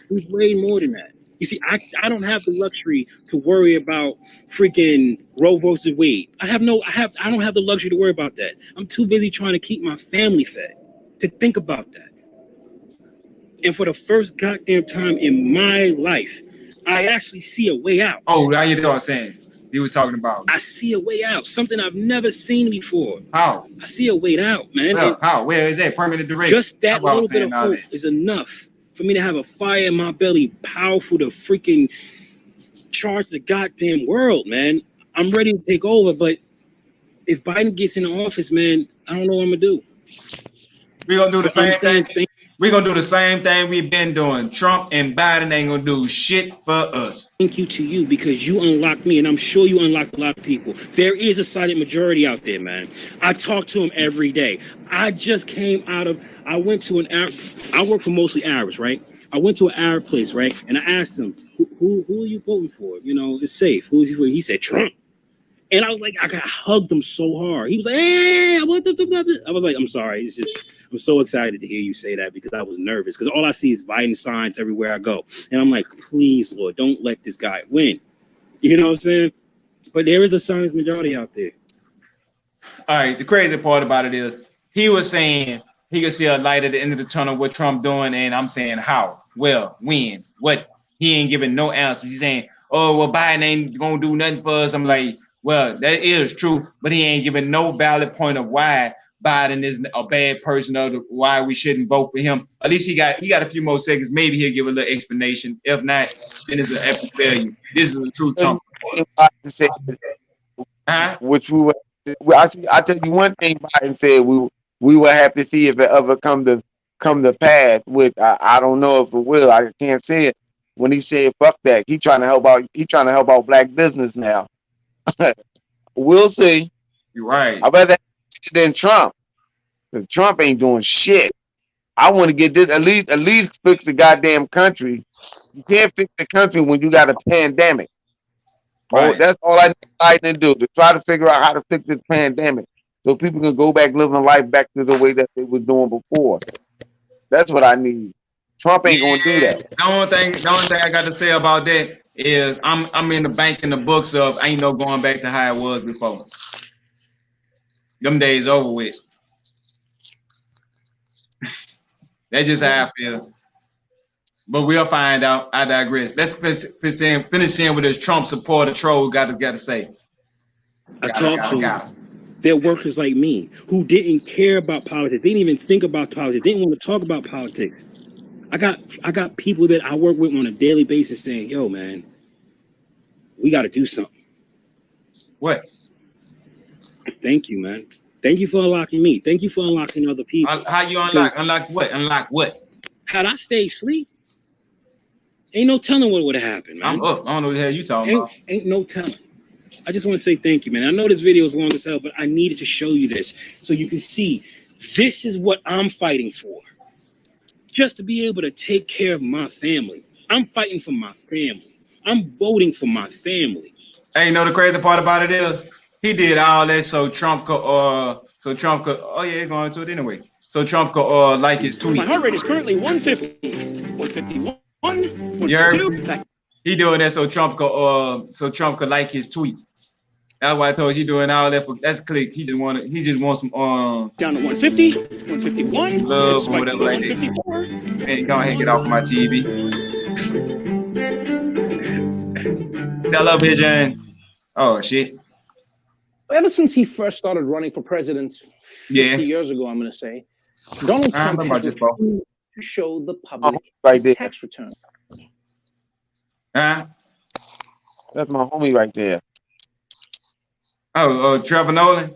He's way more than that. You see, I don't have the luxury to worry about freaking Roe versus Wade. I don't have the luxury to worry about that. I'm too busy trying to keep my family fed to think about that. And for the first goddamn time in my life, I actually see a way out.
Oh, now you know what I'm saying. He was talking about.
I see a way out. Something I've never seen before.
How?
I see a way out, man.
Well, how? Where is that? Permanent direction.
Just that little bit of hope is enough for me to have a fire in my belly, powerful to freaking charge the goddamn world, man. I'm ready to take over, but if Biden gets in office, man, I don't know what I'm gonna do.
We're gonna do the same thing. We're gonna do the same thing we've been doing. Trump and Biden ain't gonna do shit for us.
Thank you to you because you unlocked me, and I'm sure you unlocked a lot of people. There is a silent majority out there, man. I talk to them every day. I just came out of. I went to an Arab. I work for mostly Arabs, right? I went to an Arab place, right? And I asked him, who are you voting for? You know, it's safe. Who is he for? He said Trump. And I was like, I hugged him so hard. He was like, hey, I was like, I'm sorry. It's just, I'm so excited to hear you say that because I was nervous because all I see is Biden signs everywhere I go. And I'm like, please, Lord, don't let this guy win. You know what I'm saying? But there is a silent majority out there.
All right. The crazy part about it is he was saying he could see a light at the end of the tunnel, what Trump doing. And I'm saying, how? Well, when? What? He ain't giving no answers. He's saying, oh, well, Biden ain't gonna do nothing for us. I'm like, well, that is true, but he ain't giving no valid point of why Biden is a bad person or why we shouldn't vote for him. At least he got a few more seconds. Maybe he'll give a little explanation. If not, then it's an epic failure. This is a true Trump.
Which we were, I tell you one thing Biden said we will have to see if it ever come to pass. Which I don't know if it will. I can't say it. When he said fuck that, he trying to help out. He trying to help out black business now. We'll see.
You're right.
I bet that than Trump. Trump ain't doing shit. I want to get this at least fix the goddamn country. You can't fix the country when you got a pandemic. Right. Oh, that's all I need Biden to do, to try to figure out how to fix this pandemic so people can go back living life back to the way that they was doing before. That's what I need. Trump ain't gonna do that.
The only thing I got to say about that is I'm in the bank in the books of ain't no going back to how it was before. Them days over with. That's just how I feel. But we'll find out. I digress. Let's finish in with this Trump supporter troll got to say.
I talked to them. They're workers like me who didn't care about politics. They didn't even think about politics. They didn't want to talk about politics. I got people that I work with on a daily basis saying, yo, man, we got to do something.
What?
Thank you, man. Thank you for unlocking me. Thank you for unlocking other people.
How you unlock? Unlock what? Unlock what?
Had I stayed asleep, ain't no telling what would have happened, man.
I'm up. I don't know what the hell you talking about.
Ain't no telling. I just want to say thank you, man. I know this video is long as hell, but I needed to show you this so you can see this is what I'm fighting for. Just to be able to take care of my family. I'm fighting for my family. I'm voting for my family.
Hey, you know the crazy part about it is he did all that so Trump could oh yeah, he's going to it anyway. So Trump could like his tweet.
My heart rate is currently 150, 151, 152.
He doing that so Trump could like his tweet. That's why I told you doing all that. That's click. He just wants some
down to 150, 151,
love or whatever like that.
154.
Hey, go ahead and get off my TV. Television. Oh shit.
Ever since he first started running for president 50 years ago, I'm going to say, Donald Trump has refused to show the public his tax return.
That's my homie right there.
Oh, Trevor Nolan?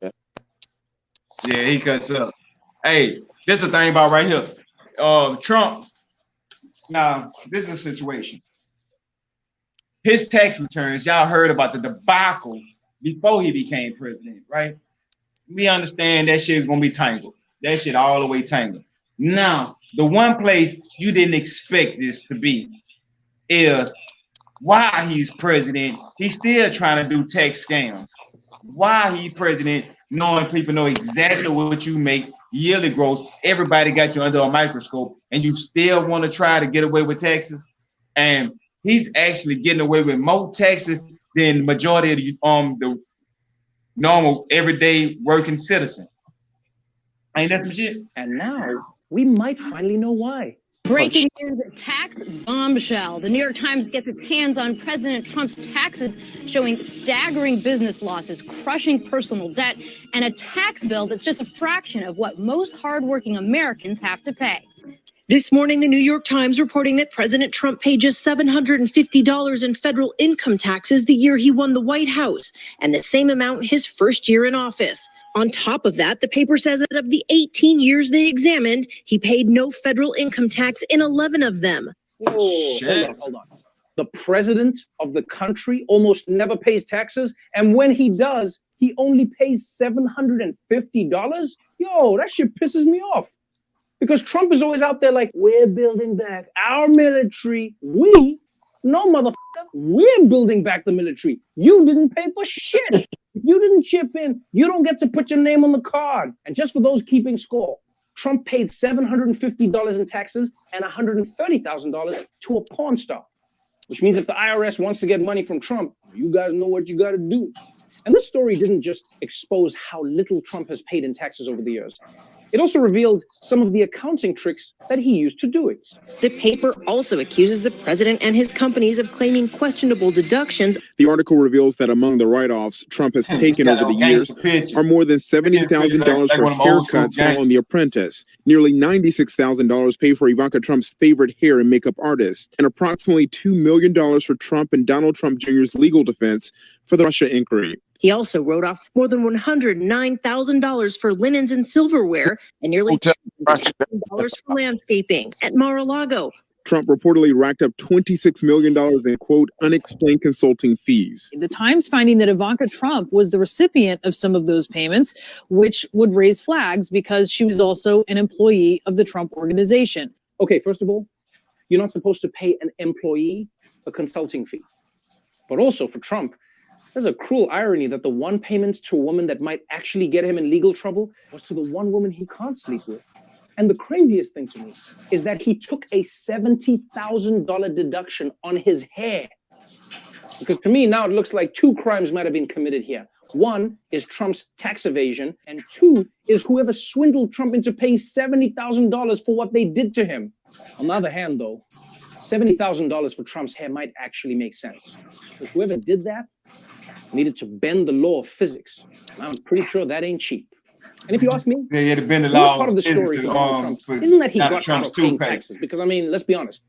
Yeah, he cuts up. Hey, this is the thing about right here. Trump, now, this is a situation. His tax returns, y'all heard about the debacle before he became president, right? We understand that shit is going to be tangled. That shit all the way tangled. Now, the one place you didn't expect this to be is while he's president, he's still trying to do tax scams. While he's president, knowing people know exactly what you make, yearly gross, everybody got you under a microscope, and you still want to try to get away with taxes. And he's actually getting away with more taxes than majority of the normal everyday working citizen. Ain't that some shit?
And now we might finally know why.
Breaking news, a tax bombshell. The New York Times gets its hands on President Trump's taxes, showing staggering business losses, crushing personal debt, and a tax bill that's just a fraction of what most hardworking Americans have to pay.
This morning, the New York Times reporting that President Trump paid just $750 in federal income taxes the year he won the White House, and the same amount his first year in office. On top of that, the paper says that of the 18 years they examined, he paid no federal income tax in 11 of them.
Whoa, hold on. The president of the country almost never pays taxes, and when he does, he only pays $750? Yo, that shit pisses me off. Because Trump is always out there like, we're building back our military. No, motherfucker, we're building back the military. You didn't pay for shit. If you didn't chip in, you don't get to put your name on the card. And just for those keeping score, Trump paid $750 in taxes and $130,000 to a porn star, which means if the IRS wants to get money from Trump, you guys know what you got to do. And this story didn't just expose how little Trump has paid in taxes over the years. It also revealed some of the accounting tricks that he used to do it.
The paper also accuses the president and his companies of claiming questionable deductions.
The article reveals that among the write-offs Trump has taken over the years are more than $70,000 for haircuts while on The Apprentice, nearly $96,000 paid for Ivanka Trump's favorite hair and makeup artist, and approximately $2 million for Trump and Donald Trump Jr.'s legal defense for the Russia inquiry.
He also wrote off more than $109,000 for linens and silverware and nearly $2,000 for landscaping at Mar-a-Lago.
Trump reportedly racked up $26 million in, quote, unexplained consulting fees.
The Times finding that Ivanka Trump was the recipient of some of those payments, which would raise flags because she was also an employee of the Trump organization.
Okay, first of all, you're not supposed to pay an employee a consulting fee. But also for Trump, there's a cruel irony that the one payment to a woman that might actually get him in legal trouble was to the one woman he can't sleep with. And the craziest thing to me is that he took a $70,000 deduction on his hair. Because to me, now it looks like two crimes might have been committed here. One is Trump's tax evasion, and two is whoever swindled Trump into paying $70,000 for what they did to him. On the other hand, though, $70,000 for Trump's hair might actually make sense. Because whoever did that needed to bend the law of physics. And I'm pretty sure that ain't cheap. And if you ask me,
they had to bend the
the
law
part of the story for Donald Trump isn't that he got out of paying taxes. Because, I mean, let's be honest.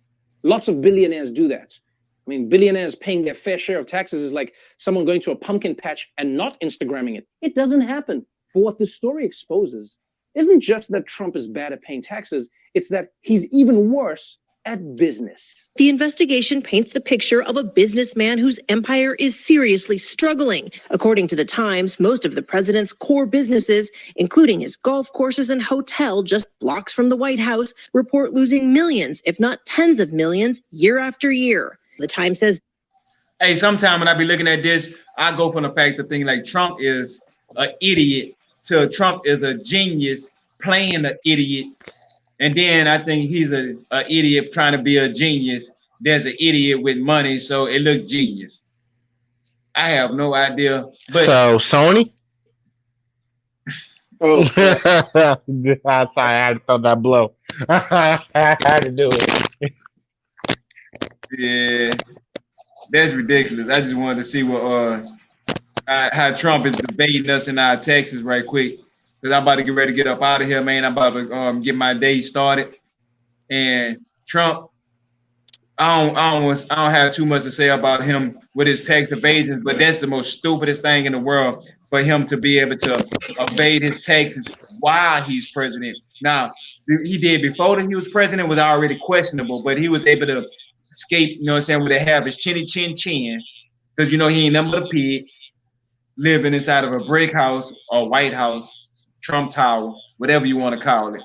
Lots of billionaires do that. I mean, billionaires paying their fair share of taxes is like someone going to a pumpkin patch and not Instagramming it. It doesn't happen. But what the story exposes isn't just that Trump is bad at paying taxes. It's that he's even worse at business.
The investigation paints the picture of a businessman whose empire is seriously struggling. According to the Times, most of the president's core businesses, including his golf courses and hotel just blocks from the White House, report losing millions, if not tens of millions, year after year. The Times says,
hey, sometime when I be looking at this, I go from the fact of thinking like Trump is an idiot to Trump is a genius playing an idiot. And then I think he's an idiot trying to be a genius. There's an idiot with money, so it looks genius. I have no idea. But
so Sony?
Oh,
sorry, I had to throw that blow. I had to do it.
Yeah, that's ridiculous. I just wanted to see what how Trump is debating us in our taxes right quick. Because I'm about to get ready to get up out of here, man. I'm about to get my day started. And Trump, I don't have too much to say about him with his tax evasion, but that's the most stupidest thing in the world for him to be able to evade his taxes while he's president. Now, he did before that he was president was already questionable, but he was able to escape, you know what I'm saying, with a have his chinny chin chin, because you know he ain't nothing but a pig living inside of a brick house or White House. Trump Tower, whatever you want to call it.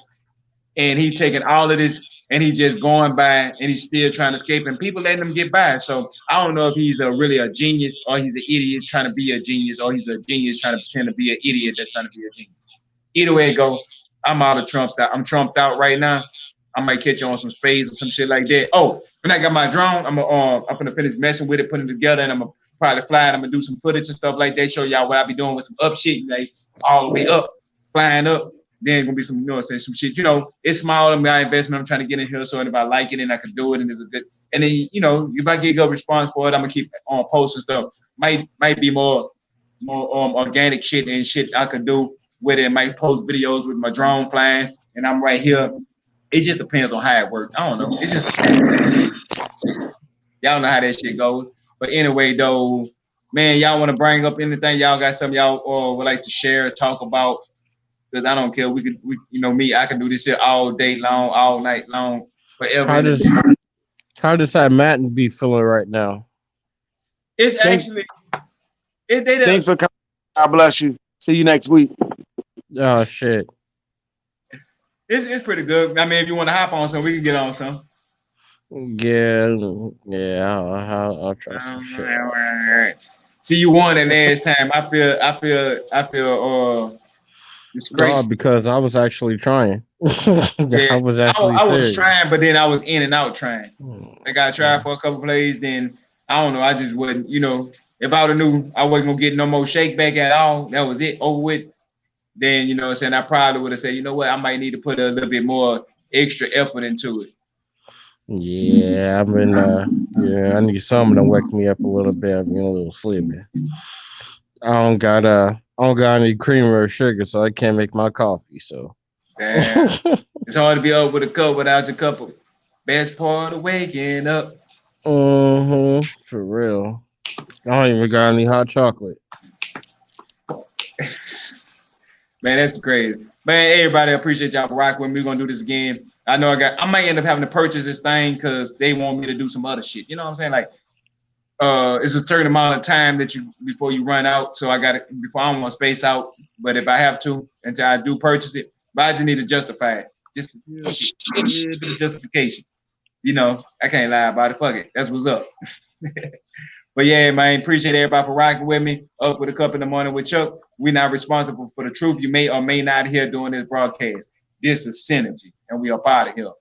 And he taking all of this and he just going by and he's still trying to escape and people letting him get by. So I don't know if he's really a genius or he's an idiot trying to be a genius or he's a genius trying to pretend to be an idiot that's trying to be a genius. Either way it go, I'm out of Trump. I'm Trumped out right now. I might catch you on some spades or some shit like that. Oh, when I got my drone, I'm gonna finish messing with it, putting it together, and I'm gonna probably fly it. I'm gonna do some footage and stuff like that, show y'all what I be doing with some up shit, like all the way up. Flying up, then gonna be some, you know, some shit. You know, it's small. My investment. I'm trying to get in here, so if I like it and I can do it, and it's a good. And then, you know, if I get a good response for it, I'm gonna keep on posts and stuff. Might be more organic shit and shit I could do with it. Might post videos with my drone flying, and I'm right here. It just depends on how it works. I don't know. It just y'all know how that shit goes. But anyway, though, man, y'all want to bring up anything? Y'all got something y'all would like to share, talk about? Because I don't care. We you know me. I can do this shit all day long, all night long, forever.
How does that Madden be feeling right now?
It's actually.
Thanks for coming. God bless you. See you next week.
Oh shit.
It's pretty good. I mean, if you want to hop on some, we can get on some.
Yeah. I'll try some shit.
See, you won it last time. I feel disgraced.
No, because I was actually trying.
Yeah,
I was actually
I was trying, but then I was in and out trying. I got tried for a couple plays, then I don't know. I just wouldn't, you know, if I would have knew I wasn't gonna get no more shake back at all, that was it, over with. then you know what I'm saying, I probably would have said, you know what, I might need to put a little bit more extra effort into it.
Yeah, I've been I need something to wake me up a little bit. I'm being a little sleepy. I don't got any creamer or sugar, so I can't make my coffee. So
damn. It's hard to be up with a cup without your cup of best part of waking up.
For real. I don't even got any hot chocolate.
Man, that's crazy. Man, everybody, I appreciate y'all for rocking with me. We're gonna do this again. I know I might end up having to purchase this thing because they want me to do some other shit. You know what I'm saying? Like, it's a certain amount of time that before you run out. So I got it before I don't want to space out. But if I have to, until I do purchase it, but I just need to justify it. Just a little bit of justification. You know, I can't lie about it. Fuck it. That's what's up. But yeah, man, appreciate everybody for rocking with me. Up with a cup in the morning with Chuck. We're not responsible for the truth you may or may not hear during this broadcast. This is Synergy, and we up out of here.